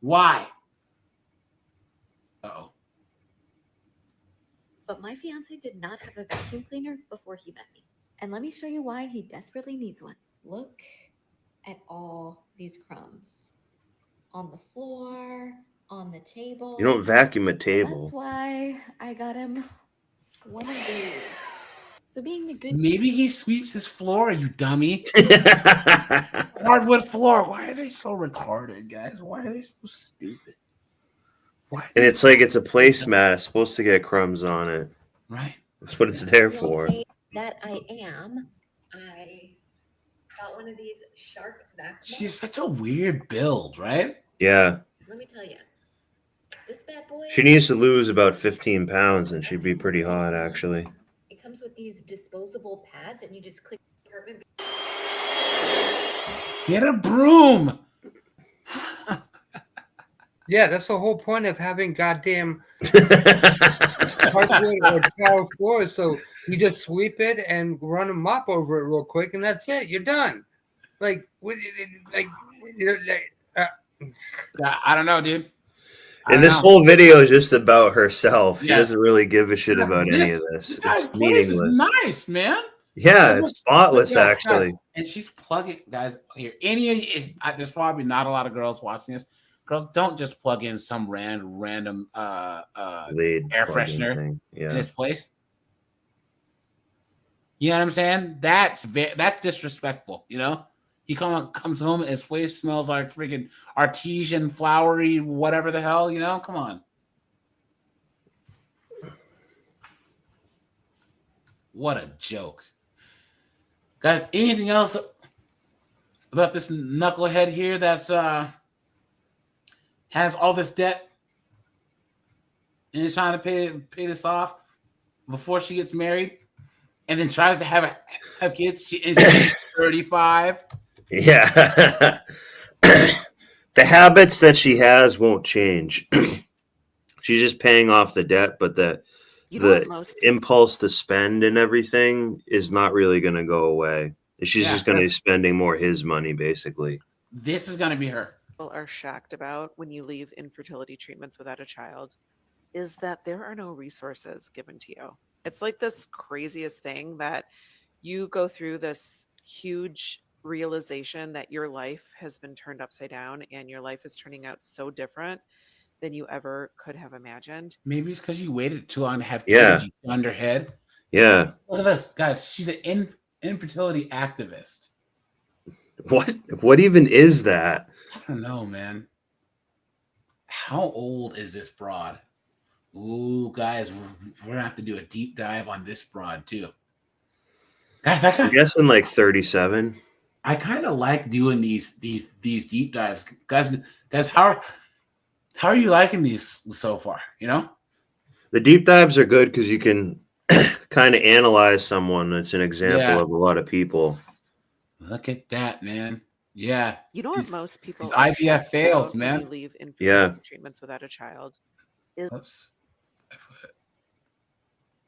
Why? Uh-oh. But my fiance did not have a vacuum cleaner before he met me. And let me show you why he desperately needs one. Look at all these crumbs on the floor, on the table. You don't vacuum a table. That's why I got him one of these. So being the good Maybe he sweeps his floor, you dummy. Hardwood floor. Why are they so retarded, guys? Why are they so stupid? And it's like it's a placemat. It's supposed to get crumbs on it. Right. That's what it's there for. that I am, I got one of these shark vacuums. She's such a weird build, right? Yeah. Let me tell you, this bad boy. She needs to lose about 15 pounds and she'd be pretty hot, actually. It comes with these disposable pads, and you just click the apartment. Get a broom. Yeah, that's the whole point of having goddamn hardwood or tile floors. So you just sweep it and run a mop over it real quick, and that's it. You're done. I don't know, dude. And this whole video is just about herself. She Yeah. doesn't really give a shit about any of this. This guy's It's place is meaningless. nice, man. Yeah, it's spotless, Guys, actually. and she's plugging, guys. Here, there's probably not a lot of girls watching this. Girls, don't just plug in some random air freshener thing. Yeah. in this place. You know what I'm saying? That's disrespectful. You know, he comes home and his place smells like freaking artesian, flowery, whatever the hell. You know, come on. What a joke, guys. Anything else about this knucklehead here that's has all this debt and is trying to pay this off before she gets married, and then tries to have kids? She's 35. Yeah. The habits that she has won't change. She's just paying off the debt, but the impulse to spend and everything is not really going to go away. She's just going to be spending more his money, basically. This is going to be her. People are shocked about when you leave infertility treatments without a child is that there are no resources given to you. It's like this craziest thing that you go through this huge realization that your life has been turned upside down and your life is turning out so different than you ever could have imagined. Maybe it's because you waited too long to have Yeah. kids. You underhead. Yeah. Look at this, guys. She's an infertility activist. What even is that? I don't know, man. How old is this broad? Ooh, guys, we're gonna have to do a deep dive on this broad too. Guys, I'm guessing like 37. I kind of like doing these deep dives, guys. How are you liking these so far? You know, The deep dives are good because you can kind of analyze someone. It's an example Yeah. of a lot of people. Look at that, man. Yeah, You know what most people these are IVF shocked fails, about when man. you leave infertility Yeah. treatments without a child is Oops.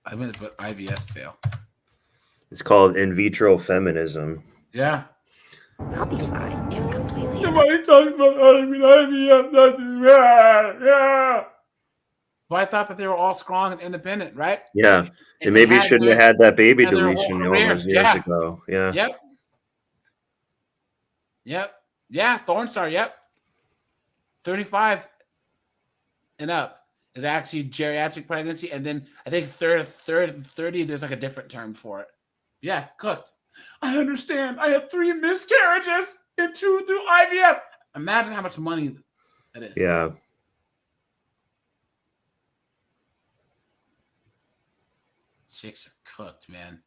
I meant to put IVF fail. It's called in vitro feminism. Yeah. I'll be fine. If completely. Nobody talks about IVF. Nothing. Yeah. Well, I thought that they were all strong and independent, right? Yeah. And And maybe had shouldn't their- have had that baby had their whole deletion career. years ago. Yeah. Yep. Yeah. Thornstar. Yep. 35 and up is actually geriatric pregnancy, and then I think 30. There's like a different term for it. Yeah, cooked. I understand. I had 3 miscarriages and 2 through IVF. Imagine how much money that is. Yeah. Chicks are cooked, man.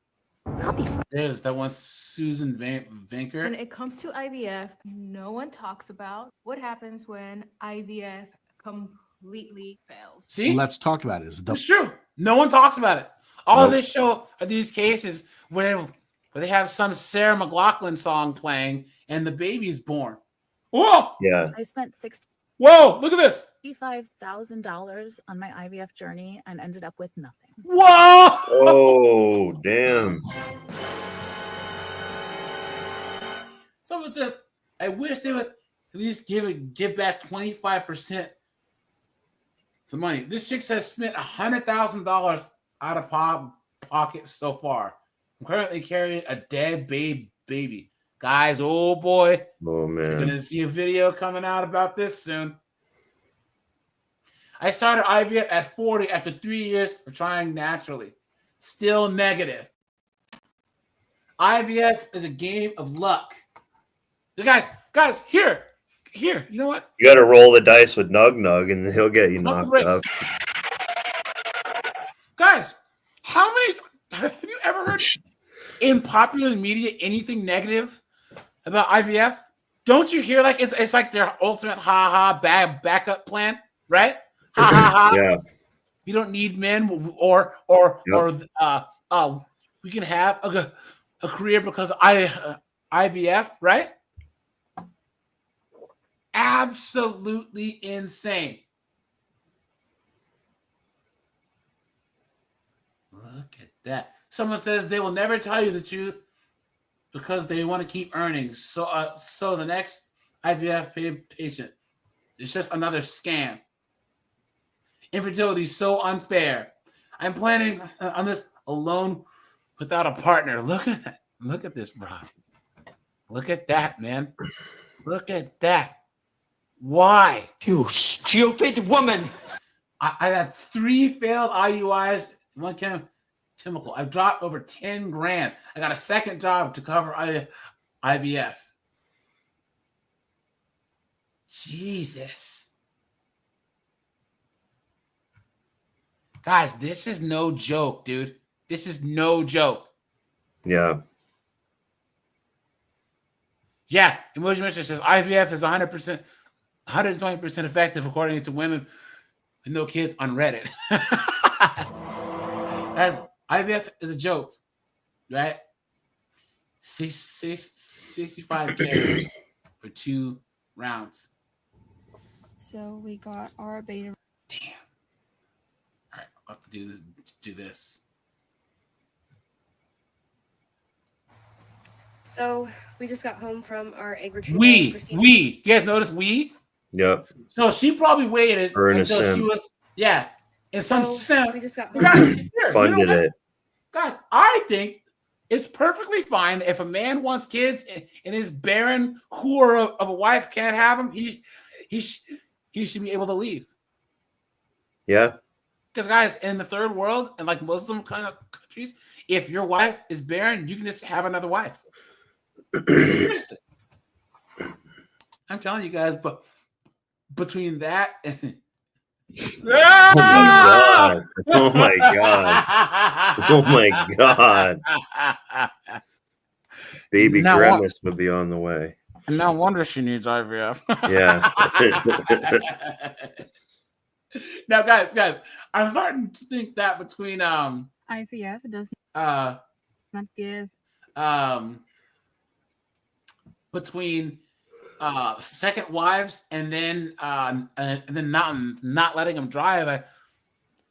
I'll be fine. There's that one Susan Vanker. When it comes to IVF, no one talks about what happens when IVF completely fails. See? Let's talk about it. It's true. No one talks about it. All they show are these cases where they have some Sarah McLachlan song playing and the baby's born. Whoa! Yeah. I spent Whoa! Look at this. $65,000 on my IVF journey and ended up with nothing. Whoa! Oh, damn. Someone says, I wish they would at least give back 25% the money. This chick has spent $100,000 out of pocket so far. I'm currently carrying a dead baby. Guys, oh boy. Oh, You're man. gonna see a video coming out about this soon. I started IVF at 40 after 3 years of trying naturally. Still negative. IVF is a game of luck. Guys, here. You know what? You got to roll the dice with Nug and he'll get you knocked breaks. up. Guys, how many have you ever heard in popular media anything negative about IVF? Don't you hear like it's like their ultimate backup plan, right? Yeah. You don't need men or we can have a career because IVF, right? Absolutely insane. Look at that. Someone says they will never tell you the truth because they want to keep earning. So the next IVF patient is just another scam. Infertility is so unfair. I'm planning on this alone without a partner. Look at that. Look at this, bro. Look at that, man. Look at that. Why? You stupid woman. I had 3 failed IUIs, 1 chemical. I've dropped over 10 grand. I got a second job to cover IVF. Jesus. Guys, this is no joke, dude. This is no joke. Yeah. Yeah, Emoji Mister says IVF is 100%, 120% effective according to women with no kids on Reddit. As IVF is a joke, right? 65K for 2 rounds. So we got our beta. Damn. All right, I'll have to do this. So we just got home from our egg retrieval procedure. You guys notice we? Yep. So she probably waited Her and a until she simp. was, and some simp. We just got Guys, here, you know Funded what? it. Guys, I think it's perfectly fine if a man wants kids and his barren whore of a wife can't have them. He should be able to leave. Yeah. Because guys, in the third world and like Muslim kind of countries, if your wife is barren, you can just have another wife. I'm telling you guys, but between that and Oh my god! Oh my god! Baby Now, Grimace would be on the way. No wonder she needs IVF. Yeah. Now, guys, I'm starting to think that between IVF does not give between second wives and then not letting them drive. I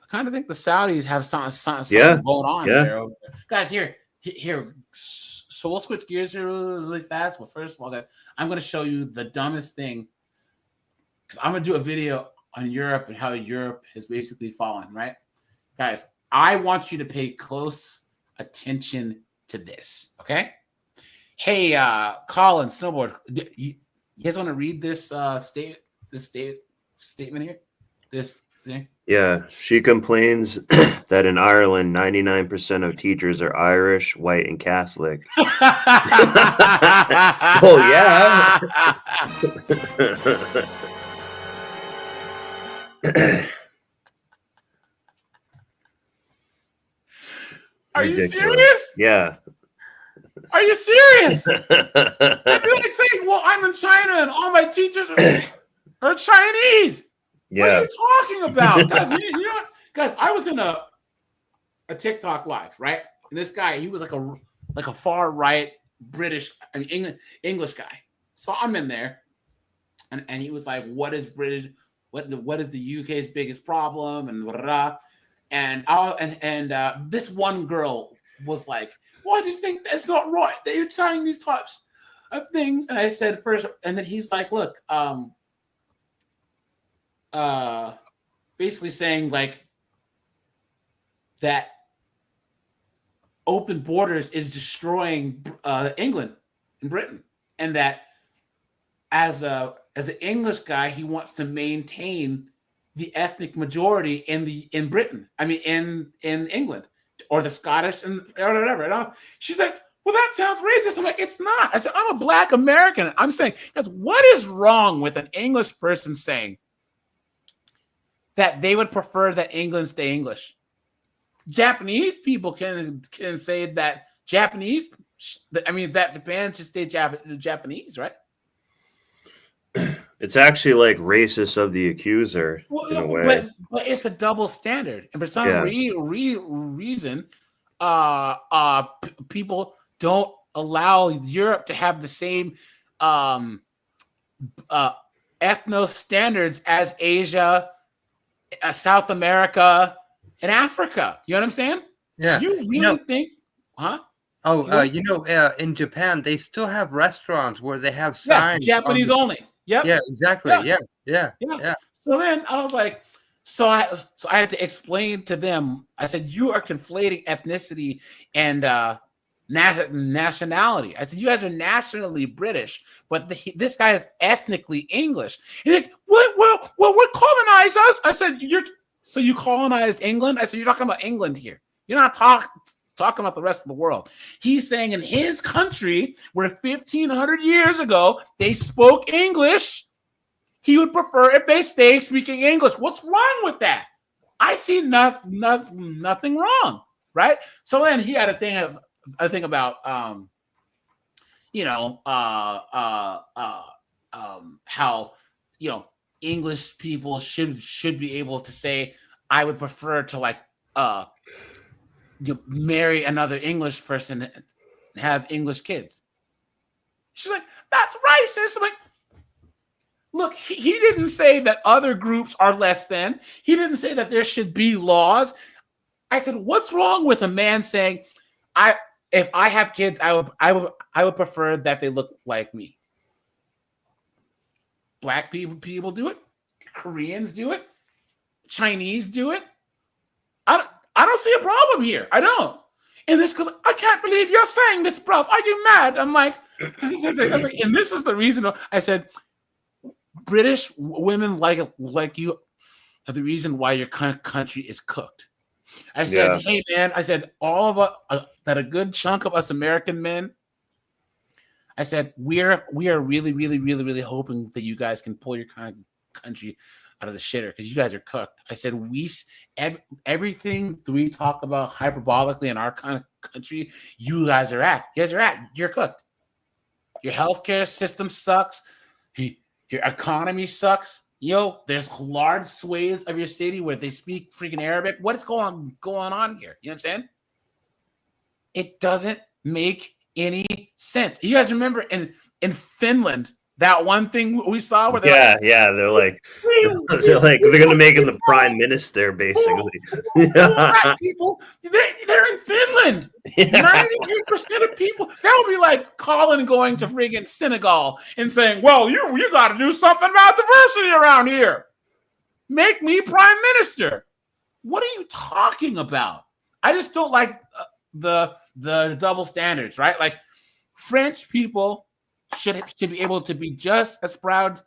kind of think the Saudis have something going on there. Guys, here. So we'll switch gears here really fast. Well, first of all, guys, I'm going to show you the dumbest thing. I'm going to do a video on Europe and how Europe has basically fallen, right? Guys, I want you to pay close attention to this, okay? Hey, Colin, Snowboard, you guys want to read this statement here? This thing? Yeah, she complains that in Ireland, 99% of teachers are Irish, white, and Catholic. Oh, yeah. Are you serious? Yeah. Are you serious? I'd be like saying, well, I'm in China and all my teachers are Chinese. Yeah. What are you talking about? Guys, I was in a TikTok live, right? And this guy, he was like a far right British, English guy. So I'm in there, and he was like, "What is British? What is the UK's biggest problem?" And blah, blah, blah. And this one girl was like, "Well, I just think that's not right that you're saying these types of things." And I said first, and then he's like, "Look, basically saying like that open borders is destroying England and Britain, and that as an English guy, he wants to maintain the ethnic majority in Britain. I mean, in England, or the Scottish and or whatever." And she's like, "Well, that sounds racist." I'm like, "It's not." I said, "I'm a Black American." I'm saying, guys, what is wrong with an English person saying that they would prefer that England stay English? Japanese people can say that that Japan should stay Japanese, right? It's actually like racist of the accuser in a way. But it's a double standard, and for some reason, people don't allow Europe to have the same ethno standards as Asia, South America, and Africa. You know what I'm saying? Yeah. You really think, huh? Oh, in Japan, they still have restaurants where they have signs. Japanese only. Yep. Yeah, exactly. Yeah. So then I was like, so I had to explain to them. I said, you are conflating ethnicity and nationality. I said, you guys are nationally British, but this guy is ethnically English. And like, what colonized us? I said, so you colonized England? I said, you're talking about England here. You're not talking about the rest of the world. He's saying in his country, where 1,500 years ago they spoke English, he would prefer if they stay speaking English. What's wrong with that? I see nothing wrong, right? So then he had a thing about how English people should be able to say, I would prefer to marry another English person and have English kids. She's like, that's racist. I'm like, look, he didn't say that other groups are less than. He didn't say that there should be laws. I said, what's wrong with a man saying, if I have kids, I would prefer that they look like me. Black people do it. Koreans do it. Chinese do it. I don't see a problem here. I don't. And this goes, I can't believe you're saying this, bro. Are you mad? I'm like, and this is the reason. I said, British women like you are the reason why your country is cooked. I said, hey man, I said all of us, that a good chunk of us American men. I said we are really, really, really, really hoping that you guys can pull your country out of the shitter because you guys are cooked. I said everything we talk about hyperbolically in our country, you guys are at. You're cooked. Your healthcare system sucks. Your economy sucks. Yo, there's large swathes of your city where they speak freaking Arabic. What is going on here? You know what I'm saying? It doesn't make any sense. You guys remember in Finland that one thing we saw where they're gonna make him the prime minister basically. Black people, they're in Finland. 98% of people, that would be like Colin going to friggin' Senegal and saying, well, you got to do something about diversity around here. Make me prime minister. What are you talking about? I just don't like the double standards, right? Like French people should be able to be just as proud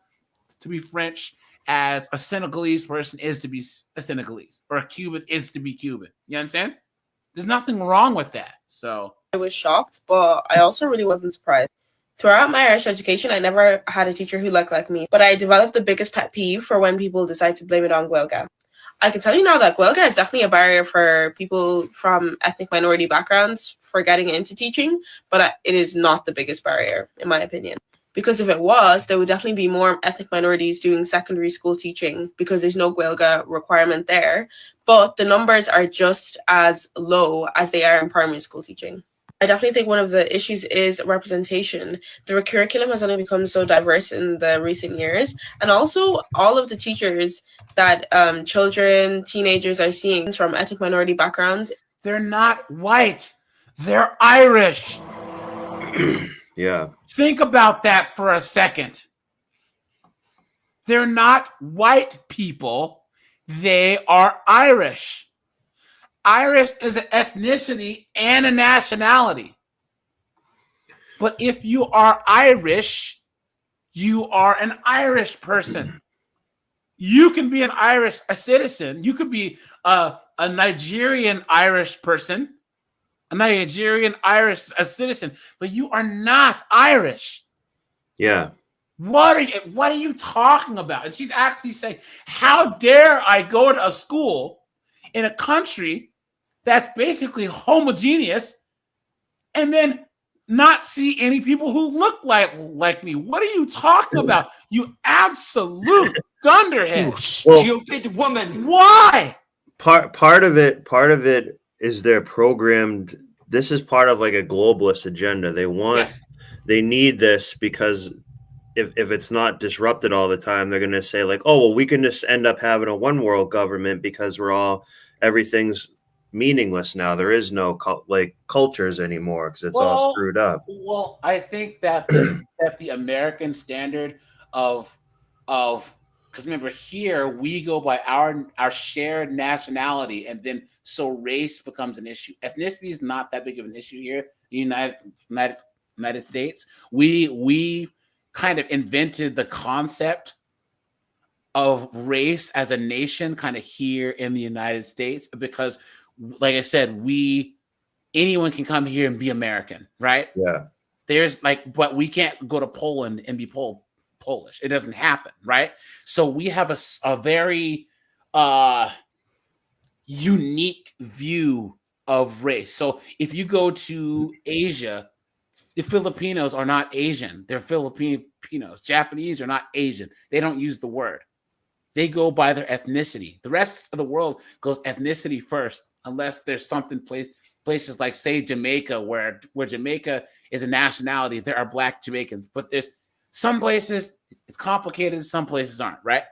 to be French as a Senegalese person is to be a Senegalese, or a Cuban is to be Cuban. You know what I'm saying? There's nothing wrong with that. So I was shocked, but I also really wasn't surprised. Throughout my Irish education, I never had a teacher who looked like me, but I developed the biggest pet peeve for when people decide to blame it on Gaeilge. I can tell you now that Gaeilge is definitely a barrier for people from ethnic minority backgrounds for getting into teaching, but it is not the biggest barrier, in my opinion. Because if it was, there would definitely be more ethnic minorities doing secondary school teaching because there's no Gaeilge requirement there. But the numbers are just as low as they are in primary school teaching. I definitely think one of the issues is representation. The curriculum has only become so diverse in the recent years. And also all of the teachers that children, teenagers are seeing from ethnic minority backgrounds. They're not white. They're Irish. Yeah. Think about that for a second. They're not white people. They are Irish. Irish is an ethnicity and a nationality. But if you are Irish, you are an Irish person. You can be a citizen. You could be a Nigerian Irish person, a Nigerian Irish citizen, but you are not Irish. Yeah. What are you talking about? And she's actually saying, how dare I go to a school in a country that's basically homogeneous and then not see any people who look like me? What are you talking about? You absolute dunderhead. Stupid woman. Why? Part of it is they're programmed. This is part of like a globalist agenda. They need this because if it's not disrupted all the time, they're going to say like, oh, well, we can just end up having a one world government because everything's meaningless now. There is no cultures anymore because it's all screwed up. Well, I think that the American standard of because remember here we go by our shared nationality, and then so race becomes an issue. Ethnicity is not that big of an issue here in the United States. We kind of invented the concept of race as a nation kind of here in the United States because, like I said, anyone can come here and be American, right? Yeah. But we can't go to Poland and be Polish. It doesn't happen, right? So we have a very unique view of race. So if you go to Asia, the Filipinos are not Asian. They're Filipinos. Japanese are not Asian. They don't use the word. They go by their ethnicity. The rest of the world goes ethnicity first, unless there's something places like, say, Jamaica, where Jamaica is a nationality. There are Black Jamaicans, but there's some places it's complicated, some places aren't, right?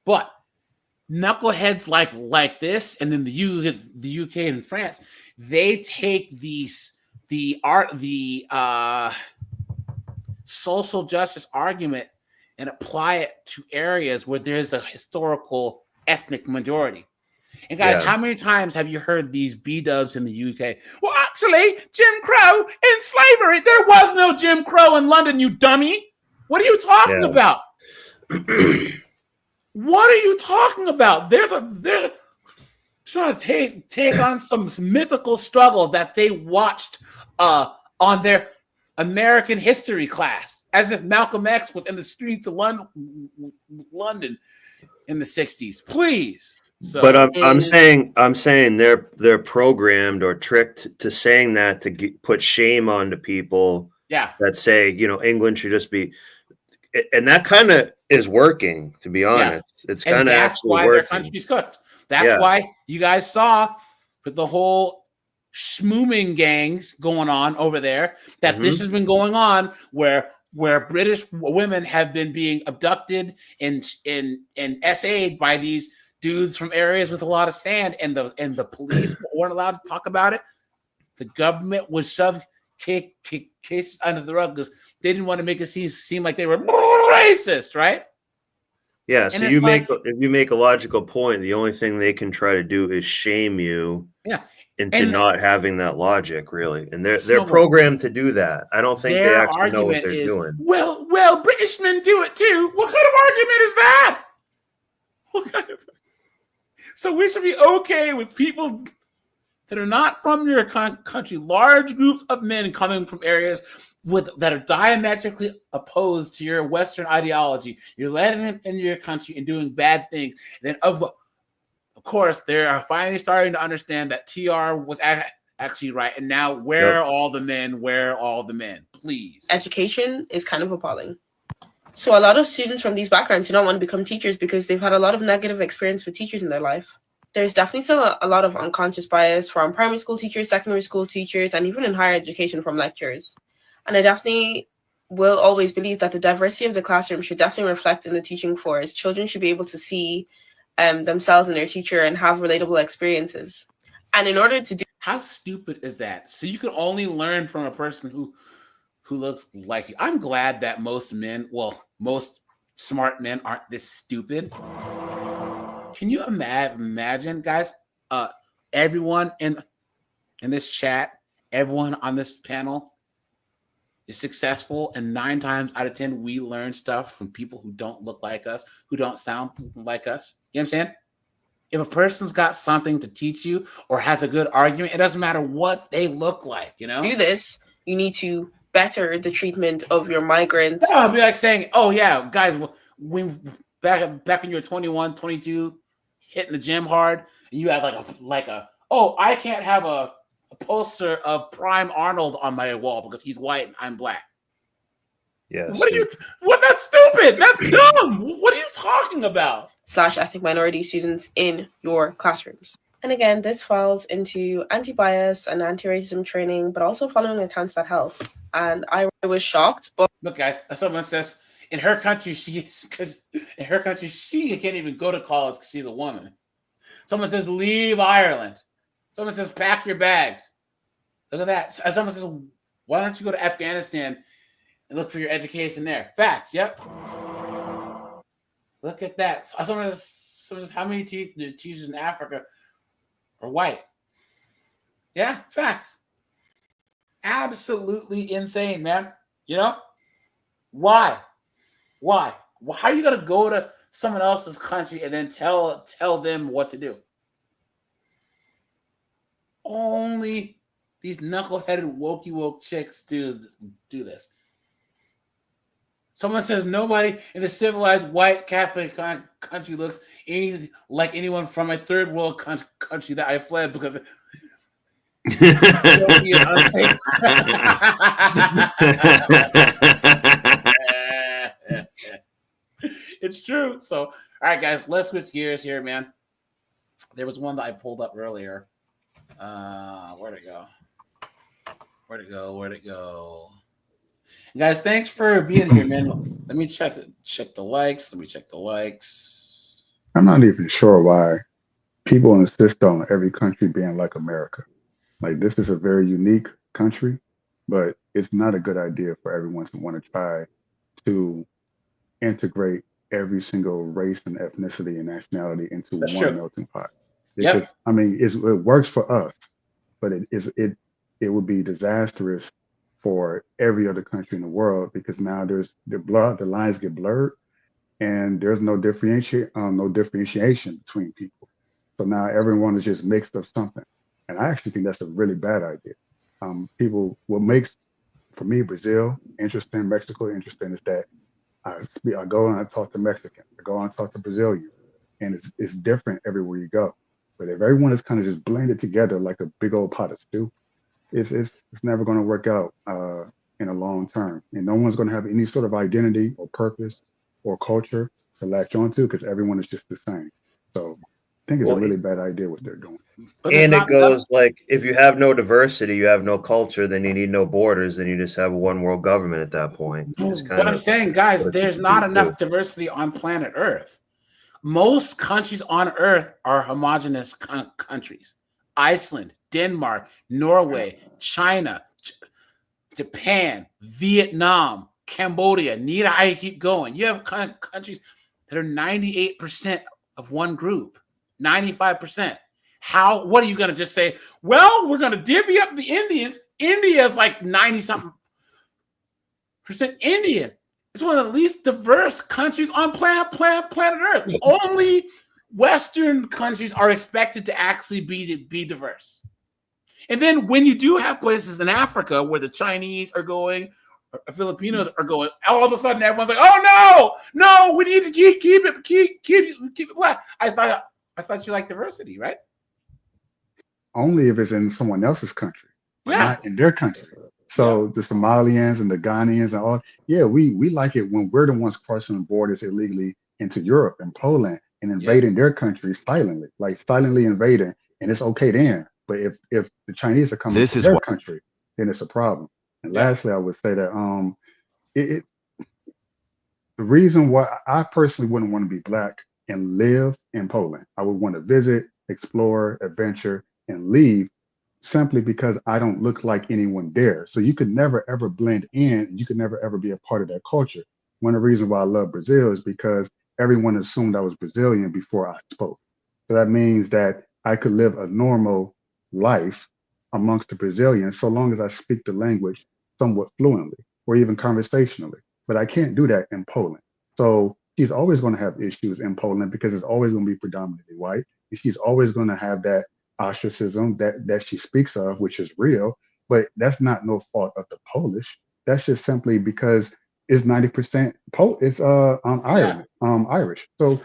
But knuckleheads like this, and then the UK and France, they take the social justice argument and apply it to areas where there's a historical ethnic majority. And guys, how many times have you heard these B-dubs in the UK? Well, actually, Jim Crow and slavery. There was no Jim Crow in London, you dummy. What are you talking about? What are you talking about? trying to take on some mythical struggle that they watched on their American history class, as if Malcolm X was in the streets of London in the 60s. Please. So, but I'm saying they're programmed or tricked to saying that to put shame onto people. Yeah. That say, England should just be, and that kind of is working, to be honest. Yeah. It's kind of actually why working. Their country's cooked. That's why you guys saw with the whole schmooming gangs going on over there, that this has been going on where British women have been being abducted and SA'd by these dudes from areas with a lot of sand, and the police weren't allowed to talk about it. The government was shoved cases under the rug because they didn't want to make it seem like they were racist, right? Yeah, so if you make a logical point, the only thing they can try to do is shame you into not having that logic, really. And they're programmed to do that. I don't think they actually know what they're doing. Well, British men do it too. What kind of argument is that? So we should be okay with people that are not from your country, large groups of men coming from areas that are diametrically opposed to your Western ideology. You're letting them into your country and doing bad things. And then, of course, they are finally starting to understand that TR was actually right. And now, where are all the men? Where are all the men? Please. Education is kind of appalling. So a lot of students from these backgrounds do not want to become teachers because they've had a lot of negative experience with teachers in their life. There's definitely still a lot of unconscious bias from primary school teachers, secondary school teachers, and even in higher education from lecturers. And I definitely will always believe that the diversity of the classroom should definitely reflect in the teaching force. Children should be able to see themselves in their teacher and have relatable experiences. And in order to do... How stupid is that? So you can only learn from a person who looks like you. I'm glad that most smart men aren't this stupid. Can you imagine, guys, everyone in this chat, everyone on this panel is successful, and 9 times out of 10, we learn stuff from people who don't look like us, who don't sound like us. You know what I'm saying? If a person's got something to teach you or has a good argument, it doesn't matter what they look like, do this, you need to better the treatment of your migrants. Yeah, it'd be like saying, oh yeah, guys, when back when you were 21, 22, hitting the gym hard, and you have I can't have a poster of Prime Arnold on my wall because he's white and I'm black. Yes. That's stupid. That's dumb. What are you talking about? / ethnic minority students in your classrooms. And again, this falls into anti-bias and anti-racism training, but also following accounts that help. And I was shocked. But look, guys, someone says in her country she can't even go to college because she's a woman. Someone says leave Ireland. Someone says pack your bags. Look at that. Someone says, why don't you go to Afghanistan and look for your education there? Facts. Yep. Look at that. Someone says how many teachers in Africa are white? Yeah, facts. Absolutely insane, man. Why? How are you gonna go to someone else's country and then tell them what to do? Only these knuckleheaded woke chicks do this. Someone says nobody in the civilized white Catholic country looks like anyone from a third world country that I fled because it's true. So, all right, guys, let's switch gears here, man. There was one that I pulled up earlier. Where'd it go? Guys, thanks for being here, man. Let me check the likes. I'm not even sure why people insist on every country being like America. Like, this is a very unique country, but it's not a good idea for everyone to want to try to integrate every single race and ethnicity and nationality into one melting pot. Because I mean, it works for us, but it would be disastrous for every other country in the world, because now the lines get blurred, and there's no differentiation between people. So now everyone is just mixed of something. And I actually think that's a really bad idea. What makes, for me, Brazil interesting, Mexico interesting, is that I go and I talk to Mexicans, I go and I talk to Brazilians, and it's different everywhere you go. But if everyone is kind of just blended together like a big old pot of stew, it's never going to work out in a long term, and no one's going to have any sort of identity or purpose or culture to latch onto because everyone is just the same. So I think it's a really bad idea what they're doing. And it goes like, if you have no diversity, you have no culture, then you need no borders, then you just have a one world government at that point. But I'm saying, guys, there's not enough diversity on planet Earth. Most countries on Earth are homogenous countries. Iceland, Denmark, Norway, China, Japan, Vietnam, Cambodia. Need I keep going? You have countries that are 98% of one group, 95%. What are you going to just say? Well, we're going to divvy up the Indians. India is like 90-something% Indian. It's one of the least diverse countries on planet Earth. Only Western countries are expected to actually be diverse. And then when you do have places in Africa where the Chinese are going, or Filipinos are going, all of a sudden everyone's like, "Oh no, we need to keep it black." I thought you liked diversity, right? Only if it's in someone else's country, but not in their country. So the Somalians and the Ghanaians and all, we like it when we're the ones crossing the borders illegally into Europe and Poland and invading their countries silently invading, and it's okay then. But if the Chinese are coming to their country, then it's a problem. And lastly, I would say that the reason why I personally wouldn't want to be black and live in Poland, I would want to visit, explore, adventure, and leave, simply because I don't look like anyone there. So you could never ever blend in. You could never ever be a part of that culture. One of the reasons why I love Brazil is because everyone assumed I was Brazilian before I spoke. So that means that I could live a normal life amongst the Brazilians so long as I speak the language somewhat fluently or even conversationally. But I can't do that in Poland. So she's always going to have issues in Poland because it's always going to be predominantly white. And she's always going to have that ostracism that she speaks of, which is real, but that's not no fault of the Polish. That's just simply because it's 90% Irish. So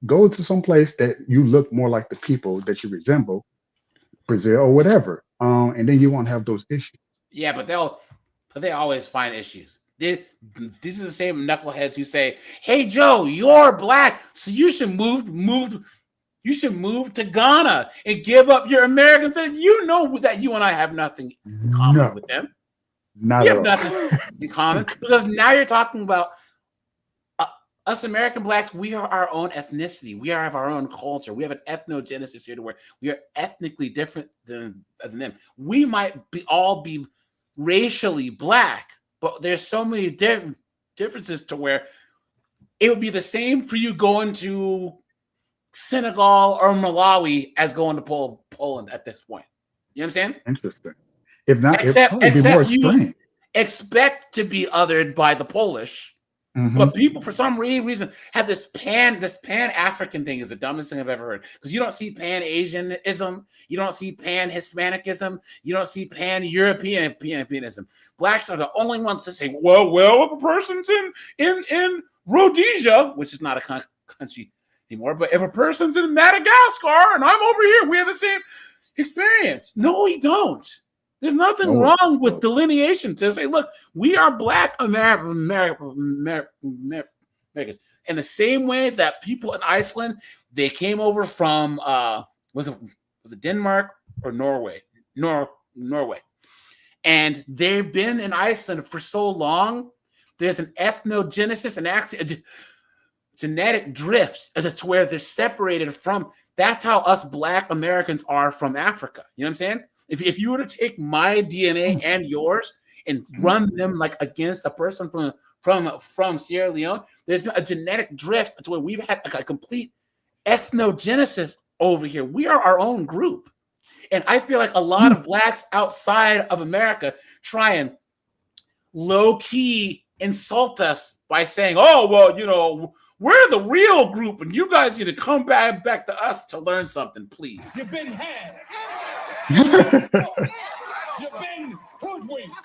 go to some place that you look more like the people that you resemble, Brazil or whatever, and then you won't have those issues. Yeah, but they always find issues. These are the same knuckleheads who say, "Hey Joe, you're black, so you should move to Ghana and give up your American citizenship." You know that you and I have nothing in common with them. Not we at have all. nothing in common because now you're talking about us American blacks. We are our own ethnicity. We have our own culture. We have an ethnogenesis here to where we are ethnically different than them. We might all be racially black, but there's so many differences to where it would be the same for you going to Senegal or Malawi as going to Poland at this point. You know what I'm saying? Interesting. If not, Except you you expect to be othered by the Polish, but people for some reason have this pan-African thing is the dumbest thing I've ever heard. Because you don't see pan-Asianism, you don't see pan-Hispanicism, you don't see pan-Europeanism. Blacks are the only ones that say, well, if a person's in Rhodesia, which is not a country anymore, but if a person's in Madagascar and I'm over here, we have the same experience. No, we don't. There's nothing wrong with delineation to say, look, we are Black Americans. In the same way that people in Iceland, they came over from was it Denmark or Norway? Norway. And they've been in Iceland for so long. There's an ethnogenesis and actually a genetic drift to where they're separated from. That's how us Black Americans are from Africa. You know what I'm saying? If you were to take my DNA and yours and run them like against a person from Sierra Leone, there's been a genetic drift to where we've had a complete ethnogenesis over here. We are our own group. And I feel like a lot of Blacks outside of America try and low-key insult us by saying, oh, well, We're the real group, and you guys need to come back to us to learn something, please. You've been had. You've been hoodwinked,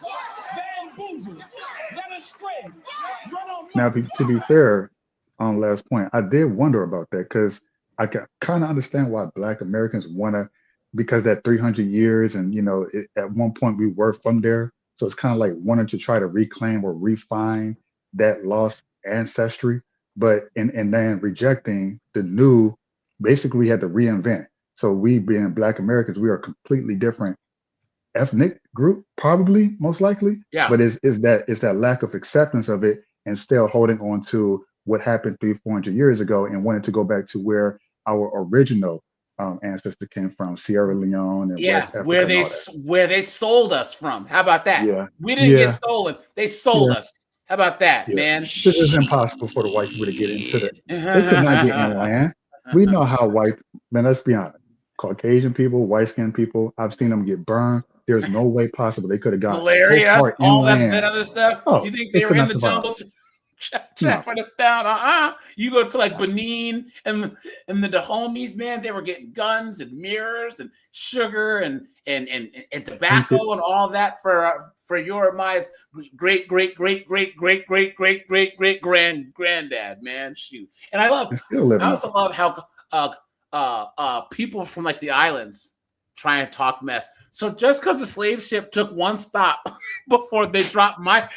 bamboozled, led astray, run on. Now, to be fair, on last point, I did wonder about that because I can kind of understand why Black Americans want to, because that 300 years, and at one point we were from there, so it's kind of like wanting to try to reclaim or refine that lost ancestry, but and then rejecting the new. Basically, we had to reinvent. So we, being Black Americans, we are a completely different ethnic group, probably most likely. Yeah. But it's that lack of acceptance of it and still holding on to what happened 300-400 years ago and wanting to go back to where our original ancestor came from, Sierra Leone and West Africa. Where they sold us from. How about that? Yeah. We didn't get stolen. They sold us. How about that, man? This is impossible for the white people to get into that. They could not get in land. We know how white, man, let's be honest. Caucasian people, white-skinned people, I've seen them get burned. There's no way possible they could have gotten malaria, so far all inland. that other stuff. Oh, You think they were in the jungle tracking us down? You go to like Benin and the Dahomies, man, they were getting guns and mirrors and sugar and tobacco and all that for your my great granddad, man. Shoot. And I also love how people from like the islands try and talk mess. So just because the slave ship took one stop before they dropped my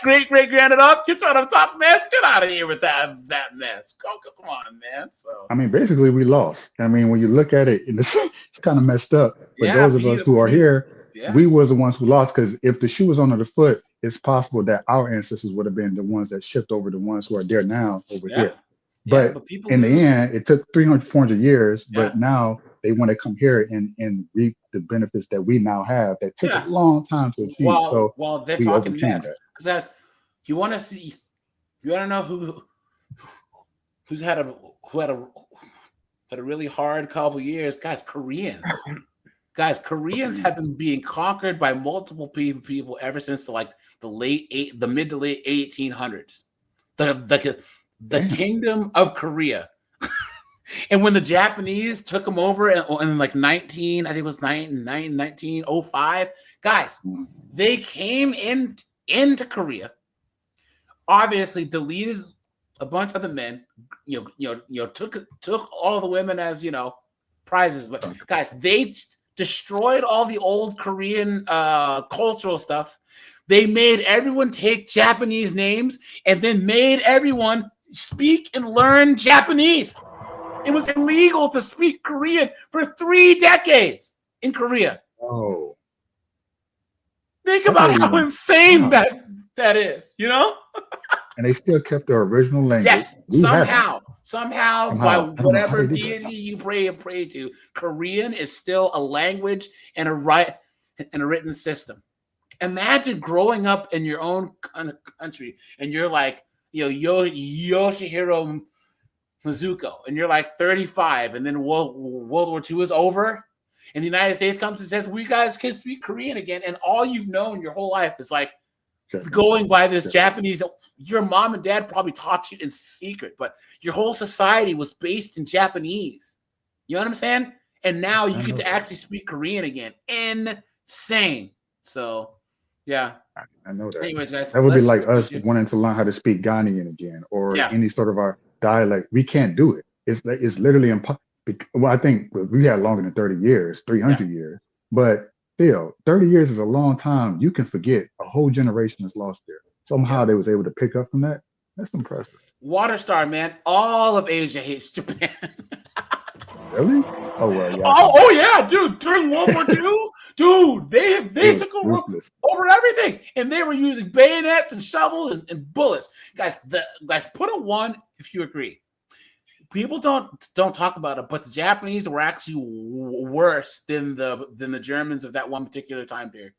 great granddad off, you're trying to talk mess? Get out of here with that mess. Come on, man. So I mean, basically, we lost. I mean, when you look at it, it's kind of messed up. But those of us who are here, we was the ones who lost, because if the shoe was on the foot, it's possible that our ancestors would have been the ones that shipped over the ones who are there now over here. But in the end, it took 300, 400 years, but now they want to come here and reap the benefits that we now have that took a long time to achieve. Well, they're talking mess. that. Because you want to know who had a really hard couple years, guys. Koreans. Guys, Koreans have been being conquered by multiple people ever since the mid to late 1800s. The Kingdom of Korea. And when the Japanese took them over in like 1905, guys, they came into Korea, obviously deleted a bunch of the men, took all the women as, prizes. But guys, they destroyed all the old Korean cultural stuff. They made everyone take Japanese names and then made everyone speak and learn Japanese. It was illegal to speak Korean for 3 decades in Korea. Oh. Think about how insane that is, And they still kept their original language. Yes, somehow, by whatever deity you pray to, Korean is still a language and a written system. Imagine growing up in your own country and you're like, Yoshihiro Mizuko, and you're like 35, and then World War II is over, and the United States comes and says, we guys can speak Korean again, and all you've known your whole life is like going by this Japanese. Your mom and dad probably taught you in secret, but your whole society was based in Japanese. You know what I'm saying? And now you get to actually speak Korean again. Insane. So, yeah. I know that. Anyways, guys, that would be like us wanting to learn how to speak Ghanaian again, or any sort of our dialect. We can't do it. It's literally impossible. Well, I think we had longer than 30 years, 300 years, but still, 30 years is a long time. You can forget a whole generation is lost there. Somehow they was able to pick up from that. That's impressive. Water Star, man. All of Asia hates Japan. Really? Oh well, yeah. Oh yeah, dude. During World War II, dude, they took over everything, and they were using bayonets and shovels and bullets. Guys, put a 1 if you agree. People don't talk about it, but the Japanese were actually worse than the Germans of that one particular time period.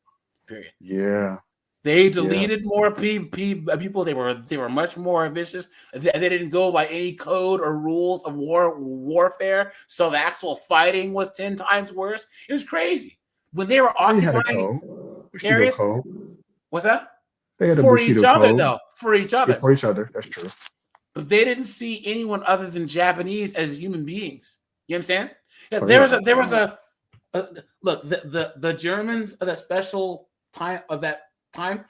Yeah. They deleted more people. They were much more vicious. They didn't go by any code or rules of warfare. So the actual fighting was 10 times worse. It was crazy. When they were occupying areas. What's that? They had for each other, though. For each other. Yeah, for each other. That's true. but they didn't see anyone other than Japanese as human beings. You know what I'm saying? Yeah, Oh, there was a look, the Germans of that special time of that time,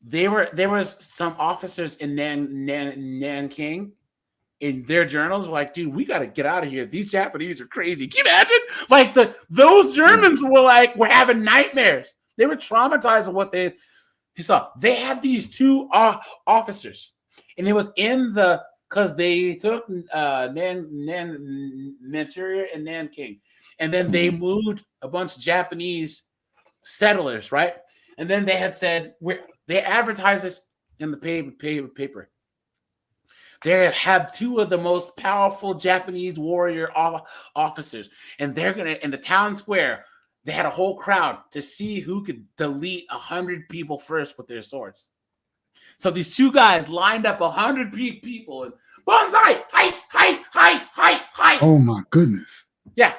there was some officers in Nanking in their journals were like, dude, we got to get out of here. These Japanese are crazy. Can you imagine? Like those Germans were having nightmares. They were traumatized of what they saw. They had these two officers, and it was in because they took Manchuria and Nanking, and then they moved a bunch of Japanese settlers, right? And then they had said they advertised this in the paper. They have two of the most powerful Japanese warrior officers, and they're gonna in the town square. They had a whole crowd to see who could delete 100 people first with their swords. So these two guys lined up 100 people and bonsai, hi. Oh my goodness! Yeah,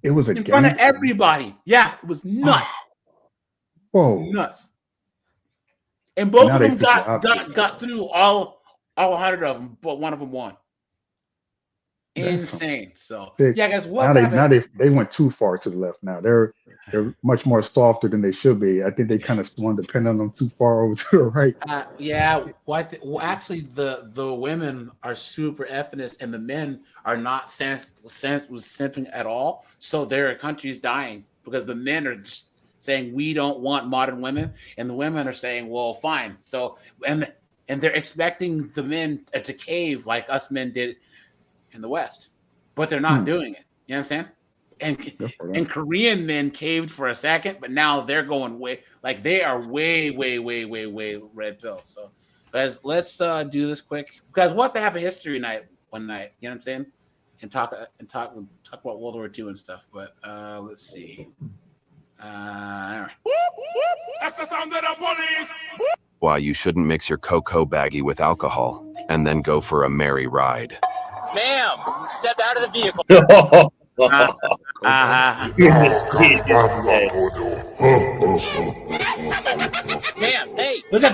it was in front of everybody. Yeah, it was nuts. Whoa, nuts! And both of them got through all 100 of them, but one of them won. Insane. So yeah, guys, what now they went too far to the left. Now they're much more softer than they should be. I think they kind of swung the pendulum too far over to the right. Actually, the women are super feminist, and the men are not simping at all. So their country's dying because the men are just saying we don't want modern women, and the women are saying, well, fine. So and they're expecting the men to cave like us men did in the West, but they're not doing it. You know what I'm saying? And Korean men caved for a second, but now they're going way red pill. So guys, let's do this quick. Guys, we'll have to have a history night one night. You know what I'm saying? And talk about World War II and stuff. But let's see. All right. That's the sound of the police. Why you shouldn't mix your cocoa baggie with alcohol and then go for a merry ride. Ma'am, step out of the vehicle. Ma'am, hey. Look at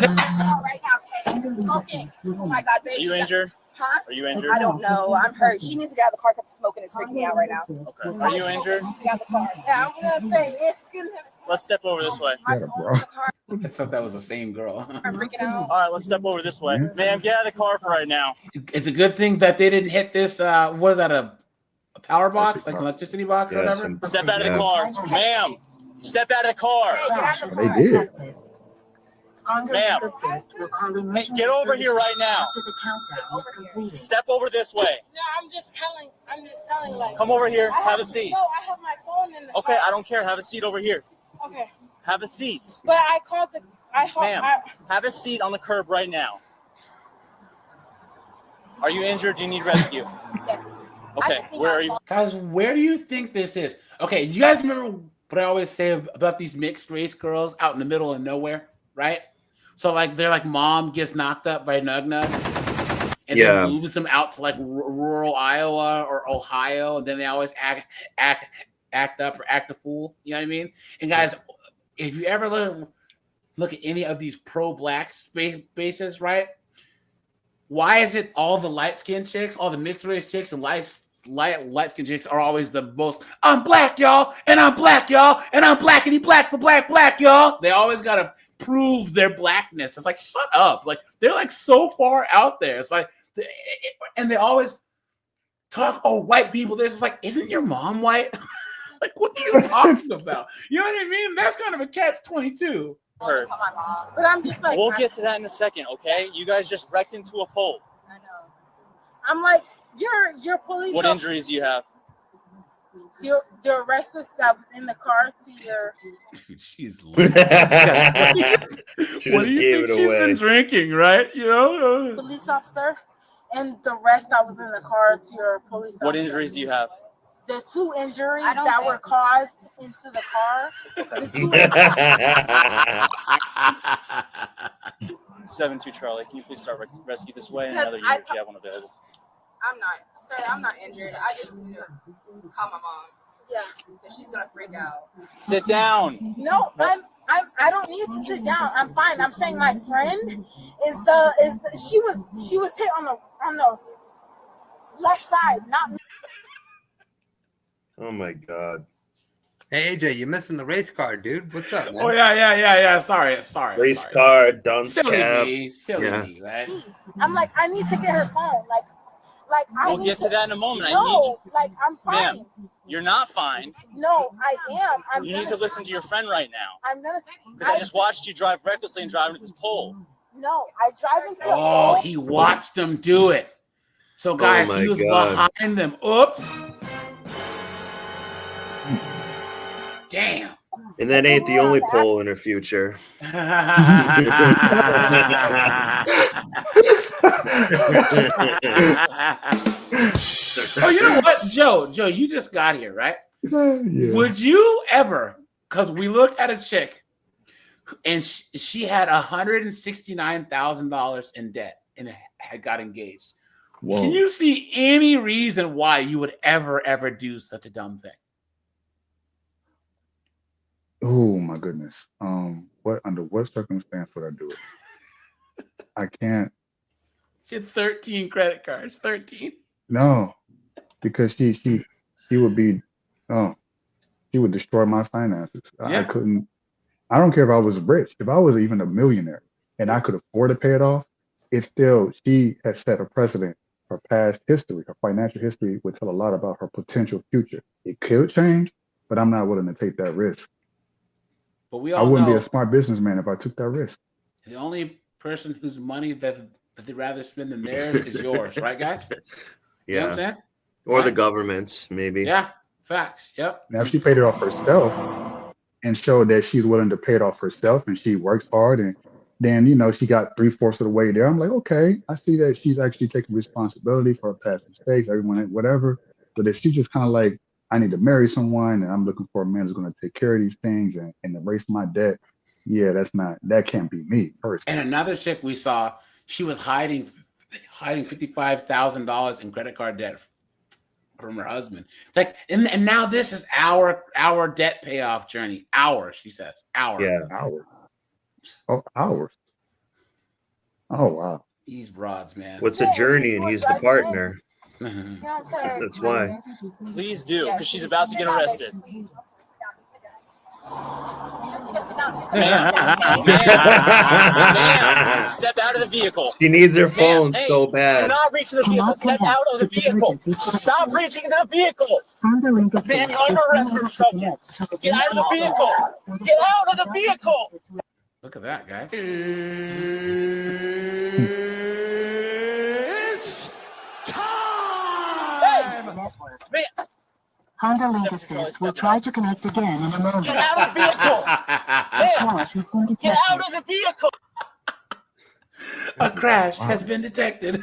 Smoking. Oh my God, baby. Are you injured? Huh? Are you injured? I don't know. I'm hurt. She needs to get out of the car because smoking is freaking me out right now. Okay. Are you injured? Get out of the car. Yeah, I'm gonna say it's gonna. Let's step over this way. I thought that was the same girl. I'm freaking out. All right, let's step over this way. Ma'am, get out of the car for right now. It's a good thing that they didn't hit this. What is that? A power box, like an electricity box, or whatever. Step out of the car, ma'am. Step out of the car. They did. Ma'am, hey, get over here right now. Step over this way. No, I'm just telling. Like, come over here. Have a seat. No, I have my phone in the Okay, car. I don't care. Have a seat over here. Okay. Have a seat. But I called the. Ma'am, have a seat on the curb right now. Are you injured? Do you need rescue? Yes. Okay, where are you? Guys, where do you think this is? Okay, you guys remember what I always say about these mixed race girls out in the middle of nowhere, right? So like they're like mom gets knocked up by Nug and then moves them out to like rural Iowa or Ohio, and then they always act up or act a fool. You know what I mean? And guys, if you ever look at any of these pro-black spaces, right? Why is it all the light-skinned chicks, all the mixed race chicks and light-skinned chicks are always the most, I'm black, y'all, and I'm black, y'all, and I'm blackity black, the black, y'all. They always gotta prove their blackness. It's like, shut up. Like, they're like so far out there. It's like, and they always talk, oh, white people. This is like, isn't your mom white? Like, what are you talking about? You know what I mean? That's kind of a catch-22. Her. But I'm just like. We'll get to that in a second, okay? You guys just wrecked into a pole. I know. I'm like, you're police. What injuries do you have? The arrested that was in the car to your. Dude, she's. What do you think she's been drinking, right? You know. Police officer, and the rest that was in the car to your police officer. What injuries do you have? The 2 injuries that were caused into the car. The 2 7-2 Charlie, can you please start rescue this way and another unit if you have one available? I'm not injured. I just need to call my mom. Yeah. Because she's going to freak out. Sit down. No, I don't need to sit down. I'm fine. I'm saying my friend she was hit on the left side, not me. Oh my god. Hey AJ, you're missing the race car, dude. What's up, man? Oh yeah. Sorry. Race car, dunce Silly cap. me, right? I'm like, I need to get her phone. Like I We'll get to that in a moment. No, like I'm fine. Ma'am, you're not fine. No, I am. You need to listen to your friend right now. I'm gonna. Because I just watched you drive recklessly and drive into this pole. No, I drive into. Oh, he watched them do it. So guys, my he was God. behind them. Oops. Damn. And that ain't the only pole in her future. Oh, you know what, Joe, you just got here, right? Yeah. Would you ever, because we looked at a chick and she had $169,000 in debt and had got engaged. Whoa. Can you see any reason why you would ever do such a dumb thing? Oh my goodness. Under what circumstance would I do it? I can't. She had 13 credit cards. 13. No, because she would be. Oh, she would destroy my finances. Yeah. I couldn't. I don't care if I was rich. If I was even a millionaire and I could afford to pay it off, it's still, she has set a precedent. Her past history, her financial history would tell a lot about her potential future. It could change, but I'm not willing to take that risk. But we I all wouldn't know be a smart businessman if I took that risk. the only person whose money that they'd rather spend than theirs is yours, right, guys? You know what I'm saying? Or the Right. government, maybe. Yeah, facts. Yep. Now, if she paid it off herself and showed that she's willing to pay it off herself and she works hard, and then, she got 3/4 of the way there, I'm like, okay, I see that she's actually taking responsibility for her past mistakes, everyone, whatever. But if she's just kind of like, I need to marry someone and I'm looking for a man who's going to take care of these things and erase my debt, yeah, that can't be me personally. And another chick we saw, she was hiding $55,000 in credit card debt from her husband. It's like, and now this is our debt payoff journey. Ours, she says. Ours. Yeah. Hours. Oh, hours. Oh, wow. These broads, man. What's a journey and he's the partner? You know what I'm saying? That's why. Please do, because she's about to get arrested. Ma'am, step out of the vehicle. She needs her Ma'am, phone hey, so bad. Do not reach in the vehicle. Step out of the vehicle. Stop reaching into the vehicle. Ma'am, you're under arrest for obstruction. Get out of the vehicle. Get out of the vehicle. Look at that, guys. It's time! Man. Honda Link Assist will try to connect again in a moment. Get out of the vehicle! Crash has been Get detected. out of the vehicle! A crash has been detected.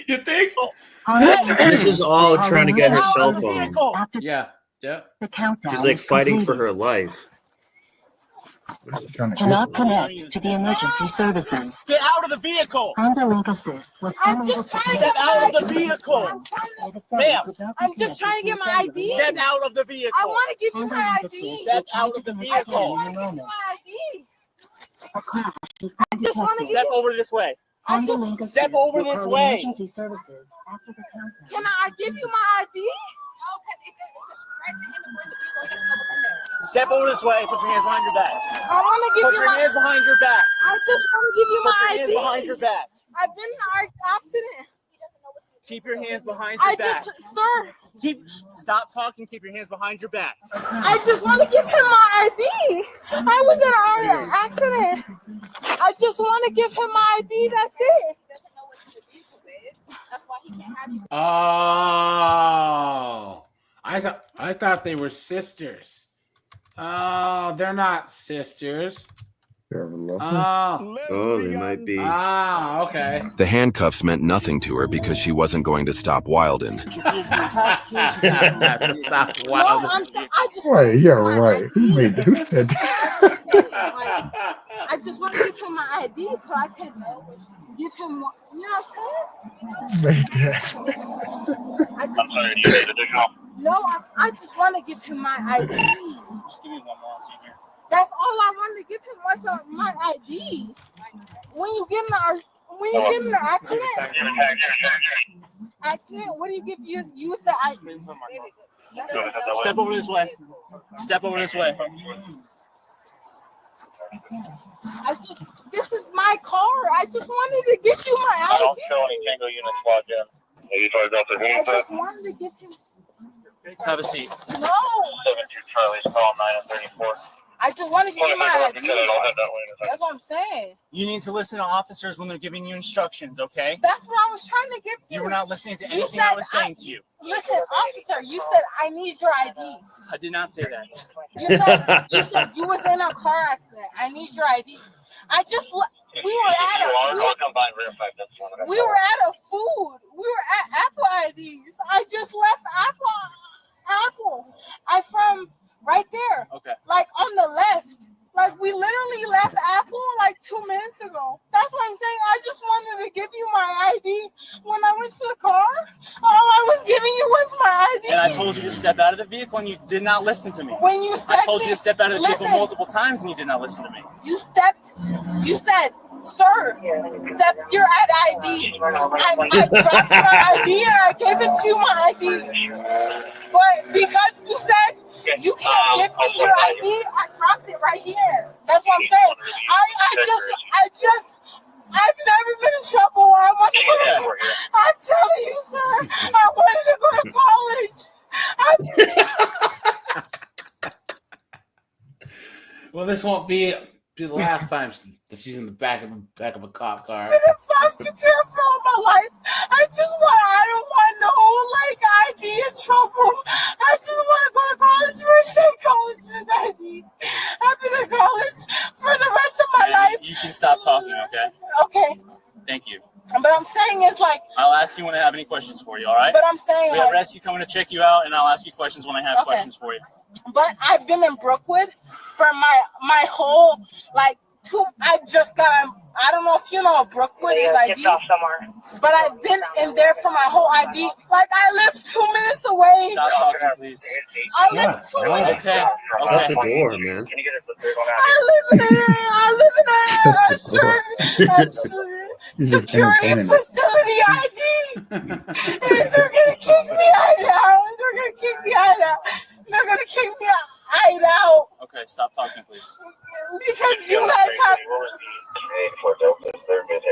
You think? This is all trying to get her cell phone. Yeah. The countdown She's like is fighting for completed. her life. Cannot connect to the emergency services. Get out of the vehicle! Honda Link Assist was unable to Step out of the vehicle! Ma'am, I'm just trying to get my ID. step out of the vehicle! I want to give you my ID. Step out of the I just vehicle! want to give you my ID. A crash has I been just want to detected. Step over this way. Honda Link Step Assist over will this call way. emergency services after the countdown. Can I give you my ID? No, because it's a threat to him before the people he's going to know. Step over this way. Put your hands behind your back. I want to give Put you your my hands behind your back. I just want to give you Put my your ID. hands behind your back. I've been in an accident. Keep your hands behind your back. Sir. Stop talking. Keep your hands behind your back. I just want to give him my ID. I was in an accident. I just want to give him my ID. That's it. That's why he can't have you. Oh, I thought they were sisters. Oh, they're not sisters. Oh, they might be. Ah, okay. The handcuffs meant nothing to her because she wasn't going to stop Wilden. Right, yeah, right. Who made that? Who said that? I just want to give him my ID so I can give him, you know what I'm saying? I'm sorry, you need to go. No, I just want to give him my ID. Just give me one more. I'll see you here. That's all I wanted to give him was my ID. When you get in an accident, what do you give you the ID? Step over this way. Step over this way. This is my car. I just wanted to give you my ID. I don't show any Tango units logged in. Are you trying to go through I just wanted to give him. Have a seat. No. 72 Charlie's call 934. I just want to give you my ID. Because I don't have that way in a second. That's what I'm saying. You need to listen to officers when they're giving you instructions, okay? That's what I was trying to give you. You were not listening to anything I was saying to you. Listen, officer, you said I need your ID. I did not say that. You said you was in a car accident. I need your ID. We were at a Apple IDs. I just left Apple. I from right there. Okay. Like on the left. Like we literally left Apple like 2 minutes ago. That's what I'm saying. I just wanted to give you my ID. When I went to the car, all I was giving you was my ID. And I told you to step out of the vehicle and you did not listen to me. When you I told you to step out of the vehicle multiple times and you did not listen to me. You said, sir, step your ID. I dropped your ID and I gave it to you my ID. But because you said you can't give me your ID, I dropped it right here. That's what I'm saying. I've never been in trouble where I want to go to, I'm telling you, sir, I wanted to go to college. Well, this won't be the last time that she's in the back of a cop car. I've been in foster care for all my life. I don't want no ID in trouble. I just want to go to college for a state college with ID. I've been in college for the rest of my life. You can stop talking, okay? Okay. Thank you. But I'm saying it's like. I'll ask you when I have any questions for you, all right? But I'm saying we have rescue coming to check you out, and I'll ask you questions when I have questions for you. But I've been in Brookwood for my whole I just got. I don't know if you know what Brookwood is ID, but I've been in there for my whole ID. Like I live 2 minutes away. Stop talking, please. I live 2 minutes. Okay. Out the door, man. I live in a security facility ID. And they're gonna kick me out. They're gonna kick me out. Okay, stop talking, please. Because you guys have.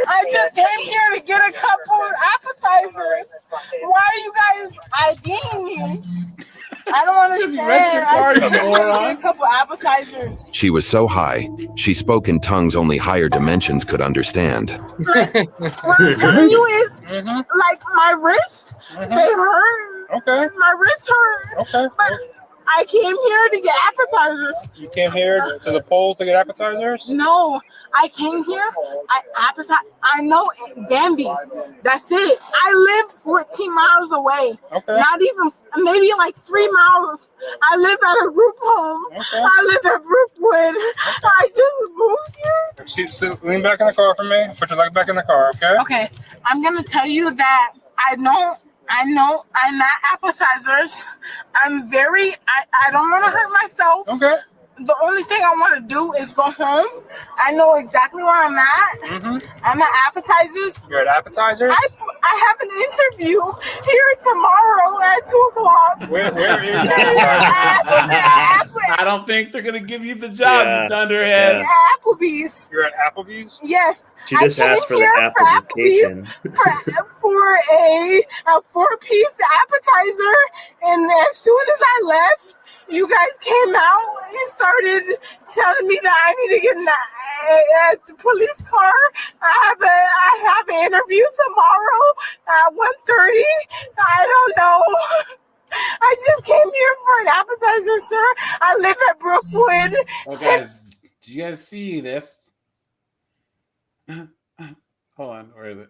I just came here to get a couple appetizers. Why are you guys IDing me? I don't understand. I just came here to get a couple appetizers. She was so high, she spoke in tongues only higher dimensions could understand. What I'm telling you is, like my wrists, they hurt. Okay. My wrists hurt. Okay. But I came here to get appetizers. You came here to the pole to get appetizers? No, I came here. I know Bambi. That's it. I live 14 miles away. Okay. Not even, maybe like 3 miles. I live at a group home. Okay. I live at Brookwood. I just moved here. So lean back in the car for me. Put your leg back in the car, okay? Okay. I'm going to tell you that I know I'm not appetizers. I don't want to hurt myself. Okay. The only thing I want to do is go home. I know exactly where I'm at. I'm at appetizers. You're at appetizers? I have an interview here tomorrow at 2:00. Where is I don't think they're gonna give you the job, you dunderhead. Applebee's. You're at Applebee's? Yes. She just asked for the application. for a 4-piece appetizer, and as soon as I left, you guys came out and started telling me that I need to get in a police car. I have an interview tomorrow at 1:30. I don't know. I just came here for an appetizer, sir. I live at Brookwood. Well, guys, did you guys see this? Hold on, where is it?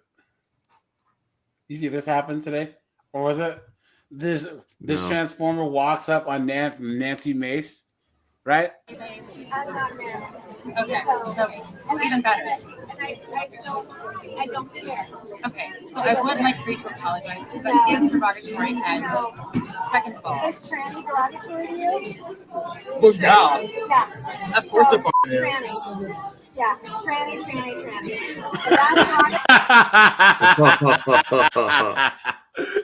You see this happen today? Or was it this No. transformer walks up on Nancy Mace, right? Okay, so even better. I don't care. Okay, So I would like for you to apologize because that is derogatory. And second of all, Is tranny derogatory to you? Well, yeah. Yeah. Of course So, the fuck it is. tranny. Yeah, tranny.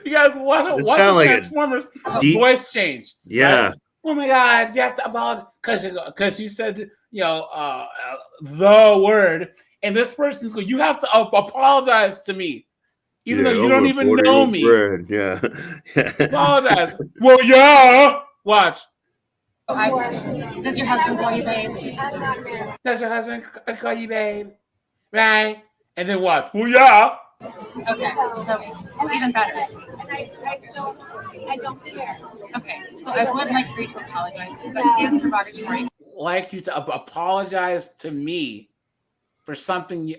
You guys watch It the sound like a Transformers deep- voice change. Yeah. Right? Oh my God, you have to apologize because you said the word, and this person's going. You have to apologize to me, even though you don't even know me. Word. Yeah. Apologize. Well, yeah. Watch. Does your husband call you babe? Does your husband call you babe? Right? And then watch. Well, yeah. Okay, so even better. I don't care. Okay, so I would like for you to apologize because that is derogatory. Like you to apologize to me for something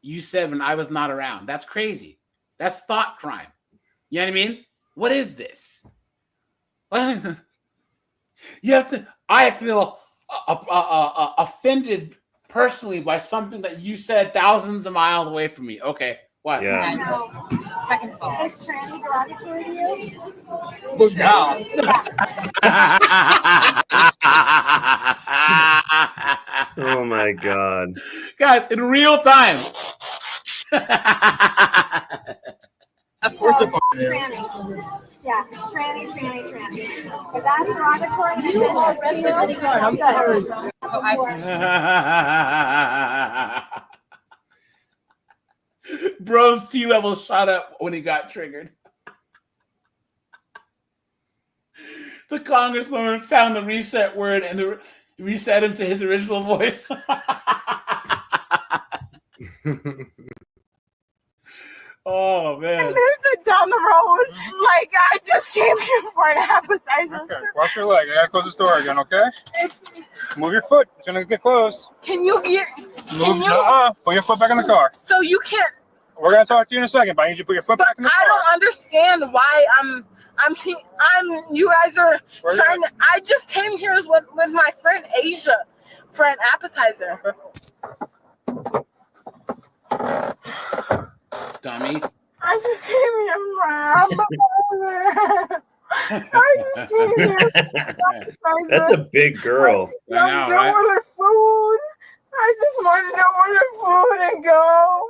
you said when I was not around. That's crazy. That's thought crime. You know what I mean? What is this? You have to. I feel offended personally by something that you said thousands of miles away from me. Okay, what? Yeah. Second of all, Is tranny derogatory to you? Well, yeah. Oh my God. Guys, in real time. Of course the fuck it is. Tranny. Yeah, tranny. If that's derogatory to you, I'm good. Bro's T level shot up when he got triggered. The congresswoman found the reset word and reset him to his original voice. Oh man! And there's down the road. Like I just came here for an appetizer. Okay, watch your leg. I gotta close this door again, okay? Move your foot. It's gonna get close. Can you get? Move. Put your foot back in the car. So you can't. We're gonna talk to you in a second, but I need you to put your foot back in the car. I don't understand why you guys are trying to. I just came here with my friend Asia for an appetizer. Dummy. I just came here for an appetizer. I just came here for an appetizer. That's a big girl. I know, right? Order food. I just want to order food and go.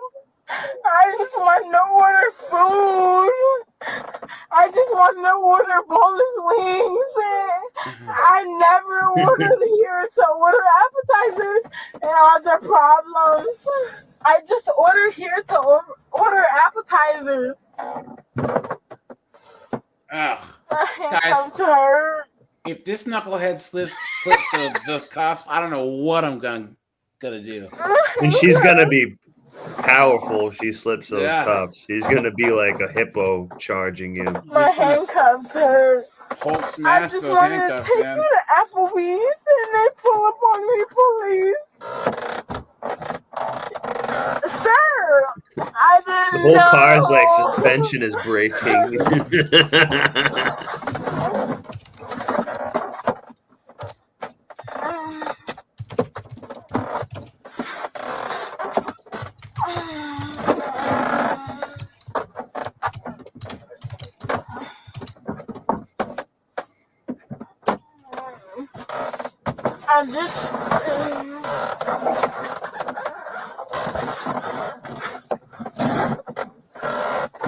I just want to order food. I just want to order boneless wings. I never ordered here to order appetizers and other problems. I just ordered here to order appetizers. Guys, if this knucklehead slips those cuffs, I don't know what I'm gonna do. And she's gonna be powerful if she slips those cuffs. She's gonna be like a hippo charging you. My handcuffs hurt. Hulk smash I just those wanted handcuffs, to take man. you to Applebee's and they pull up on me, police. Sir, I The didn't whole know. car's like suspension is breaking. I just.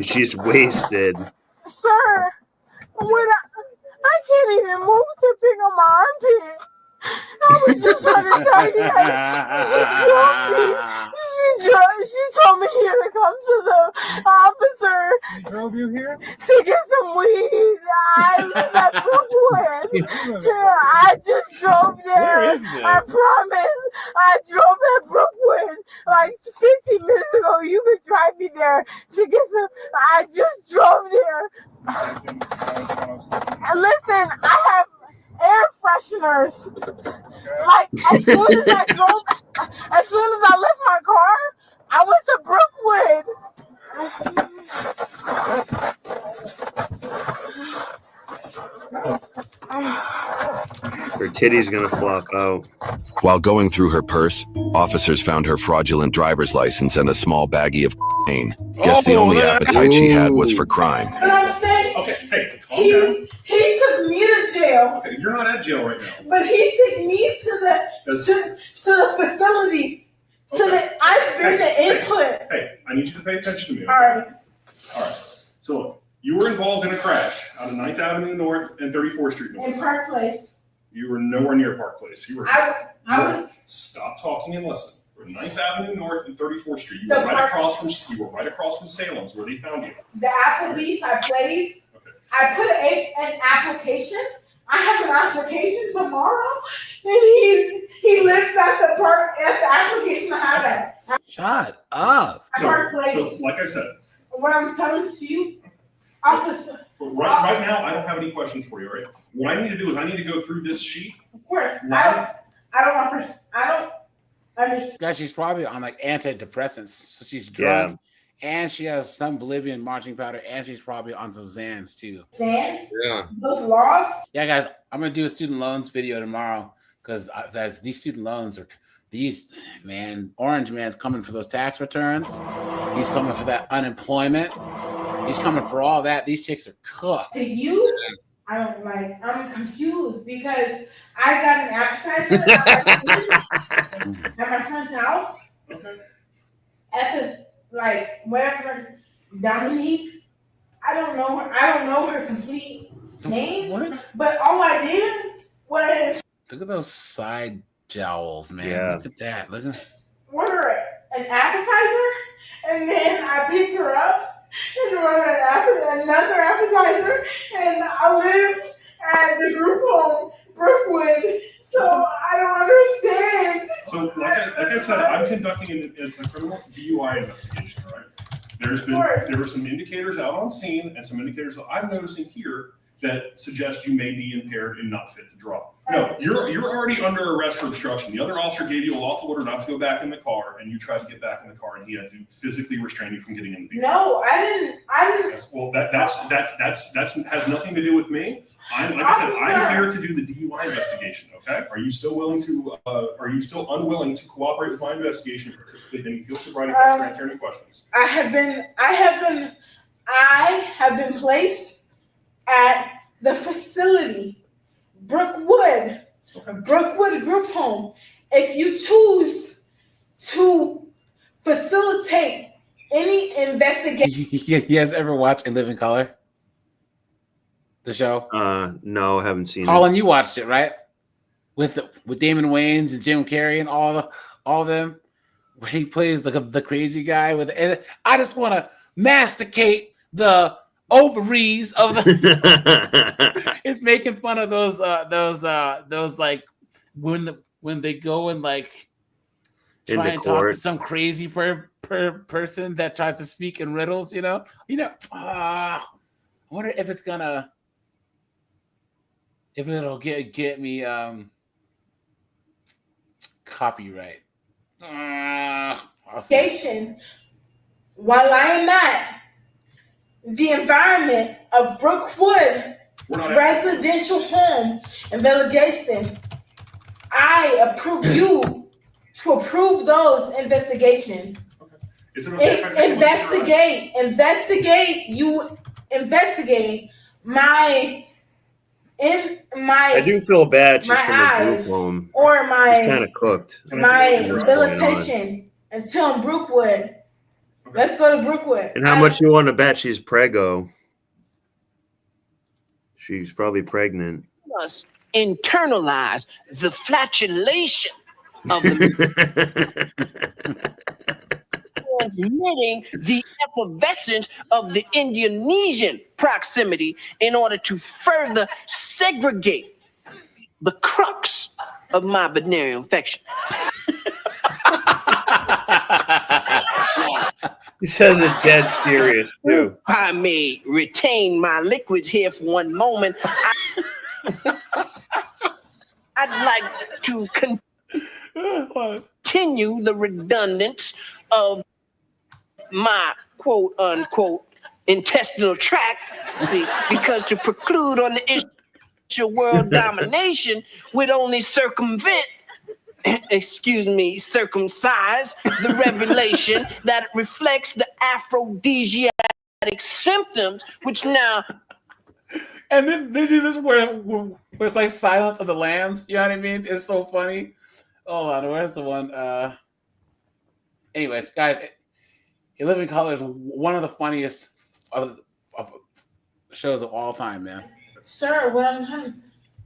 She's wasted. Sir, I can't even move to pick up my armpit. I was just trying to tell you that she told me here to come to the officer. She drove you here? To get some weed. I live at Brookwood. I just drove there. Where is this? I promise. I drove at Brookwood like 15 minutes ago. You could drive me there to get some. I just drove there. And listen, I have air fresheners. Like as soon as I left my car, I went to Brookwood. Her titty's gonna flop out. While going through her purse, officers found her fraudulent driver's license and a small baggie of cocaine. Guess the only appetite she had was for crime. But I'm saying, Okay, hey, calm down. he took me to jail. Okay, you're not at jail right now. But he took me to the facility. So that I've been the input. Hey, I need you to pay attention to me. All right. So look, you were involved in a crash out of 9th Avenue North and 34th Street North. In Park Place. You were nowhere near Park Place. You were. Stop talking and listen. We're 9th Avenue North and 34th Street. You were right across from Salem's, where they found you. The Applebee's I placed. Okay. I put an application. I have an application tomorrow, and he lives at the application I have at. Shut up. Park Place. So, like I said, what I'm telling to you, officer. Right now, I don't have any questions for you. Right? What I need to do is I need to go through this sheet. Of course, I don't understand. Guys, she's probably on like antidepressants, so she's drugged, and she has some Bolivian marching powder, and she's probably on some Xans too. Xan? Yeah. Those laws? Yeah, guys, I'm gonna do a student loans video tomorrow because these student loans are Orange Man's coming for those tax returns. He's coming for that unemployment. He's coming for all that. These chicks are cooked. To you, I'm confused because I got an appetizer at my friend's house. At the whatever Dominique. I don't know her complete name. What? But all I did was look at those side jowls, man. Yeah. Look at that. Look at order an appetizer, and then I picked her up and ordered another appetizer, and I lived at the group home Brookwood, so I don't understand. So, like I said, I'm conducting a criminal DUI investigation, right? There were some indicators out on scene and some indicators that I'm noticing here that suggest you may be impaired and not fit to drive. No, you're already under arrest for obstruction. The other officer gave you a lawful order not to go back in the car, and you tried to get back in the car, and he had to physically restrain you from getting in the vehicle. No, I didn't. Well, that has nothing to do with me. I'm here to do the DUI investigation. Okay? Are you still unwilling to cooperate with my investigation and participate in any field sobriety test or answer any questions? I have been placed at the facility, Brookwood Group Home. If you choose to facilitate any investigation, you guys ever watch In Living Color? The show? No, haven't seen Colin, it. you watched it, right? With Damon Wayans and Jim Carrey and all of them, where he plays the crazy guy and I just want to masticate the ovaries of the. It's making fun of those like when they go and like try and talk to some crazy person that tries to speak in riddles. I wonder if it'll get me copyright. While I am at the environment of Brookwood residential home in Veligation, I approve you to approve those investigations. Is it okay investigate my I do feel bad just from the group home. Or my kind of cooked. My rehabilitation until I'm Brookwood. Let's go to Brookwood. And how much you want to bet she's preggo? She's probably pregnant. Must internalize the flatulation of the transmitting the effervescence of the Indonesian proximity in order to further segregate the crux of my venereal infection. He says it dead serious too. I may retain my liquids here for one moment. I'd like to continue the redundance of my quote unquote intestinal tract. See, because to preclude on the issue of world domination would only circumvent excuse me, circumcise the revelation that reflects the aphrodisiac symptoms, which now. And then they do this where it's like Silence of the Lambs. You know what I mean? It's so funny. Hold on, where's the one? Anyways, guys, In Living Color is one of the funniest of shows of all time, man. Sir, what I'm trying to.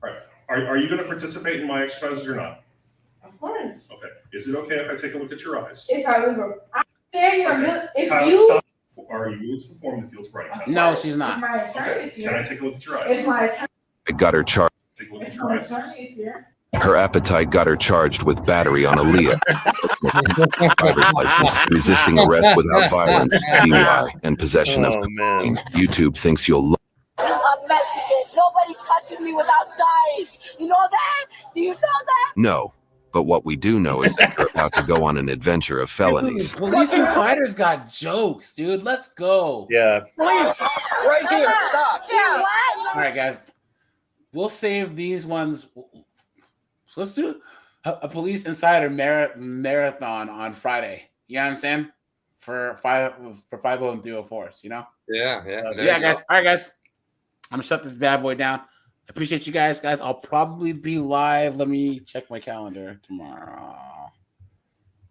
All right. Are you going to participate in my exercises or not? Of course. Okay. Is it okay if I take a look at your eyes? If I live, I say you're Okay. if Kyle, you. stop. Are you willing to perform the field's right? No, she's not. If my attorney Okay. is here. Can I take a look at your eyes? If my attorney. It got her charged. Take a look at If your my eyes. attorney is here. Her appetite got her charged with battery on Aaliyah, driver's license, resisting arrest without violence, DUI, and possession of cocaine. YouTube thinks you'll love. I'm Mexican. Nobody touches me without dying. You know that? Do you know that? No, but what we do know is that you're about to go on an adventure of felonies. Police Insider's got jokes, dude. Let's go. Yeah. Please, right here, stop. All right, guys. We'll save these ones. So let's do a Police Insider marathon on Friday. You know what I'm saying? For 50 and 304s, you know? Yeah. Yeah, guys. All right, guys. I'm gonna shut this bad boy down. I appreciate you guys. I'll probably be live. Let me check my calendar tomorrow.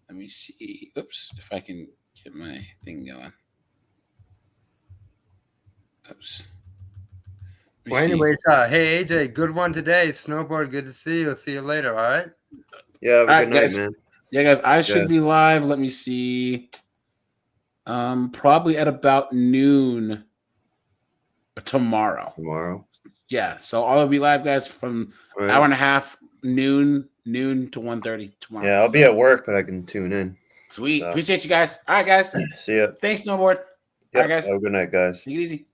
Let me see. Oops, if I can get my thing going. Oops. Well, anyways, hey AJ, good one today. Snowboard, good to see you. See you later. All right. Yeah. Have a good night, guys. man. Yeah, guys. I should be live. Let me see. Probably at about noon tomorrow. Yeah. So I'll be live, guys, from hour and a half, noon to 1:30 tomorrow. Yeah, I'll be at work, but I can tune in. Sweet. So. Appreciate you guys. All right, guys. See ya. Thanks, Snowboard. All right, guys. Have a good night, guys. Take it easy.